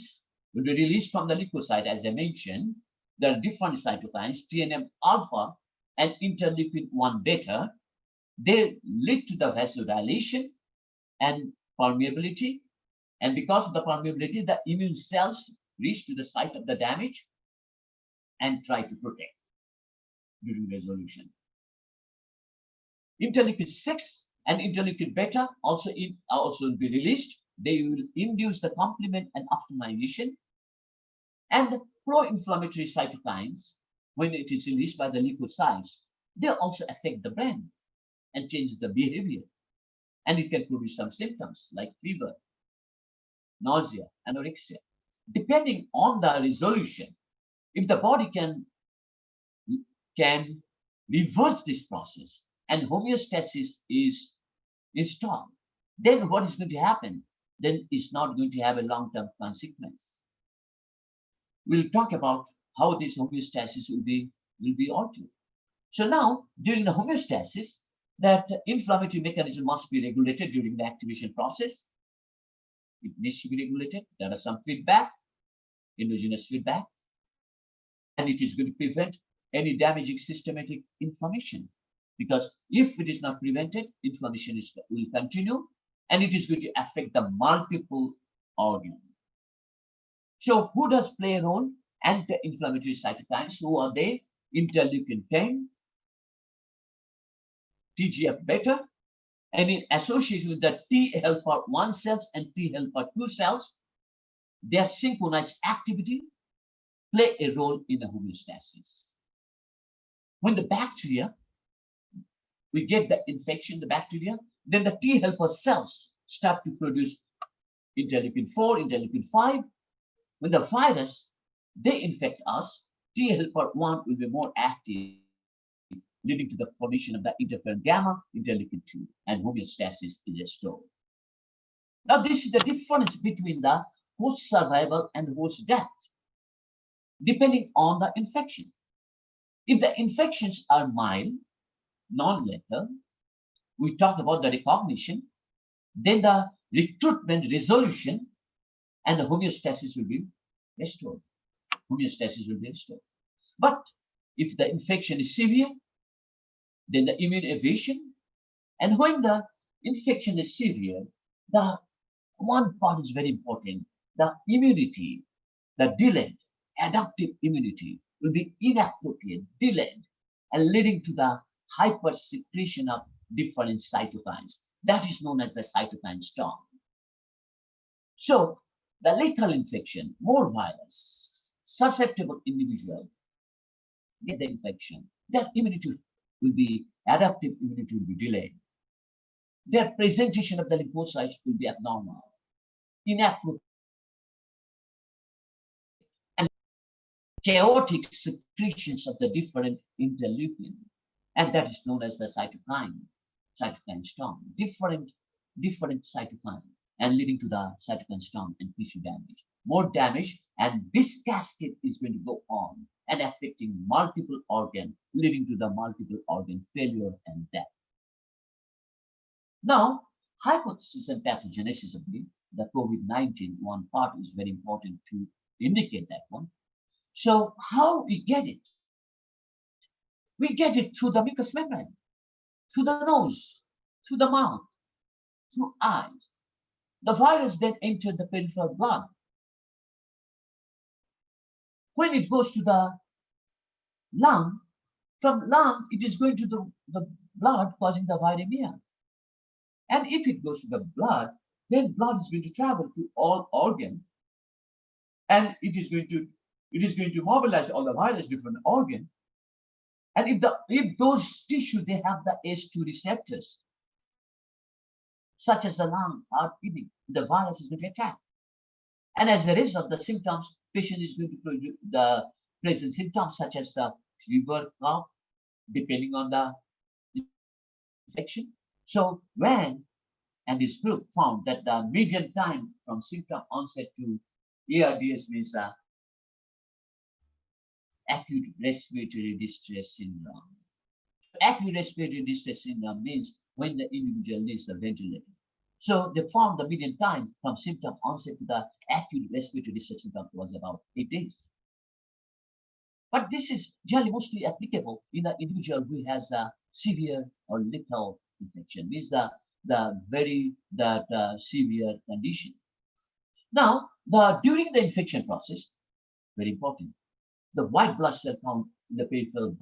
will be released from the leukocyte, as I mentioned. There are different cytokines, TNF alpha and interleukin-1 beta. They lead to the vasodilation and permeability. And because of the permeability, the immune cells reach to the site of the damage and try to protect during resolution. Interleukin-6 and interleukin beta also will be released. They will induce the complement and optimization. And the pro-inflammatory cytokines, when it is released by the leukocytes, they also affect the brain and changes the behavior. And it can produce some symptoms like fever, nausea, anorexia. Depending on the resolution, if the body can reverse this process and homeostasis is installed, then what is going to happen? Then it's not going to have a long-term consequence. We'll talk about how this homeostasis will be altered. So now, during the homeostasis, that inflammatory mechanism must be regulated during the activation process. It needs to be regulated. There are some feedback, endogenous feedback, and it is going to prevent any damaging systematic inflammation. Because if it is not prevented, inflammation will continue, and it is going to affect the multiple organs. So who does play a role? Anti-inflammatory cytokines. Who are they? Interleukin-10, TGF-beta, and in association with the T helper 1 cells and T helper 2 cells, their synchronized activity play a role in the homeostasis. When the bacteria, we get the infection, the bacteria, then the T helper cells start to produce interleukin-4, interleukin-5. When the virus, they infect us, T helper 1 will be more active, leading to the formation of the interferon gamma, interleukin-2, and homeostasis is restored. Now, this is the difference between the host survival and host death, depending on the infection. If the infections are mild, non-lethal, we talk about the recognition, then the recruitment, resolution, and the homeostasis will be restored. Homeostasis will be restored. But if the infection is severe, then the immune evasion, and when the infection is severe, the one part is very important. The immunity, the delayed adaptive immunity will be inappropriate, delayed, and leading to the hypersecretion of different cytokines. That is known as the cytokine storm. So the lethal infection, more virus, susceptible individual get the infection. Their immunity will be, adaptive immunity will be delayed. Their presentation of the lymphocytes will be abnormal, inappropriate, and chaotic secretions of the different interleukin, and that is known as the cytokine storm. Different cytokine, and leading to the cytokine storm and tissue damage. More damage, and this cascade is going to go on and affecting multiple organs, leading to the multiple organ failure and death. Now, hypothesis and pathogenesis of the COVID-19, one part is very important to indicate that one. So how we get it? We get it through the mucous membrane, through the nose, through the mouth, through eyes. The virus then enters the peripheral blood. When it goes to the lung, from lung, it is going to the blood causing the viremia. And if it goes to the blood, then blood is going to travel to all organs, and it is going to mobilize all the virus, different organs. And if those tissues, they have the ACE2 receptors, such as the lung, heart, kidney, the virus is going to attack. And as a result, the symptoms, patient is going to produce the present symptoms such as the fever, cough, depending on the infection. So when, and this group found that the median time from symptom onset to ARDS means acute respiratory distress syndrome. Acute respiratory distress syndrome means when the individual needs a ventilator. So they found the median time from symptom onset to the acute respiratory distress syndrome was about 8 days. But this is generally mostly applicable in an individual who has a severe or lethal infection, means the very severe condition. Now, during the infection process, very important, the white blood cell count in the peripheral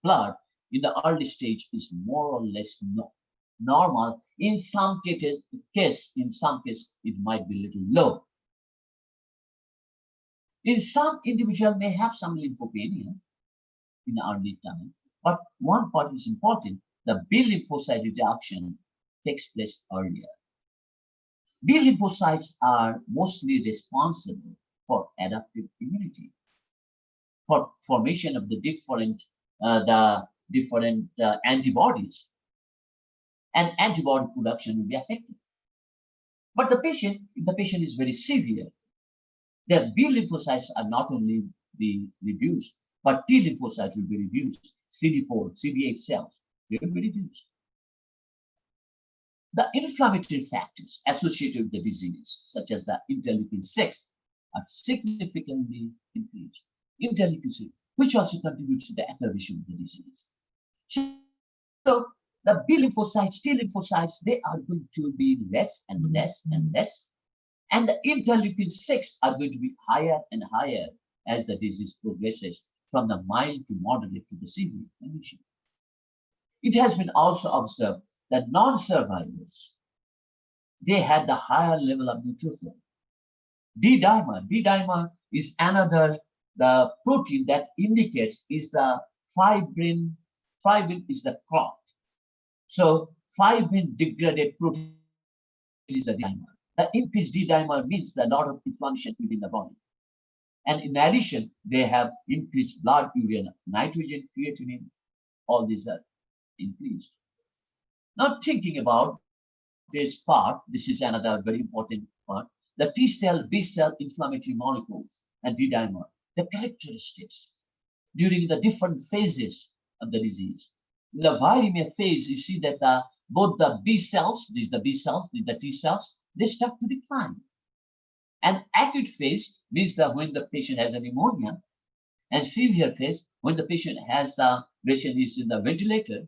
blood in the early stage is more or less normal. In some cases, it might be a little low. In some individual may have some lymphopenia in early time, but one part is important: the B lymphocyte reduction takes place earlier. B lymphocytes are mostly responsible for adaptive immunity, for formation of the different antibodies, and antibody production will be affected. But if the patient is very severe, their B lymphocytes are not only be reduced, but T lymphocytes will be reduced. CD4, CD8 cells will be reduced. The inflammatory factors associated with the disease, such as the interleukin-6, are significantly increased. Interleukin-6, which also contributes to the aggravation of the disease. So the B lymphocytes, T lymphocytes, they are going to be less and less and less. And the interleukin-6 are going to be higher and higher as the disease progresses from the mild to moderate to the severe condition. It has been also observed that non-survivors, they had the higher level of neutrophil. D-dimer is another the protein that indicates is the fibrin. Fibrin is the clot. So fibrin degraded protein is the D-dimer. The increased D-dimer means a lot of inflammation within the body. And in addition, they have increased blood urea, nitrogen, creatinine, all these are increased. Now thinking about this part, this is another very important part. The T cell, B cell inflammatory molecules and D-dimer, the characteristics during the different phases of the disease. In the viremia phase, you see that both the B cells, these the B cells, these the T cells, they start to decline. And acute phase means that when the patient has a pneumonia, and severe phase when the patient is in the ventilator,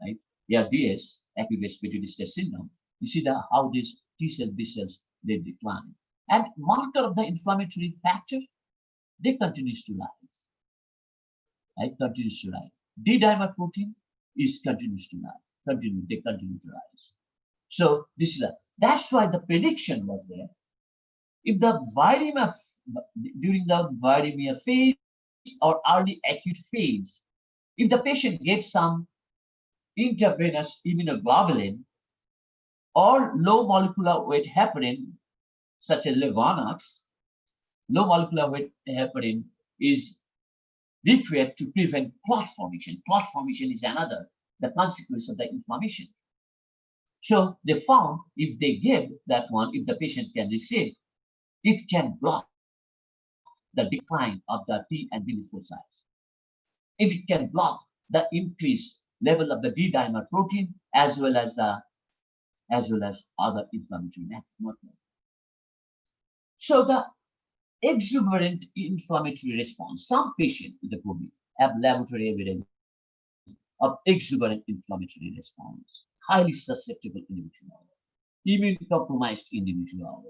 right? ARDS, acute respiratory distress syndrome. You see how these T cells, B cells, they decline. And marker of the inflammatory factor, they continues to rise. Right? Continues to rise. D-dimer protein is continues to rise. They continue to rise. So this is that's why the prediction was there. If the viremia during the viremia phase or early acute phase, if the patient gets some intravenous immunoglobulin or low molecular weight heparin, such as Levanax, low molecular weight heparin is required to prevent clot formation. Clot formation is the consequence of the inflammation. So they found if they give that one, if the patient can receive, it can block the decline of the T and B lymphocytes. If it can block the increased level of the D-dimer protein as well as other inflammatory markers. So the exuberant inflammatory response, some patients with the COVID have laboratory evidence of exuberant inflammatory response, highly susceptible individual, immune-compromised individual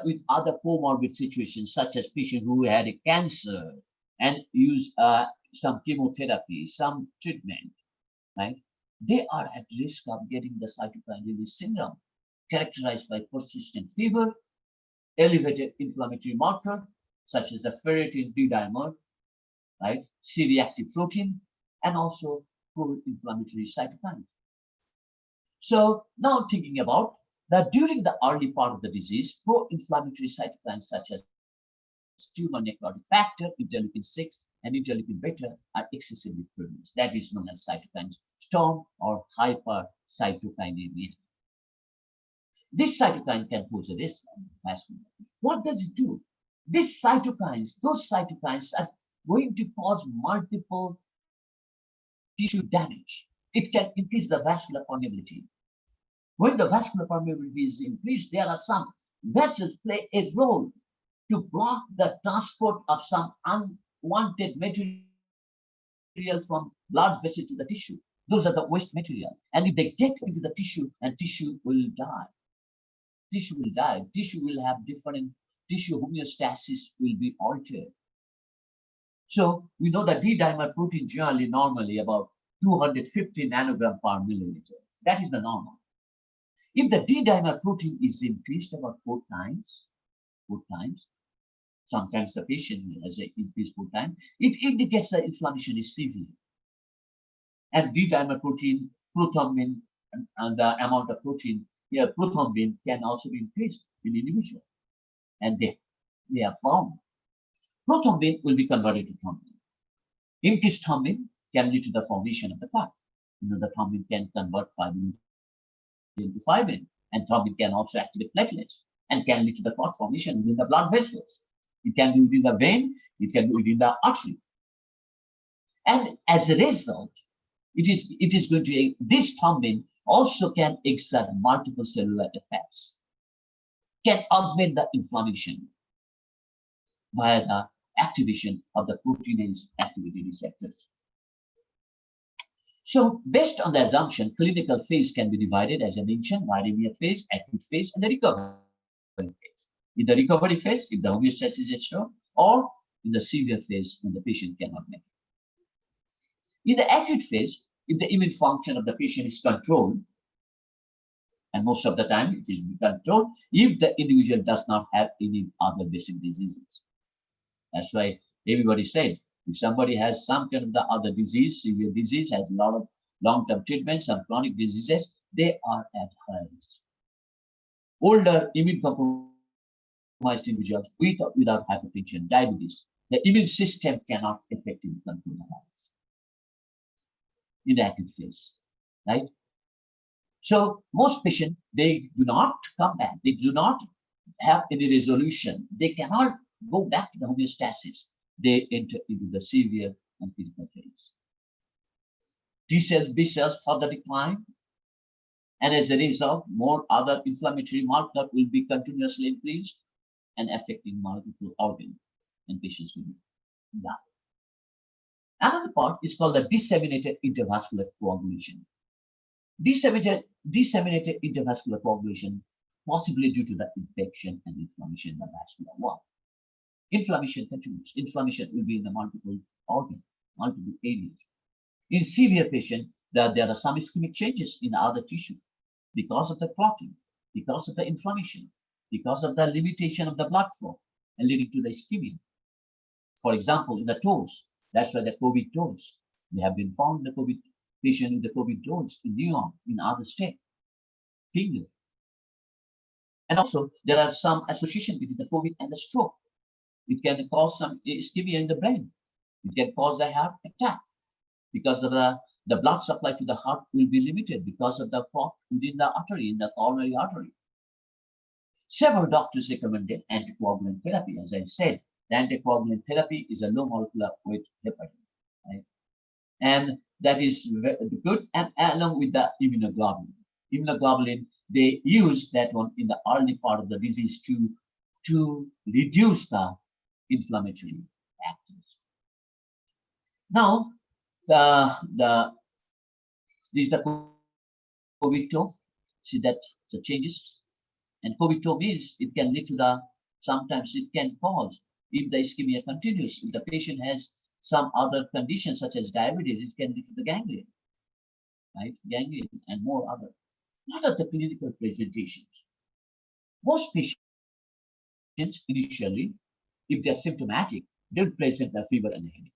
with other comorbid situations such as patient who had a cancer and use some chemotherapy, some treatment, right? They are at risk of getting the cytokine release syndrome, characterized by persistent fever, elevated inflammatory marker such as the ferritin D-dimer, right? C-reactive protein, and also pro-inflammatory cytokines. So now thinking about that during the early part of the disease, pro-inflammatory cytokines such as tumor necrotic factor, interleukin-6, and interleukin-beta are excessively produced. That is known as cytokine storm or hypercytokainemia. This cytokine can pose a risk. What does it do? these cytokines, those cytokines are going to cause multiple tissue damage. It can increase the vascular permeability. When the vascular permeability is increased, there are some vessels play a role to block the transport of some unwanted material from blood vessel to the tissue. Those are the waste material. And if they get into the tissue, and tissue will die. Tissue will die. Tissue will have different, tissue homeostasis will be altered. So we know that D-dimer protein generally normally about 250 nanogram per milliliter. That is the normal. If the D-dimer protein is increased about 4 times, sometimes the patient has an increased 4 times, it indicates the inflammation is severe. And D-dimer protein, prothrombin, and the amount of protein here, prothrombin can also be increased in individual. And they are found. Prothrombin will be converted to thrombin. Increased thrombin can lead to the formation of the plaque. You know, the thrombin can convert fibrin into fibrin, and thrombin can also activate platelets and can lead to the clot formation within the blood vessels. It can be within the vein, it can be within the artery. And as a result, it is going to, this thrombin also can exert multiple cellular effects, can augment the inflammation via the activation of the proteinase activity receptors. So based on the assumption, clinical phase can be divided, as I mentioned, viremia phase, acute phase, and the recovery phase. In the recovery phase, if the homeostasis is restored, or in the severe phase when the patient cannot make it. In the acute phase, if the immune function of the patient is controlled, and most of the time it is controlled, if the individual does not have any other basic diseases. That's why everybody said, if somebody has some kind of the other disease, severe disease, has a lot of long-term treatment, some chronic diseases, they are at high risk. Older immune compromised individuals with or without hypertension, diabetes, the immune system cannot effectively control the virus in the acute phase, right? So most patients, they do not come back. They do not have any resolution. They cannot go back to the homeostasis. They enter into the severe and critical phase. T cells, B cells further decline. And as a result, more other inflammatory markers will be continuously increased and affecting multiple organs, and patients will die. Another part is called the disseminated intravascular coagulation. Disseminated intravascular coagulation, possibly due to the infection and inflammation in the vascular wall. Inflammation continues. Inflammation will be in the multiple organs, multiple areas. In severe patients, there are some ischemic changes in other tissue because of the clotting, because of the inflammation, because of the limitation of the blood flow, and leading to the ischemia. For example, in the toes, that's why the COVID toes. They have been found in the COVID patient with the COVID toes in New York, in other states, finger. And also, there are some association between the COVID and the stroke. It can cause some ischemia in the brain. It can cause a heart attack because of the blood supply to the heart will be limited because of the clot within the artery, in the coronary artery. Several doctors recommended anticoagulant therapy. As I said, the anticoagulant therapy is a low molecular weight heparin, right? And that is very good, and along with the immunoglobulin. Immunoglobulin, they use that one in the early part of the disease to reduce the inflammatory factors. Now, this is the COVID-2. See that the changes, and COVID-2 means it can lead to sometimes it can cause, if the ischemia continues, if the patient has some other conditions such as diabetes, it can lead to the ganglion, right? Ganglion and more other. What are the clinical presentations? Most patients initially, if they're symptomatic, they'll present a fever and a headache,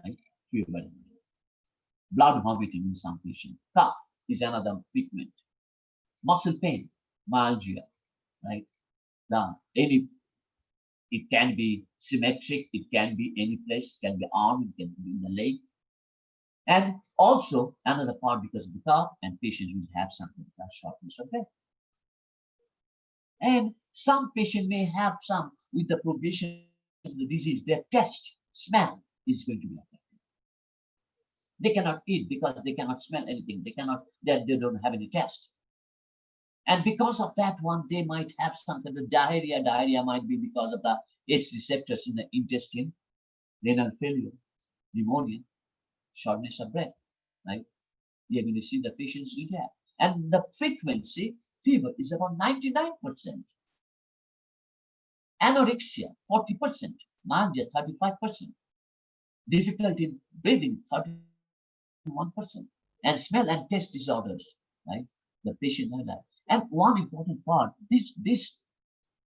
right? Fever and headache. Blood vomiting in some patients. Cough is another treatment. Muscle pain, myalgia, right? It can be symmetric, it can be any place, it can be arm, it can be in the leg. And also another part, because of the cough, and patients will have something like shortness of breath. And some patient may have some with the progression of the disease, their taste, smell is going to be affected. They cannot eat because they cannot smell anything. They don't have any taste. And because of that one, they might have some kind of diarrhea. Diarrhea might be because of the ACE receptors in the intestine, renal failure, pneumonia, shortness of breath, right? You're going to see the patients do that. And the frequency, fever is about 99%. Anorexia, 40%. Mania, 35%. Difficulty in breathing, 31%. And smell and taste disorders, right? The patient has that. And one important part, this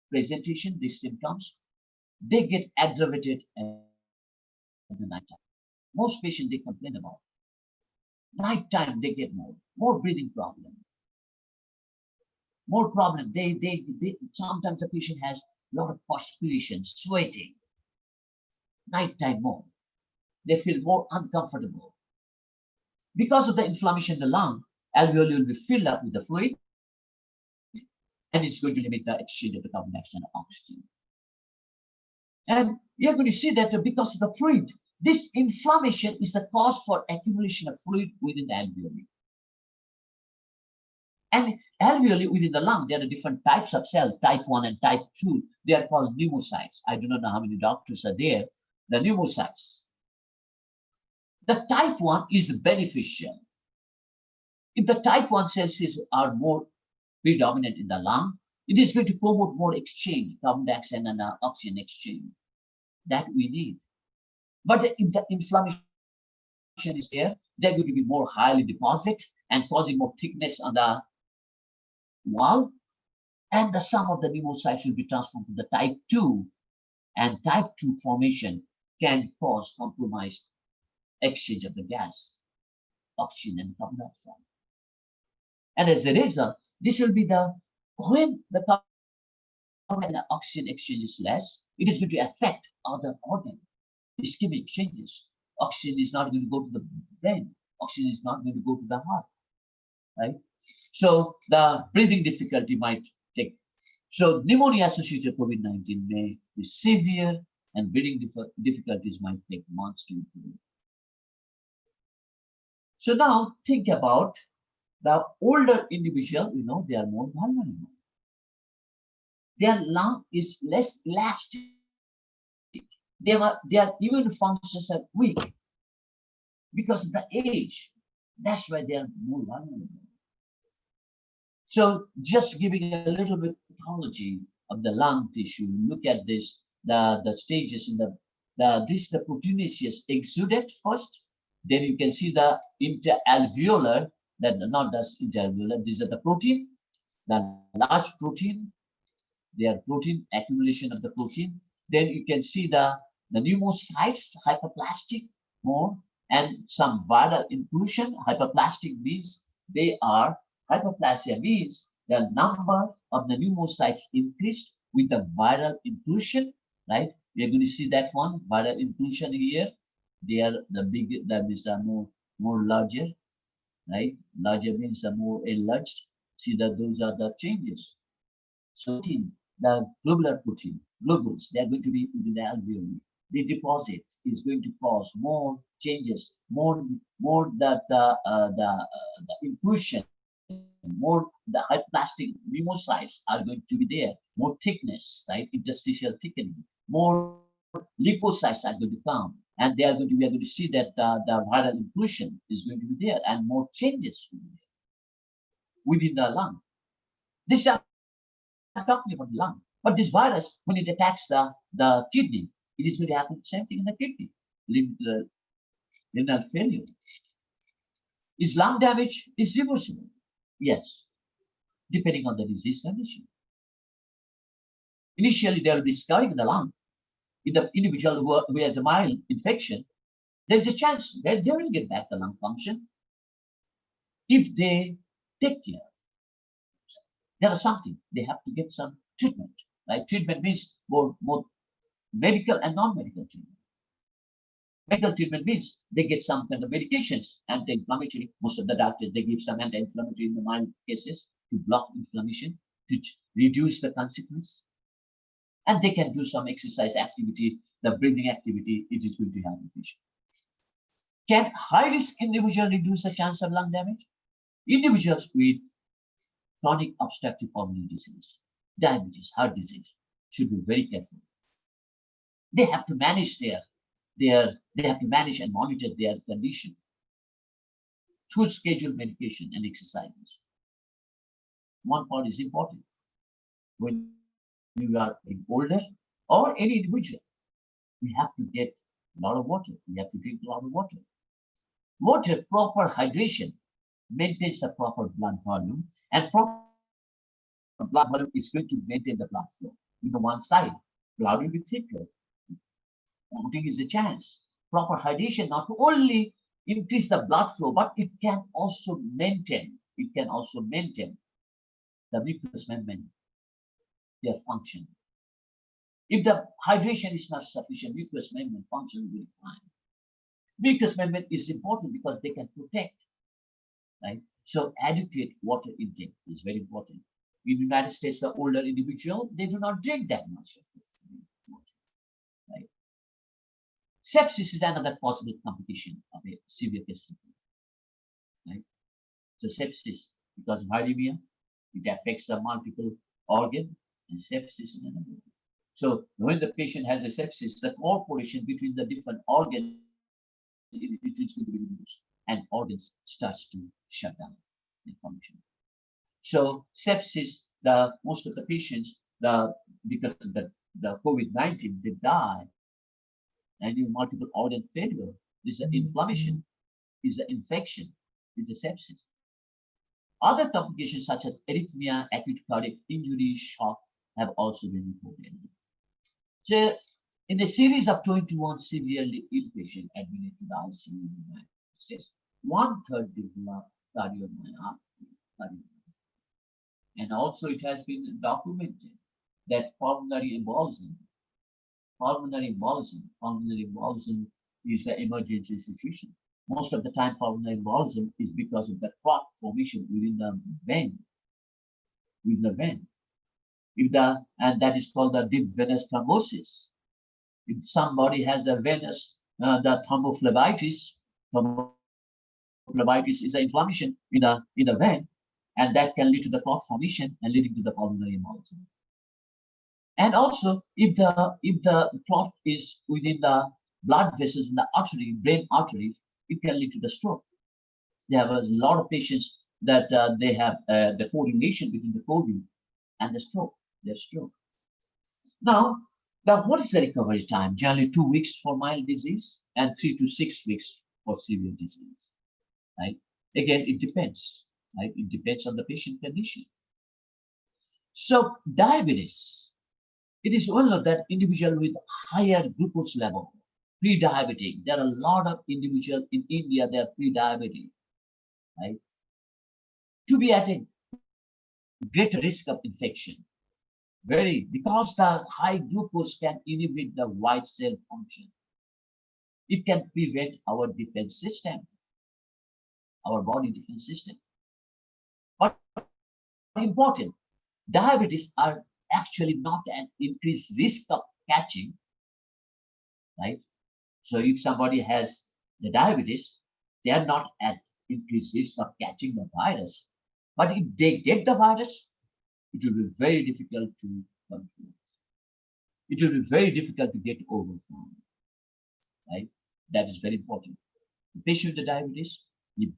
presentation, these symptoms, they get aggravated at the night time. Most patients, they complain about. Nighttime, they get more breathing problem. More problem. Sometimes the patient has a lot of perspiration, sweating. Nighttime more. They feel more uncomfortable. Because of the inflammation in the lung, alveoli will be filled up with the fluid, and it's going to limit the exchange of the carbon dioxide and oxygen. And you're going to see that because of the fluid, this inflammation is the cause for accumulation of fluid within the alveoli. And alveoli within the lung, there are different types of cells, type 1 and type 2. They are called pneumocytes. I do not know how many doctors are there. The pneumocytes. The type 1 is beneficial. If the type 1 cells are more predominant in the lung, it is going to promote more exchange, carbon dioxide and oxygen exchange that we need. But if the inflammation is there, they're going to be more highly deposit and causing more thickness on the wall. And the sum of the pneumocytes will be transformed to the type 2. And type 2 formation can cause compromised exchange of the gas, oxygen and carbon dioxide. And as a result, this will be when the carbon and oxygen exchange is less, it is going to affect other organs. Ischemic changes. Oxygen is not going to go to the brain. Oxygen is not going to go to the heart, right? So the breathing difficulty might take. So pneumonia-associated COVID-19 may be severe, and breathing difficulties might take months to improve. So now think about the older individual. They are more vulnerable. Their lung is less elastic. Their immune functions are weak because of the age. That's why they are more vulnerable. So just giving a little bit of pathology of the lung tissue. Look at this, the stages in this the proteinaceous exudate first. Then you can see the interalveolar, not the interalveolar, these are the protein, the large protein. They are protein, accumulation of the protein. Then you can see the pneumocytes, hyperplastic more, and some viral inclusion. Hyperplastic means hyperplasia means the number of the pneumocytes increased with the viral inclusion, right? We are going to see that one, viral inclusion here. They are that means they are more larger, right? Larger means more enlarged. See that those are the changes. So the globular protein, globules, they are going to be in the alveoli. The deposit is going to cause more changes, more that the inclusion, more the hyperplastic pneumocytes are going to be there, more thickness, right? Interstitial thickening, more lipocytes are going to come, and we are going to see that the viral inclusion is going to be there, and more changes will be there within the lung. This is talking about the lung, but this virus, when it attacks the kidney, it is going to happen the same thing in the kidney. Renal failure. Is lung damage reversible? Yes, depending on the disease condition. Initially, there will be scarring in the lung. In the individual who has a mild infection, there's a chance that they will get back the lung function if they take care. There is something, they have to get some treatment, right? Treatment means both medical and non-medical treatment. Medical treatment means they get some kind of medications, anti-inflammatory. Most of the doctors, they give some anti-inflammatory in the mild cases to block inflammation, to reduce the consequence. and they can do some exercise activity, the breathing activity, it is going to help the patient. Can high-risk individual reduce the chance of lung damage? Individuals with chronic obstructive pulmonary disease, diabetes, heart disease should be very careful. They have to manage they have to manage and monitor their condition through scheduled medication and exercises. One part is important. When you are older or any individual, we have to get a lot of water. We have to drink a lot of water. Water, proper hydration, maintains the proper blood volume, and proper blood volume is going to maintain the blood flow. On the one side, blood will be thicker. Vomiting is a chance. Proper hydration not only increase the blood flow, but it can also maintain the mucous membrane, their function. If the hydration is not sufficient, mucous membrane function will decline. Mucous membrane is important because they can protect, right? So adequate water intake is very important. In the United States, the older individual, they do not drink that much of this water, right? Sepsis is another possible complication of a severe chest infection, right? So sepsis, because of viremia, it affects the multiple organ, and sepsis is another one. So when the patient has a sepsis, the cooperation between the different organs it is going to be reduced, and organs starts to shut down the function. So sepsis, most of the patients, because of the COVID-19, they die, and multiple organ failure is an inflammation, is an infection, is a sepsis. Other complications such as arrhythmia, acute cardiac injury, shock have also been reported. So, in a series of 21 severely ill patients admitted to the ICU in the United States, 1/3 developed cardiomyopathy. And also it has been documented that pulmonary embolism is an emergency situation. Most of the time, pulmonary embolism is because of the clot formation within the vein. And that is called the deep venous thrombosis. If somebody has the venous, the thrombophlebitis is an inflammation in the vein, and that can lead to the clot formation and leading to the pulmonary embolism. And also, if the clot is within the blood vessels in the artery, brain artery, it can lead to the stroke. There are a lot of patients that they have the correlation between the COVID and the stroke, their stroke. Now, what is the recovery time? Generally 2 weeks for mild disease and 3 to 6 weeks for severe disease, right? Again, it depends, right? It depends on the patient condition. So diabetes, it is one of that individual with higher glucose level, pre-diabetic. There are a lot of individuals in India, they are pre-diabetic, right? To be at a greater risk of infection. Because the high glucose can inhibit the white cell function. It can prevent our defense system, our body defense system. But important, diabetes are actually not an increased risk of catching, right? So if somebody has the diabetes, they are not at increased risk of catching the virus. But if they get the virus, it will be very difficult to control. It will be very difficult to get over from, right? That is very important. The patient with the diabetes, if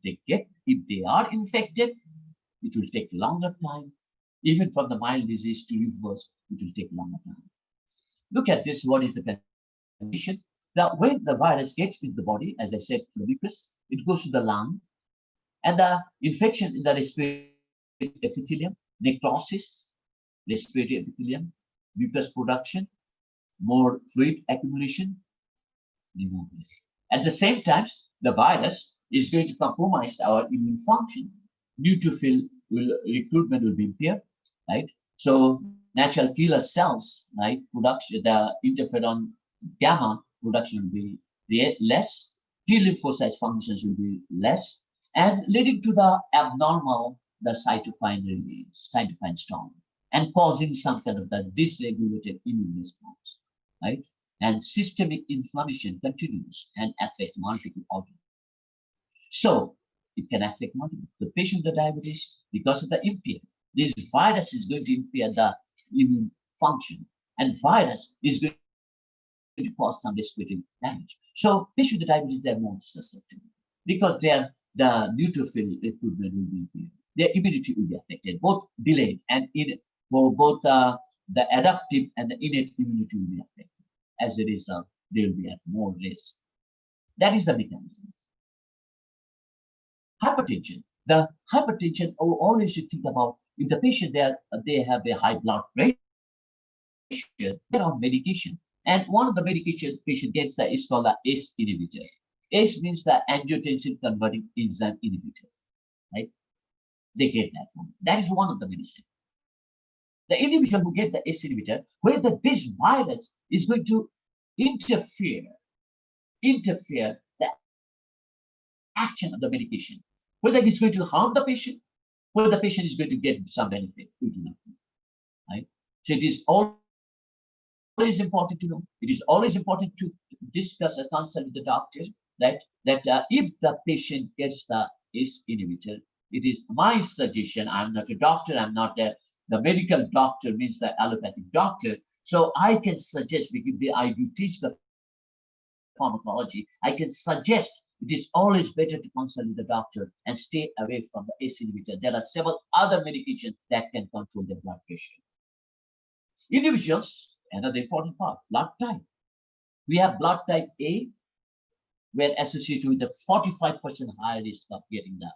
they are infected, it will take longer time. Even from the mild disease to reverse, it will take longer time. Look at this. What is the condition? Now, when the virus gets into the body, as I said, the mucus, it goes to the lung, and the infection in the respiratory epithelium, necrosis, respiratory epithelium, mucus production, more fluid accumulation, pneumonia. At the same time, the virus is going to compromise our immune function. Neutrophil recruitment will be impaired, right? So natural killer cells, right? Production, the interferon gamma production will be less. T lymphocyte functions will be less, and leading to the abnormal, the cytokine release, cytokine storm. and causing some kind of the dysregulated immune response, right? And systemic inflammation continues and affects multiple organs. So it can affect multiple. The patient with diabetes, because of the impair, this virus is going to impair the immune function, and virus is going to cause some respiratory damage. So patients with diabetes, they're more susceptible because the neutrophil recruitment will be impaired. Their immunity will be affected, both delayed and innate. Both the adaptive and the innate immunity will be affected. As a result, they will be at more risk. That is the mechanism. Hypertension. The hypertension, always you think about if the patient they have a high blood pressure, they're on medication. And one of the medication patient gets is called the ACE inhibitor. ACE means the angiotensin converting enzyme inhibitor, right? They get that one. That is one of the medicine. The individual who get the ACE inhibitor, where this virus is going to interfere the action of the medication, whether it's going to harm the patient, whether the patient is going to get some benefit, we do not know, right? So it is always important to know. It is always important to discuss a consult with the doctor that if the patient gets the ACE inhibitor, it is my suggestion. I'm not a doctor. I'm not the medical doctor, means the allopathic doctor. So I can suggest, because I do teach the pharmacology, I can suggest it is always better to consult with the doctor and stay away from the ACE inhibitor. There are several other medications that can control the blood pressure. Individuals, another important part, blood type. We have blood type A, where associated with the 45% higher risk of getting the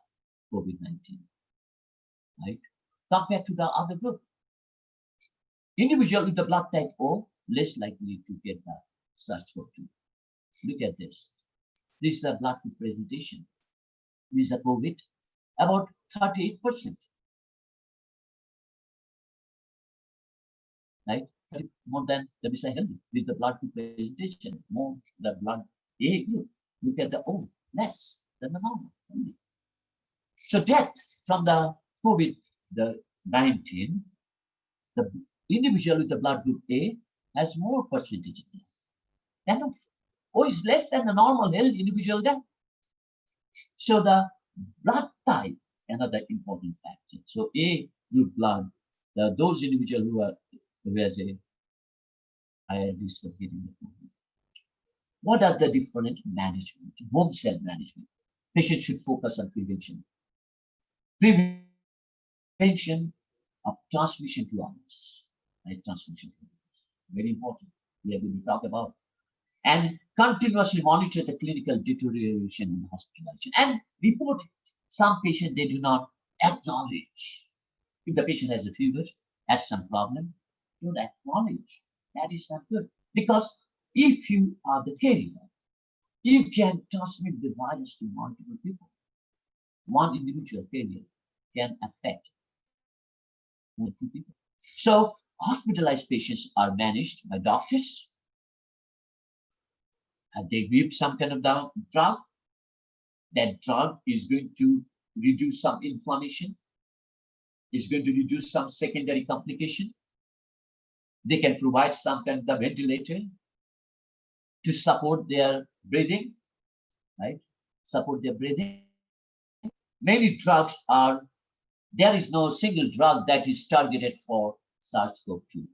COVID-19, right? Compared to the other group. Individual with the blood type O, less likely to get the SARS-CoV-2. Look at this. This is the blood group presentation. This is a COVID, about 38%. Right? More than the BSI healthy. This is the blood group presentation. More the blood A group. Look at the O, less than the normal. So death from the COVID-19, the individual with the blood group A has more percentage of death. Then O is less than the normal healthy individual death. So the blood type, another important factor. So A group blood, those individuals who has a higher risk of getting the COVID. What are the different management? Home cell management. Patients should focus on prevention. Prevention of transmission to others. Right? Transmission to others. Very important. We are going to talk about. And continuously monitor the clinical deterioration and hospitalization. And report it. Some patients, they do not acknowledge. If the patient has a fever, has some problem, don't acknowledge. That is not good. Because if you are the carrier, you can transmit the virus to multiple people. One individual carrier can affect multiple people. So hospitalized patients are managed by doctors. And they give some kind of drug. That drug is going to reduce some inflammation. It's going to reduce some secondary complication. They can provide some kind of ventilator to support their breathing, right? Support their breathing. Many drugs there is no single drug that is targeted for SARS-CoV-2.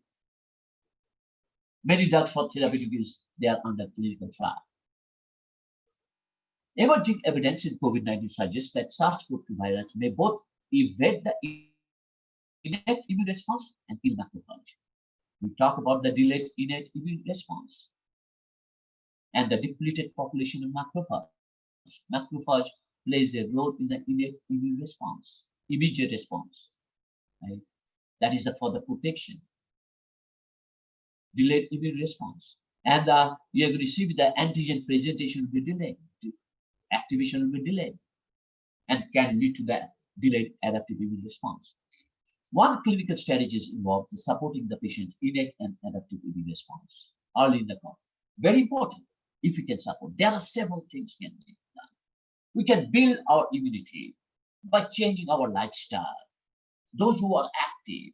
Many drugs for therapeutic use, they are under clinical trial. Emerging evidence in COVID-19 suggests that SARS-CoV-2 virus may both evade the innate immune response and kill macrophages. We talk about the delayed innate immune response and the depleted population of macrophage. Macrophage plays a role in the innate immune response, immediate response. Right? That is for the protection. Delayed immune response. And you are going to see the antigen presentation will be delayed. Activation will be delayed and can lead to the delayed adaptive immune response. One clinical strategy is involved in supporting the patient innate and adaptive immune response early in the course. Very important if we can support. There are several things can be done. We can build our immunity by changing our lifestyle. Those who are active,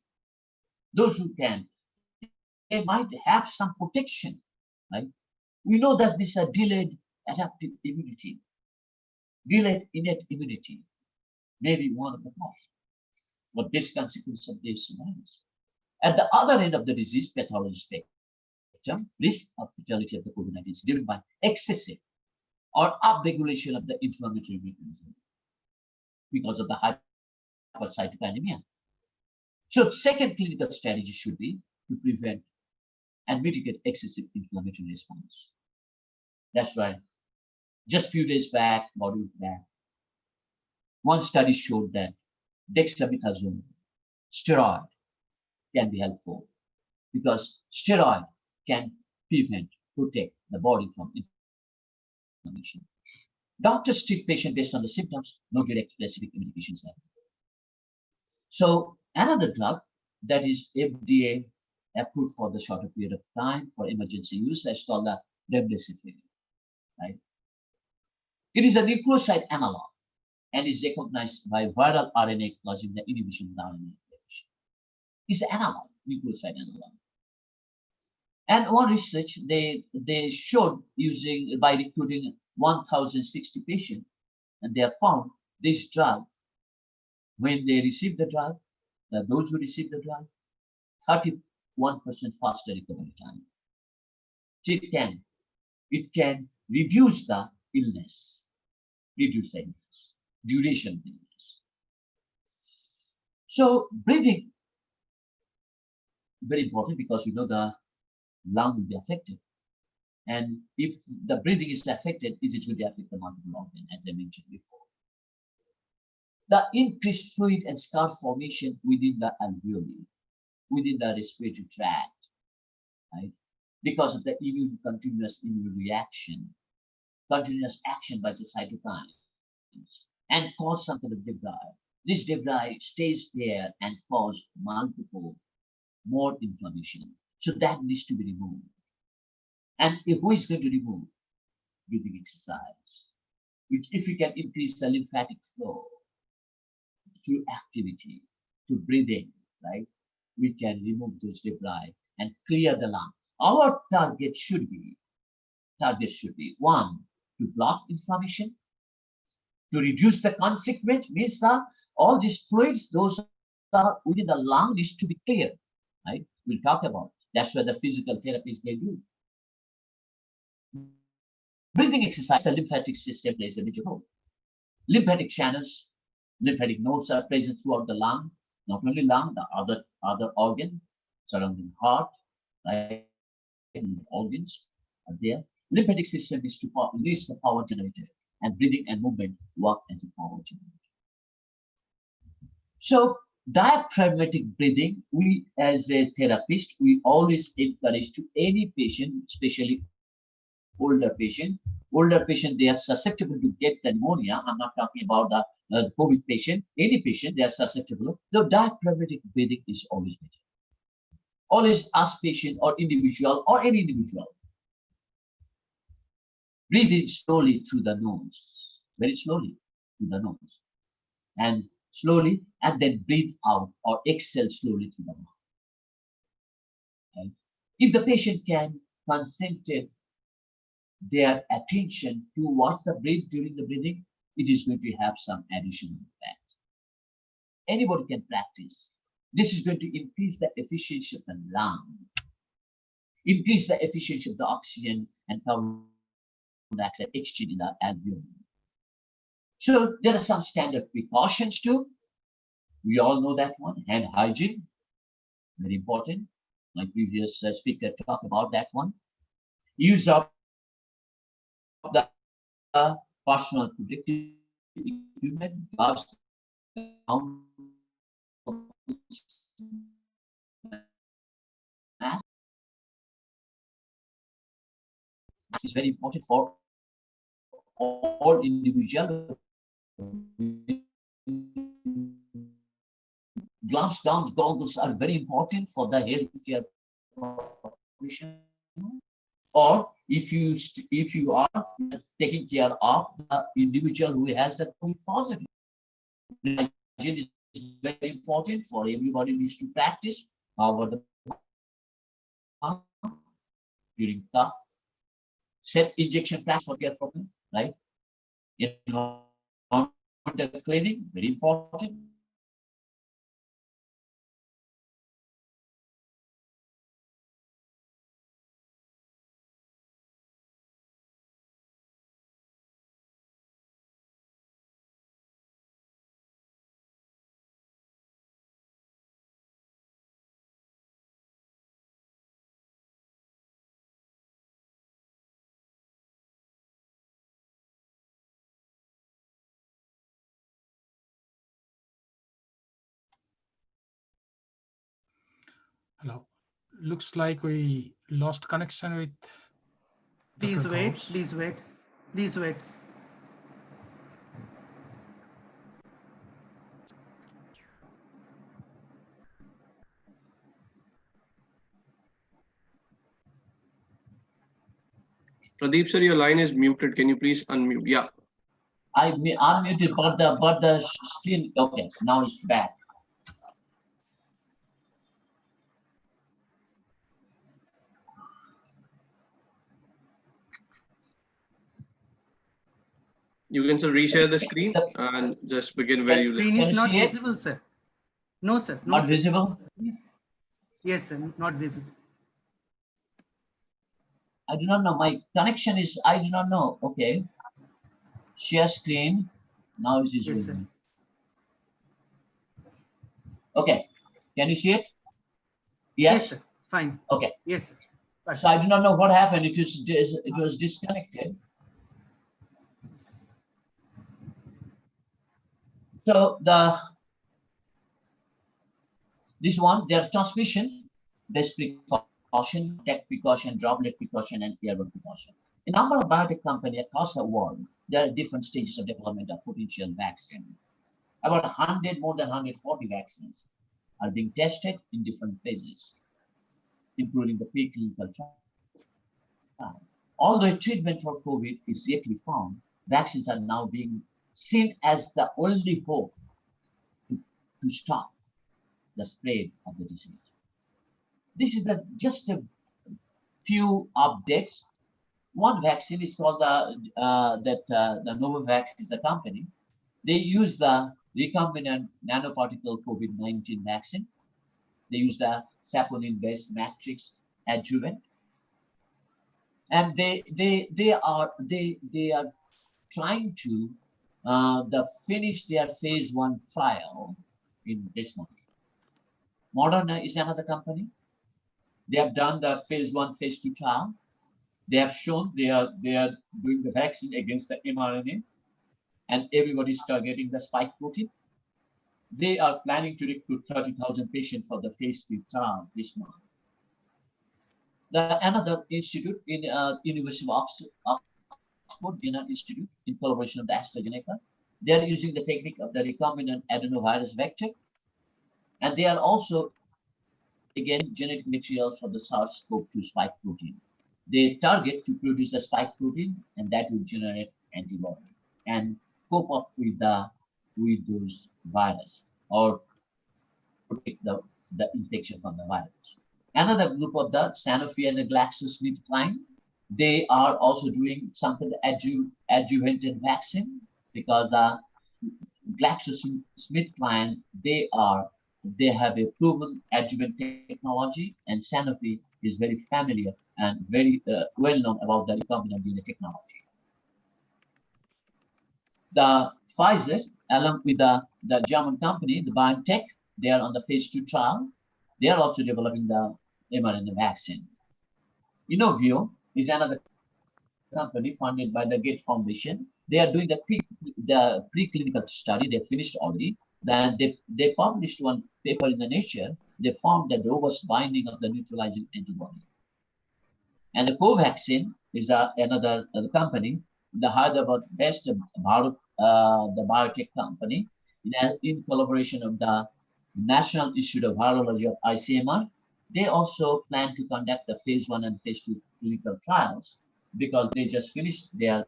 those who can, they might have some protection, right? We know that this is a delayed adaptive immunity, delayed innate immunity, may be one of the causes for this consequence of this virus. At the other end of the disease pathology spectrum, risk of fatality of the COVID-19 is driven by excessive or upregulation of the inflammatory mechanism because of the hypercytopenia. So second clinical strategy should be to prevent and mitigate excessive inflammatory response. That's why just few days back, about a week back, one study showed that dexamethasone steroid can be helpful because steroid can protect the body from inflammation. Doctors treat patient based on the symptoms, no direct specific medications. So another drug that is FDA approved for the shorter period of time for emergency use is called the remdesivir, right? It is a nucleoside analog and is recognized by viral RNA causing the inhibition of the RNA replication. It's an analog, nucleoside analog. And one research they showed using by recruiting 1,060 patients, and they have found this drug when they receive the drug, those who receive the drug, 31% faster recovery time. So it can reduce the illness, duration of the illness. So breathing, very important because we know the lung will be affected. And if the breathing is affected, it is going to affect the multiple organs, as I mentioned before. The increased fluid and scar formation within the alveoli, within the respiratory tract, right? Because of the continuous immune reaction, continuous action by the cytokines, and cause some kind of debris. This debris stays there and cause more inflammation. So that needs to be removed. And who is going to remove? Breathing exercise. Which, if we can increase the lymphatic flow through activity, to breathing, right? We can remove those debris and clear the lung. Our target should be one, to block inflammation, to reduce the consequent, means that all these fluids, those are within the lung, needs to be clear, right? We'll talk about. That's where the physical therapies they do. Breathing exercise, the lymphatic system plays a major role. Lymphatic channels, lymphatic nodes are present throughout the lung, not only lung, the other organ surrounding heart, right? Organs are there. Lymphatic system is to release the power generator, and breathing and movement work as a power generator. So diaphragmatic breathing, we as a therapist, we always encourage to any patient, especially older patient, they are susceptible to get the pneumonia. I'm not talking about the COVID patient, any patient, they are susceptible. So diaphragmatic breathing is always better. Always ask patient or individual or any individual, breathe in slowly through the nose, very slowly through the nose, and slowly, and then breathe out or exhale slowly through the mouth. Okay. If the patient can concentrate their attention towards the breath during the breathing, it is going to have some additional effect. Anybody can practice. This is going to increase the efficiency of the lung, increase the efficiency of the oxygen and carbon dioxide exchange in the alveoli. So there are some standard precautions too. We all know that one. Hand hygiene, very important. My previous speaker talked about that one. Use of the personal protective equipment, gloves, mask. Is very important for all individuals. Gloves, gowns, goggles are very important for the healthcare profession. Or if you are taking care of the individual who has the COVID positive, hygiene is very important for everybody needs to practice. power the pump during tough, set injection plans for care problem, right? Environmental cleaning, very important. Hello. Looks like we lost connection with Please Dr. wait, Ghosh. please wait, please wait. Pradeep sir, your line is muted. Can you please unmute? Yeah. I unmuted, but the screen. Okay, now it's back. You can sir reshare the screen and just begin where That you left. Screen Can is you not see it? visible, sir. No, sir. No, Not sir. visible. Please. Yes, sir. Not visible. I do not know. My connection is. I do not know. Okay. Share screen. Now it is Yes, sir. visible. Okay. Can you see it? Yes, sir. Fine. Okay. Yes, sir. But So I do not know what happened. It was disconnected. So this one, their transmission, best precaution, tech precaution, droplet precaution, and airborne precaution. A number of biotech companies across the world, there are different stages of development of potential vaccine. About 100, more than 140 vaccines are being tested in different phases, including the preclinical trial. Although treatment for COVID is yet to be found, vaccines are now being seen as the only hope to stop the spread of the disease. This is just a few updates. One vaccine is called the Novavax is the company. They use the recombinant nanoparticle COVID-19 vaccine. They use the saponin-based matrix adjuvant, and they are trying to finish their phase 1 trial in this month. Moderna is another company. They have done the phase 1, phase 2 trial. They have shown they are doing the vaccine against the mRNA, and everybody is targeting the spike protein. They are planning to recruit 30,000 patients for the phase 3 trial this month. Another institute in University of Oxford Jenner Institute, in collaboration with AstraZeneca, they are using the technique of the recombinant adenovirus vector, and they are also again genetic material for the SARS-CoV-2 spike protein. They target to produce the spike protein, and that will generate antibody and cope up with those virus or protect the infection from the virus. Another group of the Sanofi and the GlaxoSmithKline, they are also doing something adjuvanted vaccine, because the GlaxoSmithKline, they have a proven adjuvant technology, and Sanofi is very familiar and very well known about the recombinant DNA technology. The Pfizer, along with the German company, the BioNTech, they are on the phase 2 trial. They are also developing the mRNA vaccine. Inovio is another company funded by the Gates Foundation. They are doing the preclinical study. They finished already. Then they published one paper in the Nature. They found the robust binding of the neutralizing antibody. And the Covaxin is another company, the Hyderabad-based the biotech company, in collaboration with the National Institute of Virology of ICMR. They also plan to conduct the phase 1 and phase 2 clinical trials, because they just finished their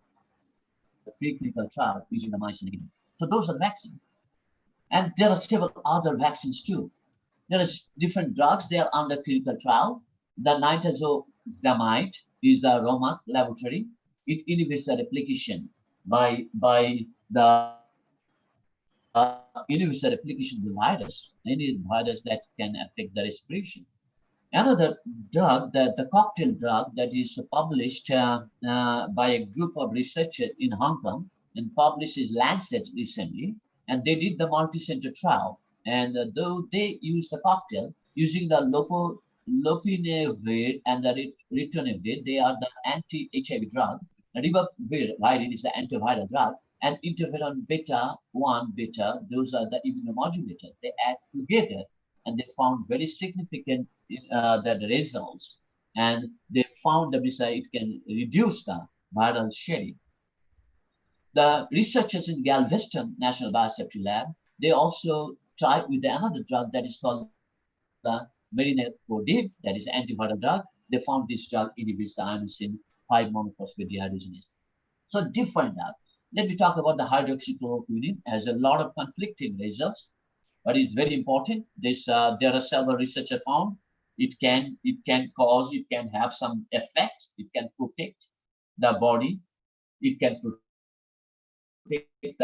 preclinical trial using the mice and guinea. So those are the vaccines. And there are several other vaccines too. There are different drugs. They are under clinical trial. The nitazoxamide is a Romac laboratory. It inhibits the replication by the inhibits the replication of the virus, any virus that can affect the respiration. Another drug, the cocktail drug that is published by a group of researchers in Hong Kong and published in Lancet recently, and they did the multi-center trial. And though they use the cocktail using the lopinavir and the ritonavir, they are the anti-HIV drug. The ribavirin is the antiviral drug, and interferon beta-1 beta, those are the immunomodulators. They add together, and they found very significant the results, and they found that it can reduce the viral shedding. The researchers in Galveston National Biosafety Lab, they also tried with another drug that is called the marinaprodib, that is an antiviral drug. They found this drug inhibits the inosine 5-monophosphate dehydrogenase. So different drugs. Let me talk about the hydroxychloroquine. Has a lot of conflicting results, but it's very important. This there are several researchers found it can have some effect. It can protect the body. It can protect it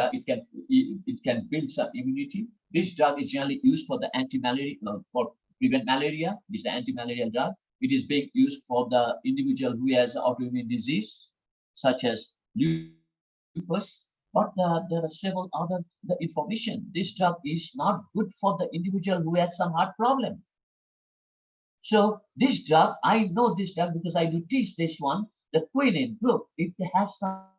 can build some immunity. This drug is generally used for the anti-malaria for prevent malaria. This is an anti-malarial drug. It is being used for the individual who has autoimmune disease such as lupus. But there are several other information. This drug is not good for the individual who has some heart problem. So this drug, I know this drug because I do teach this one, the quinine group. It has some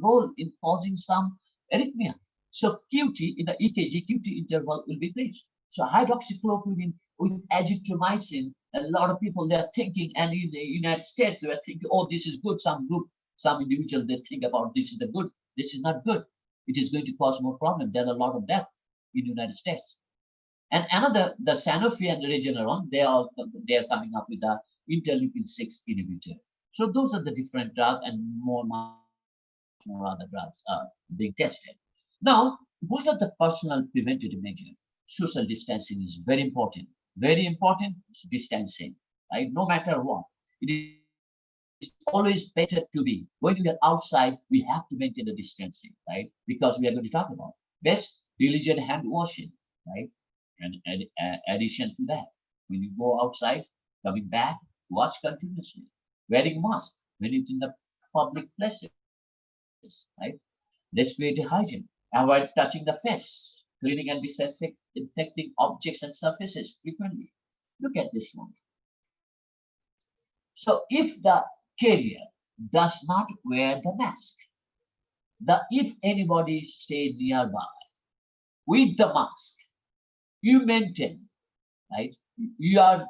role in causing some arrhythmia. So QT in the EKG, QT interval will be increased. So hydroxychloroquine with azithromycin, a lot of people, they're thinking, and in the United States, they are thinking, oh, this is good. Some group, some individual, they think about this is the good. This is not good. It is going to cause more problem. There are a lot of death in the United States. And another, the Sanofi and the Regeneron, they are coming up with the interleukin-6 inhibitor. So those are the different drugs, and more other drugs are being tested. Now, what are the personal preventative measures? Social distancing is very important. Very important distancing, right? No matter what. It is always better to be. When we are outside, we have to maintain the distancing, right? Because we are going to talk about best diligent hand washing, right? And addition to that, when you go outside, coming back, wash continuously. Wearing mask when it's in the public places, right? Respiratory hygiene. Avoid touching the face. Cleaning and disinfecting objects and surfaces frequently. Look at this one. So if the carrier does not wear the mask, if anybody stay nearby with the mask, you maintain, right? You are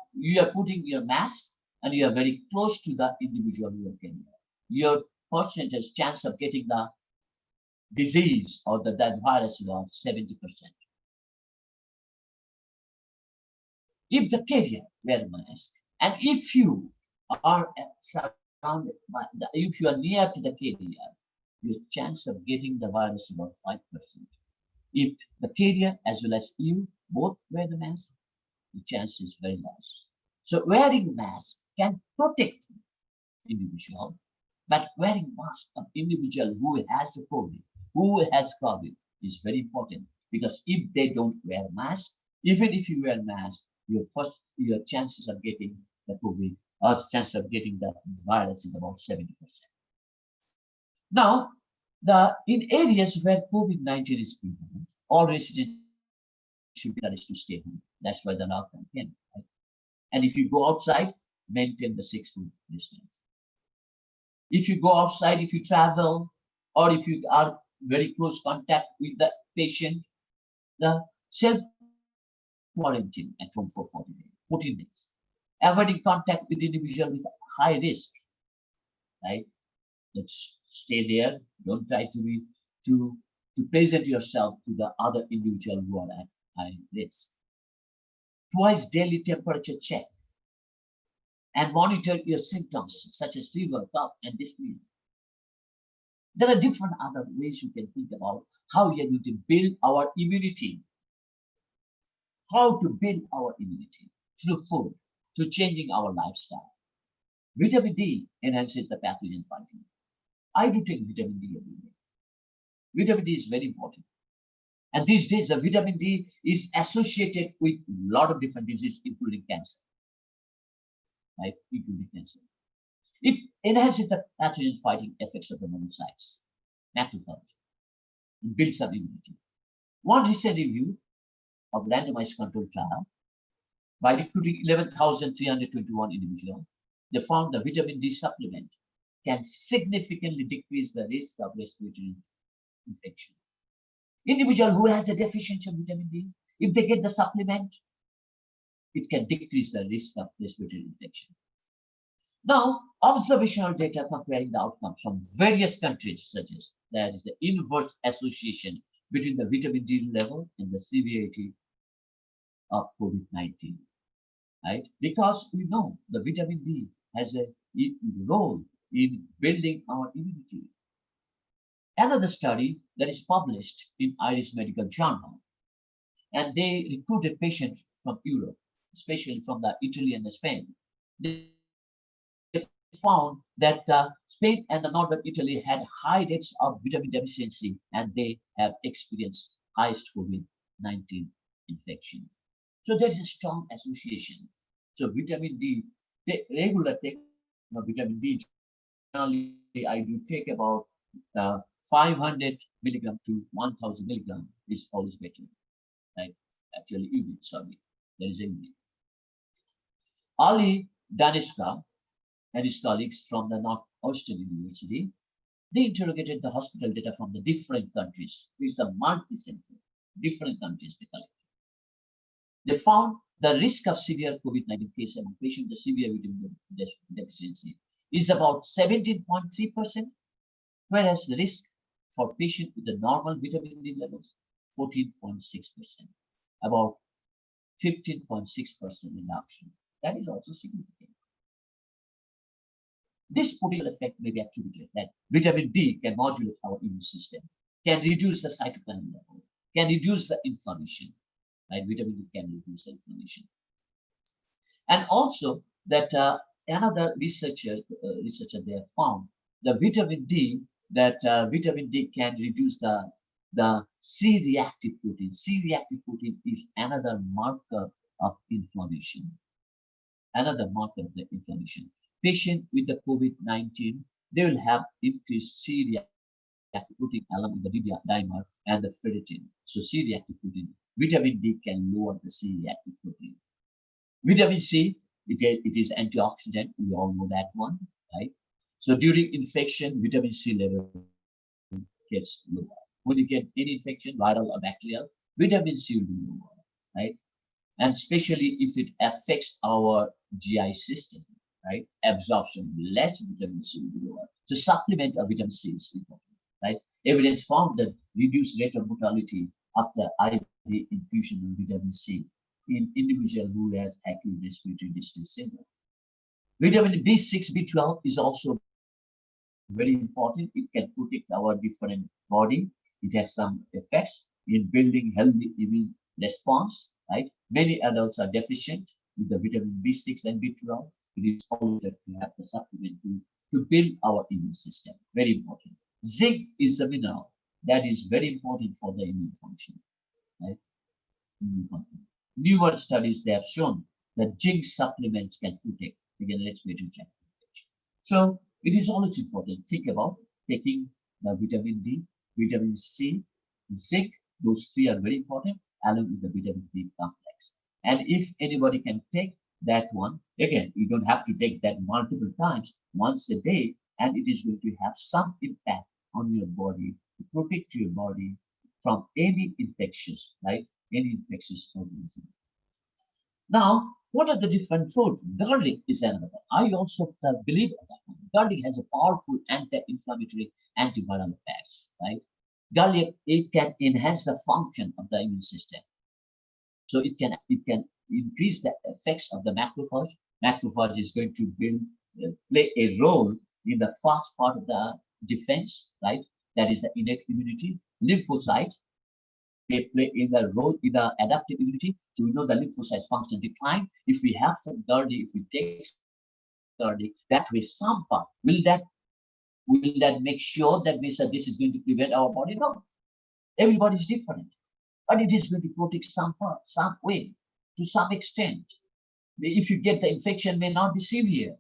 putting your mask and you are very close to the individual who are carrying. Your percentage chance of getting the disease or that virus is about 70%. If the carrier wear a mask, and if you are surrounded by if you are near to the carrier, your chance of getting the virus is about 5%. If the carrier as well as you both wear the mask, the chance is very less. So wearing mask can protect individual, but wearing mask of individual who has the COVID, is very important, because if they don't wear mask, even if you wear mask, your chances of getting the COVID or chance of getting the virus is about 70%. Now, in areas where COVID-19 is prevalent, all residents should be encouraged to stay home. That's why the lockdown came. Right? And if you go outside, maintain the 6 foot distance. If you go outside, if you travel, or if you are very close contact with the patient, the self-quarantine at home for 14 days. Avoiding contact with individual with high risk, right? Let's stay there. Don't try to present yourself to the other individual who are at high risk. Twice daily temperature check, and monitor your symptoms such as fever, cough, and dyspnea. There are different other ways you can think about how we are going to build our immunity. how to build our immunity through food, through changing our lifestyle. Vitamin D enhances the pathogen fighting. I do take vitamin D every day. Vitamin D is very important. And these days, the vitamin D is associated with a lot of different diseases, including cancer. Right? Including cancer. It enhances the pathogen fighting effects of the monocytes, macrophages, and builds up immunity. One recent review of randomized controlled trial by recruiting 11,321 individuals, they found the vitamin D supplement can significantly decrease the risk of respiratory infection. Individual who has a deficiency of vitamin D, if they get the supplement, it can decrease the risk of respiratory infection. Now, observational data comparing the outcomes from various countries suggest there is the inverse association between the vitamin D level and the severity of COVID-19, right? Because we know the vitamin D has a role in building our immunity. Another study that is published in Irish Medical Journal, and they recruited patients from Europe, especially from Italy and Spain. They found that Spain and the northern Italy had high rates of vitamin deficiency, and they have experienced highest COVID-19 infection. So there's a strong association. So vitamin D, the regular take of vitamin D, generally I do take about 500 milligram to 1000 milligram is always better. Right? Actually, even, sorry, there is a unit. Ali Danishka and his colleagues from the Northwestern University, they interrogated the hospital data from the different countries. It's a multi-center, different countries they collected. They found the risk of severe COVID-19 case among patients with severe vitamin deficiency is about 17.3%, whereas the risk for patients with the normal vitamin D levels, 14.6%, about 15.6% reduction. That is also significant. This potential effect may be attributed that vitamin D can modulate our immune system, can reduce the cytokine level, can reduce the inflammation. Right? Vitamin D can reduce the inflammation. And also that another researcher they have found the vitamin D can reduce the C-reactive protein. C-reactive protein is another marker of inflammation. Another marker of the inflammation. Patient with the COVID-19, they will have increased C-reactive protein along with the dimer and the ferritin. So C-reactive protein. Vitamin D can lower the C-reactive protein. Vitamin C, it is antioxidant. We all know that one, right? So during infection, vitamin C level gets lower. When you get any infection, viral or bacterial, vitamin C will be lower, right? And especially if it affects our GI system, right? Absorption, less vitamin C will be lower. So supplement of vitamin C is important, right? Evidence found that reduced rate of mortality after IV infusion of vitamin C in individual who has acute respiratory distress syndrome. Vitamin B6, B12 is also very important. It can protect our different body. It has some effects in building healthy immune response, right? Many adults are deficient with the vitamin B6 and B12. It is always to have the supplement to build our immune system. Very important. Zinc is a mineral that is very important for the immune function, right? Numerous studies they have shown that zinc supplements can protect against respiratory tract infection. So it is always important. Think about taking the vitamin D, vitamin C, zinc. Those three are very important, along with the vitamin D complex. And if anybody can take that one, again, you don't have to take that multiple times, once a day, and it is going to have some impact on your body to protect your body from any infectious, right? Any infectious organism. Now, what are the different food? Garlic is another. I also believe that garlic has a powerful anti-inflammatory antiviral effects, right? Garlic, it can enhance the function of the immune system. So it can increase the effects of the macrophage. Macrophage is going to play a role in the first part of the defense, right? That is the innate immunity. Lymphocytes, they play in the role in the adaptive immunity. So we know the lymphocyte function decline. If we have some GERD, if we take GERD, that way some part, will that make sure that this is going to prevent our body? No. Everybody is different. But it is going to protect some part, some way, to some extent. If you get the infection, may not be severe.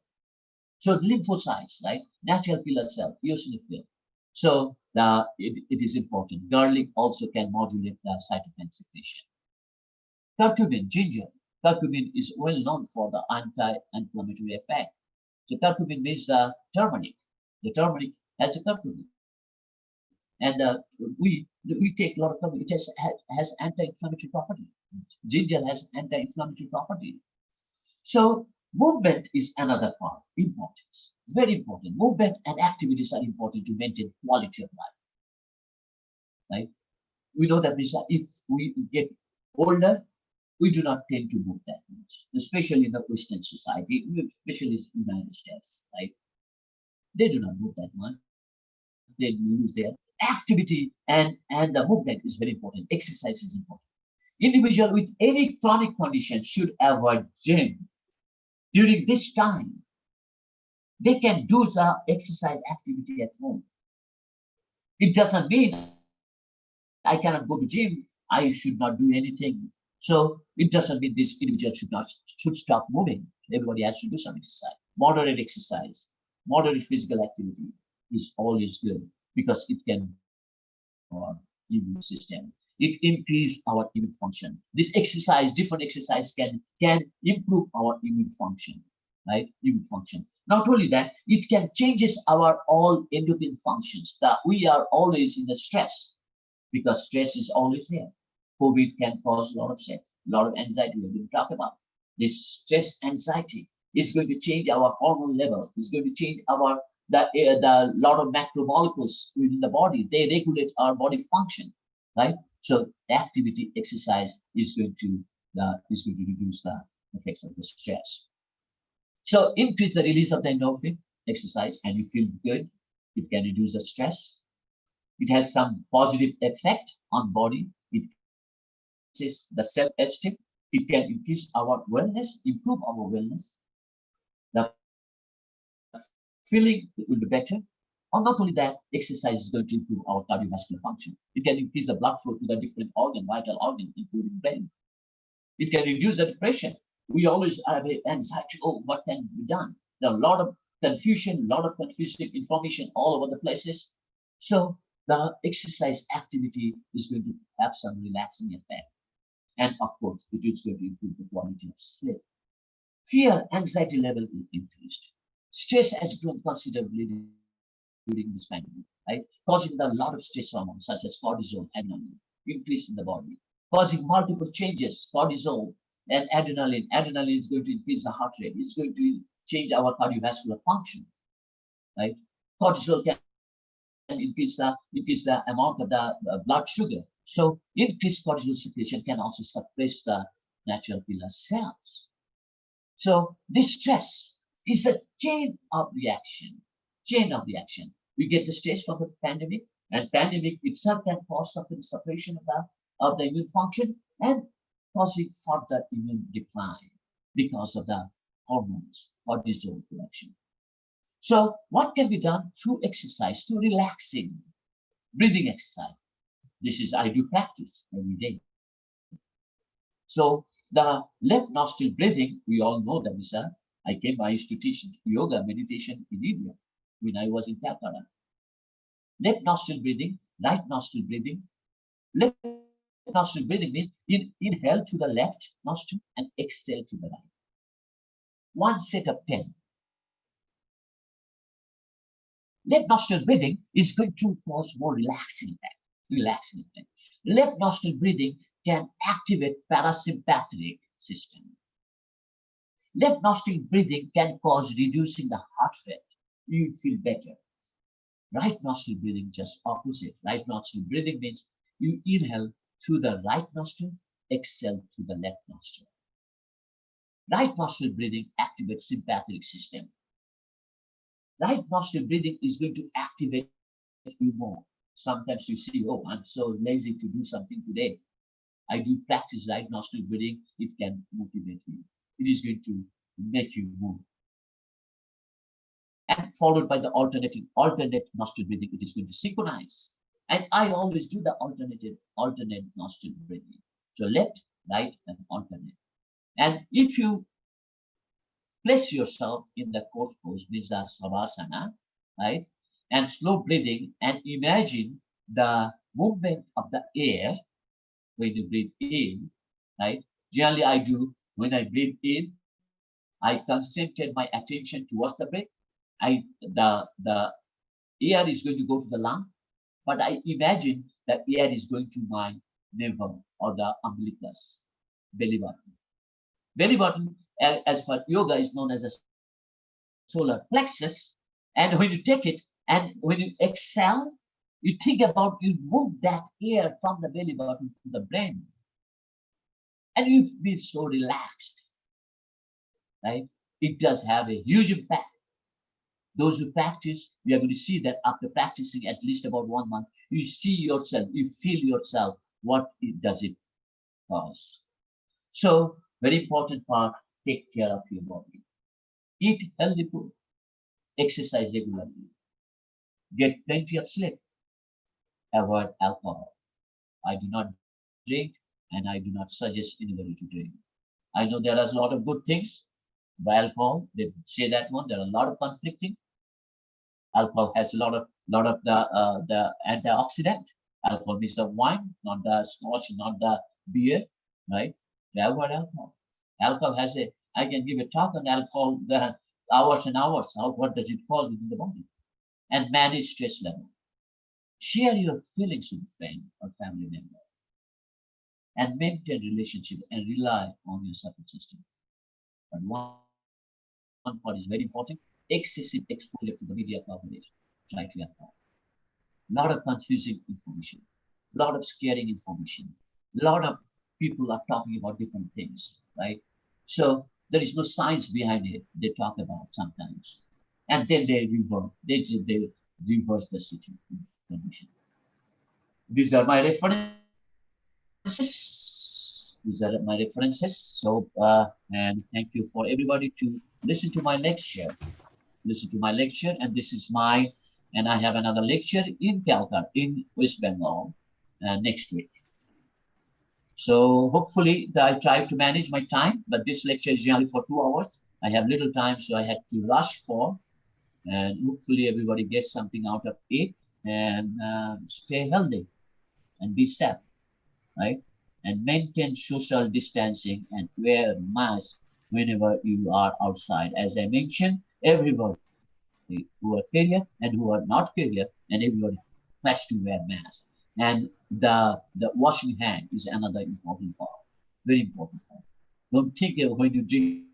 So the lymphocytes, right? Natural killer cell, eosinophil. So it is important. Garlic also can modulate the cytokine secretion. Curcumin, ginger. Curcumin is well known for the anti-inflammatory effect. So curcumin means the turmeric. The turmeric has a curcumin. And we take a lot of curcumin. It has anti-inflammatory property. Ginger has anti-inflammatory property. So movement is another part, importance, very important. Movement and activities are important to maintain quality of life, right? We know that if we get older, we do not tend to move that much, especially in the Western society, especially in the United States, right? They do not move that much. They lose their activity, and the movement is very important. Exercise is important. Individual with any chronic condition should avoid gym. During this time, they can do the exercise activity at home. It doesn't mean I cannot go to gym, I should not do anything. So it doesn't mean this individual should stop moving. Everybody has to do some exercise. Moderate exercise, moderate physical activity is always good because it can our immune system. It increases our immune function. This exercise, different exercise can improve our immune function, right? Immune function. Not only that, it can changes our all endocrine functions. That we are always in the stress because stress is always there. COVID can cause a lot of stress, a lot of anxiety. We're going to talk about this stress, anxiety is going to change our hormone level. It's going to change our the lot of macromolecules within the body. They regulate our body function, right? So activity, exercise is going to reduce the effects of the stress. So increase the release of the endorphin, exercise, and you feel good. It can reduce the stress. It has some positive effect on body. It is the self-esteem. It can increase our wellness, improve our wellness. The feeling will be better. Or not only that, exercise is going to improve our cardiovascular function. It can increase the blood flow to the different vital organs, including brain. It can reduce the depression. We always have anxiety. Oh, what can be done? There are a lot of confusion, a lot of confusing information all over the places. So the exercise activity is going to have some relaxing effect. And of course, it is going to improve the quality of sleep. Fear, anxiety level is increased. Stress has grown considerably during this pandemic, right? Causing a lot of stress hormones such as cortisol, adrenaline, increase in the body, causing multiple changes, cortisol and adrenaline. Adrenaline is going to increase the heart rate. It's going to change our cardiovascular function, right? Cortisol can increase the amount of the blood sugar. So increased cortisol secretion can also suppress the natural killer cells. So this stress is a chain of reaction. We get the stress from the pandemic, and pandemic itself can cause some suppression of the immune function and causing further immune decline because of the hormones, cortisol production. So what can be done through exercise, through relaxing, breathing exercise? This is I do practice every day. So the left nostril breathing, we all know that, I used to teach yoga, meditation in India when I was in Calcutta. Left nostril breathing, right nostril breathing. Left nostril breathing means inhale to the left nostril and exhale to the right. One set of 10. Left nostril breathing is going to cause more relaxing effect. Left nostril breathing can activate parasympathetic system. Left nostril breathing can cause reducing the heart rate. You feel better. Right nostril breathing, just opposite. Right nostril breathing means you inhale through the right nostril, exhale through the left nostril. Right nostril breathing activates sympathetic system. Right nostril breathing is going to activate you more. sometimes you see, oh, I'm so lazy to do something today. I do practice right nostril breathing. It can motivate you. It is going to make you move. And followed by the alternate nostril breathing, it is going to synchronize. And I always do the alternate nostril breathing. So left, right, and alternate. And if you place yourself in the core pose, means the Savasana, right? And slow breathing, and imagine the movement of the air when you breathe in, right? Generally, I do, when I breathe in, I concentrate my attention towards the breath. The air is going to go to the lung, but I imagine the air is going to my navel or the umbilicus, belly button. Belly button, as per yoga, is known as a solar plexus. And when you take it and when you exhale, you think about, you move that air from the belly button to the brain. And you feel so relaxed, right? It does have a huge impact. Those who practice, we are going to see that after practicing at least about 1 month, you see yourself, you feel yourself, what it does it cause. So, very important part, take care of your body. Eat healthy food, exercise regularly, get plenty of sleep, avoid alcohol. I do not drink, and I do not suggest anybody to drink. I know there are a lot of good things by alcohol. They say that one. There are a lot of conflicting. Alcohol has a lot of the antioxidant. Alcohol is the wine, not the scotch, not the beer, right? So avoid alcohol. Alcohol has a. I can give a talk on alcohol. The hours and hours. What does it cause within the body? And manage stress level. Share your feelings with a friend or family member. And maintain relationship and rely on your support system. But one part is very important, excessive exposure to the media coverage. Try to avoid. A lot of confusing information, a lot of scaring information, a lot of people are talking about different things, right? So there is no science behind it. They talk about sometimes. And then they reverse the situation. These are my references. These are my references. So, and thank you for everybody to listen to my lecture. And this is my, and I have another lecture in Calcutta, in West Bengal, next week. So hopefully I try to manage my time, but this lecture is generally for 2 hours. I have little time, so I had to rush for, and hopefully everybody gets something out of it, and stay healthy and be safe, right? And maintain social distancing and wear mask whenever you are outside. As I mentioned, everybody who are carrier and who are not carrier, and everybody has to wear mask. And the washing hand is another important part, very important part. Don't think when you drink.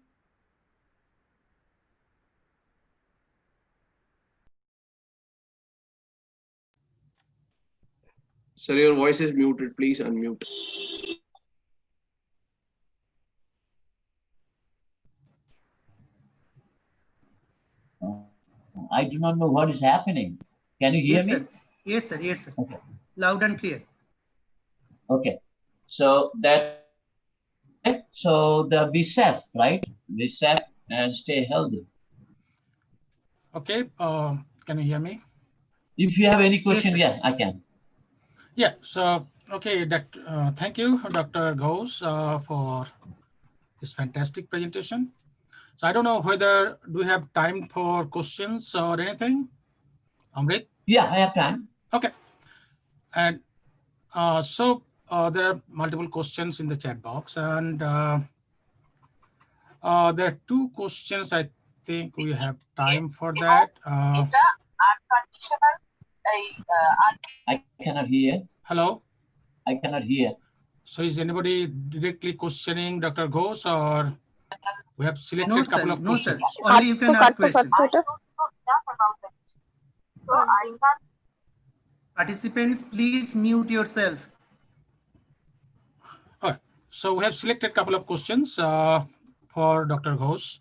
Sir, your voice is muted. Please unmute. I do not know what is happening. Can you hear Yes, me? sir. Yes, sir. Yes, sir. Okay. Loud and clear. Okay. So be safe, right? Be safe and stay healthy. Okay, can you hear me? If you have any question, Yes, yeah, I can. Yeah, so, okay, thank you, Dr. Ghosh, for this fantastic presentation. So I don't know whether do we have time for questions or anything, Amrit? Yeah, I have time. Okay. And so there are multiple questions in the chat box, and there are 2 questions. I think we have time for that. I cannot hear. Hello? I cannot hear. So is anybody directly questioning Dr. Ghosh, or we have selected a couple of questions? No, sir. Only you can ask questions. Participants, please mute yourself. All right. So we have selected a couple of questions for Dr. Ghosh.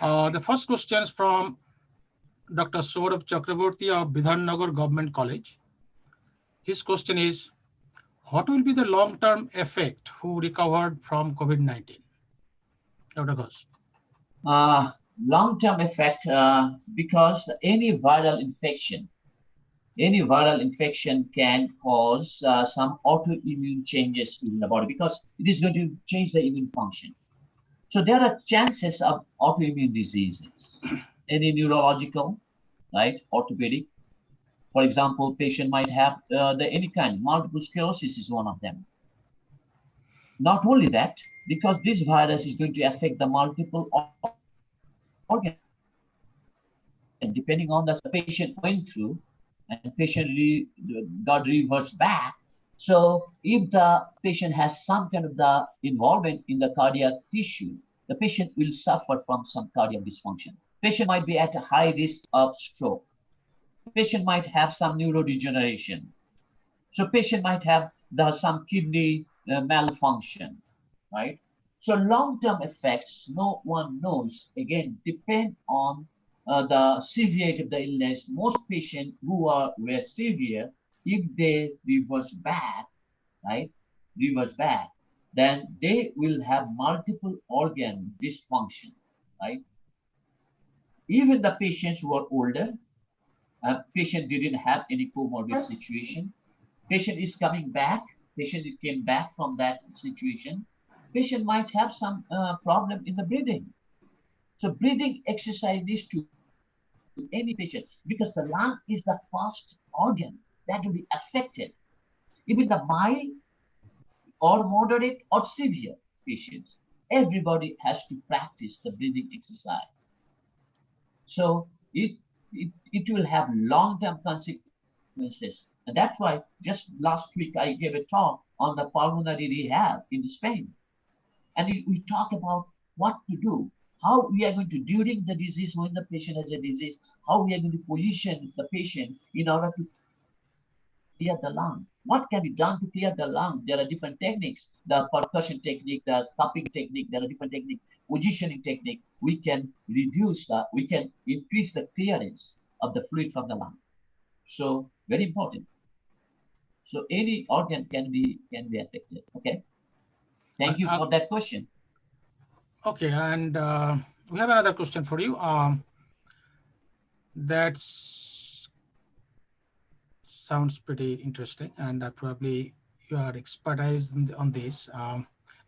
The first question is from Dr. Saurabh Chakraborty of Bidhannagar Government College. his question is, what will be the long-term effect who recovered from COVID-19? Dr. Ghosh. Long-term effect, because any viral infection can cause some autoimmune changes in the body, because it is going to change the immune function. So there are chances of autoimmune diseases, any neurological, right, orthopedic. For example, patient might have any kind, multiple sclerosis is one of them. Not only that, because this virus is going to affect the multiple organs, and depending on the patient went through, and patient got reversed back. So if the patient has some kind of the involvement in the cardiac tissue, the patient will suffer from some cardiac dysfunction. Patient might be at a high risk of stroke. Patient might have some neurodegeneration. So patient might have some kidney malfunction, right? So long-term effects, no one knows, again, depend on the severity of the illness. Most patients who were severe, if they reverse back, right, then they will have multiple organ dysfunction, right? Even the patients who are older, patient didn't have any comorbid situation, patient is coming back, patient came back from that situation, patient might have some problem in the breathing. So breathing exercise needs to any patient, because the lung is the first organ that will be affected. Even the mild or moderate or severe patients, everybody has to practice the breathing exercise. So it will have long-term consequences. And that's why just last week I gave a talk on the pulmonary rehab in Spain. And we talk about what to do, how we are going to, during the disease, when the patient has a disease, how we are going to position the patient in order to clear the lung. What can be done to clear the lung? There are different techniques, the percussion technique, the cupping technique, there are different techniques, positioning technique. We can we can increase the clearance of the fluid from the lung. So very important. So any organ can be affected. Okay. Thank you for that question. Okay, and we have another question for you. That sounds pretty interesting, and probably you are expertise on this.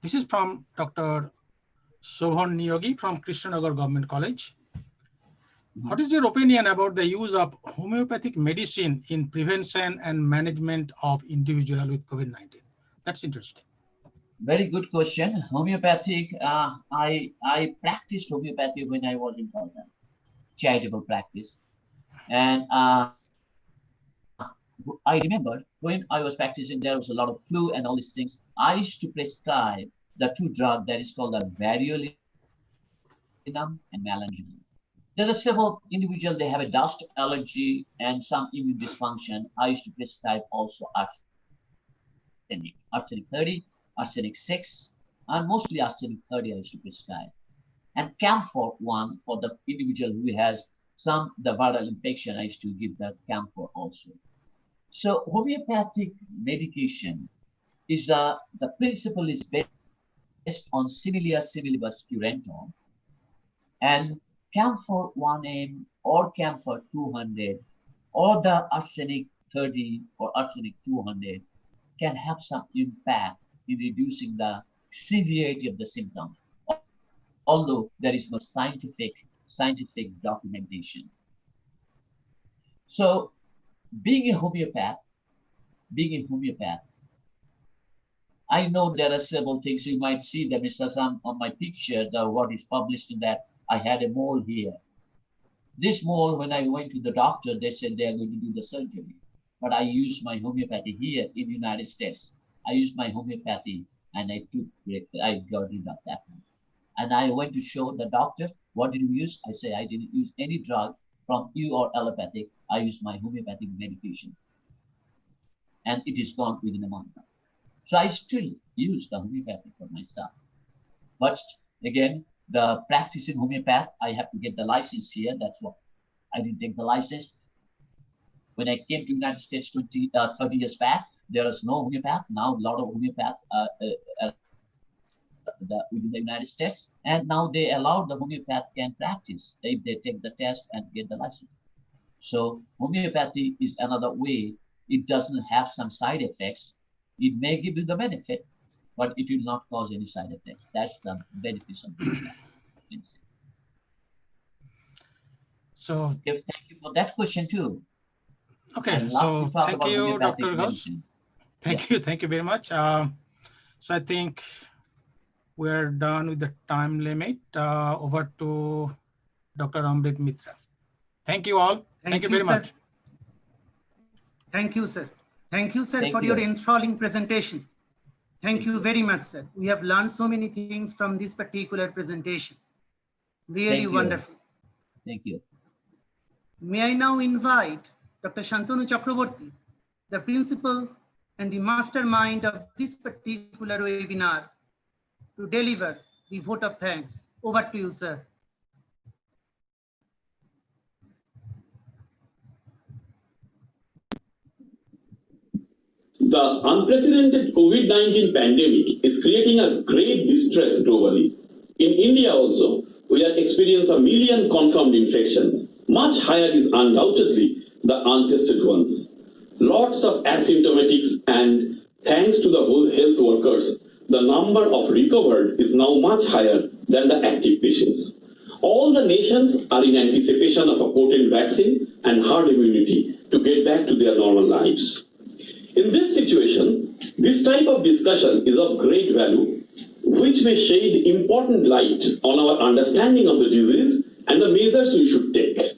This is from Dr. Shobhan Niyogi from Krishnanagar Government College. What is your opinion about the use of homeopathic medicine in prevention and management of individual with COVID-19? That's interesting. Very good question. Homeopathic, I practiced homeopathy when I was in Kolkata, charitable practice. And I remember when I was practicing, there was a lot of flu and all these things. I used to prescribe the two drugs that is called the variolinum and melangium. There are several individuals, they have a dust allergy and some immune dysfunction. I used to prescribe also arsenic 30, arsenic 6, and mostly arsenic 30 I used to prescribe. And camphor 1 for the individual who has the viral infection, I used to give the camphor also. So homeopathic medication is the principle is based on Similia similibus curantum, and camphor 1M or camphor 200 or the arsenic 30 or arsenic 200 can have some impact in reducing the severity of the symptoms, although there is no scientific documentation. So being a homeopath, I know there are several things. You might see them, Mr. Sam, on my picture, what is published in that. I had a mole here. This mole, when I went to the doctor, they said they are going to do the surgery. But I used my homeopathy here in the United States. I used my homeopathy and I got rid of that one. And I went to show the doctor, what did you use? I say, I didn't use any drug from you or allopathic. I used my homeopathic medication. And it is gone within a month. So I still use the homeopathic for myself. But again, the practicing homeopath, I have to get the license here. That's what I didn't take the license. When I came to United States 30 years back, there was no homeopath. Now a lot of homeopaths within the United States, and now they allow the homeopath can practice if they take the test and get the license. So homeopathy is another way. It doesn't have some side effects. It may give you the benefit, but it will not cause any side effects. That's the benefits of homeopathy. So, okay, thank you for that question too. Okay, so thank you, Dr. Ghosh. Thank you very much. So I think we're done with the time limit. Over to Dr. Amrit Mitra. Thank you all. Thank you very much. Thank you, sir. Thank you, sir, for your enthralling presentation. Thank you very much, sir. We have learned so many things from this particular presentation. Really wonderful. Thank you. May I now invite Dr. Shantanu Chakraborty, the principal and the mastermind of this particular webinar, to deliver the vote of thanks. Over to you, sir. The unprecedented COVID-19 pandemic is creating a great distress globally. In India also, we are experiencing 1 million confirmed infections. Much higher is undoubtedly the untested ones. Lots of asymptomatics, and thanks to the whole health workers, the number of recovered is now much higher than the active patients. All the nations are in anticipation of a potent vaccine and herd immunity to get back to their normal lives. In this situation, this type of discussion is of great value, which may shed important light on our understanding of the disease and the measures we should take.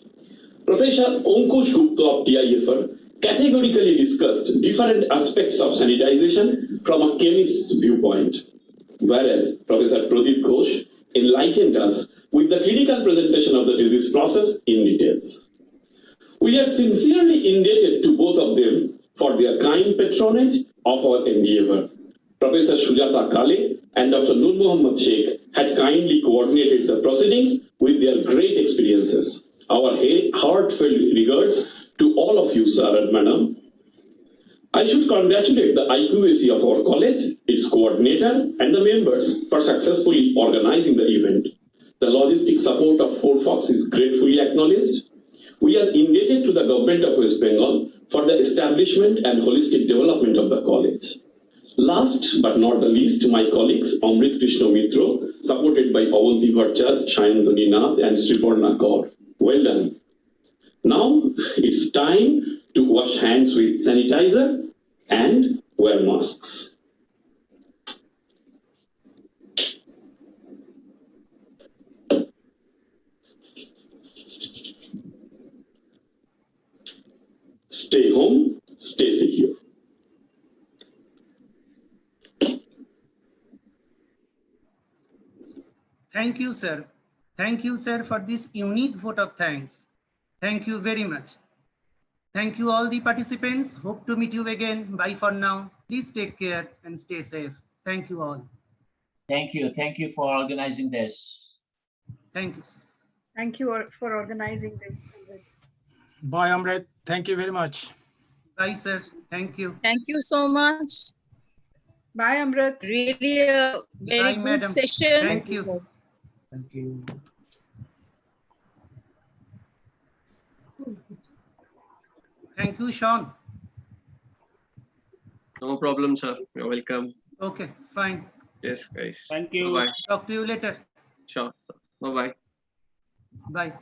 Professor Ankush Gupta of TIFR categorically discussed different aspects of sanitization from a chemist's viewpoint, whereas Professor Pradeep Ghosh enlightened us with the clinical presentation of the disease process in details. We are sincerely indebted to both of them for their kind patronage of our endeavor. Professor Sujata Kale and Dr. Nur Muhammad Sheikh had kindly coordinated the proceedings with their great experiences. Our heartfelt regards to all of you, sir and madam. I should congratulate the IQAC of our college, its coordinator, and the members for successfully organizing the event. The logistic support of FORFOX is gratefully acknowledged. We are indebted to the government of West Bengal for the establishment and holistic development of the college. Last but not the least, my colleagues Amrit Krishna Mitro, supported by Avanti Bhattacharya, Shayantani Nath, and Sriparna Kaur. Well done. Now it's time to wash hands with sanitizer and wear masks. Stay home, stay secure. Thank you, sir. Thank you, sir, for this unique vote of thanks. Thank you very much. Thank you all the participants. Hope to meet you again. Bye for now. Please take care and stay safe. Thank you all. Thank you. Thank you for organizing this. Thank you, sir. Thank you for organizing this. Bye, Amrit. Thank you very much. Bye, sir. Thank you. Thank you so much. Bye, Amrit. Really a very Bye, good madam. session. Thank you. Thank you. Thank you, Sean. No problem, sir. You're welcome. Okay, fine. Yes, guys. Thank you. Bye-bye. Talk to you later. Sure. Bye-bye. Bye.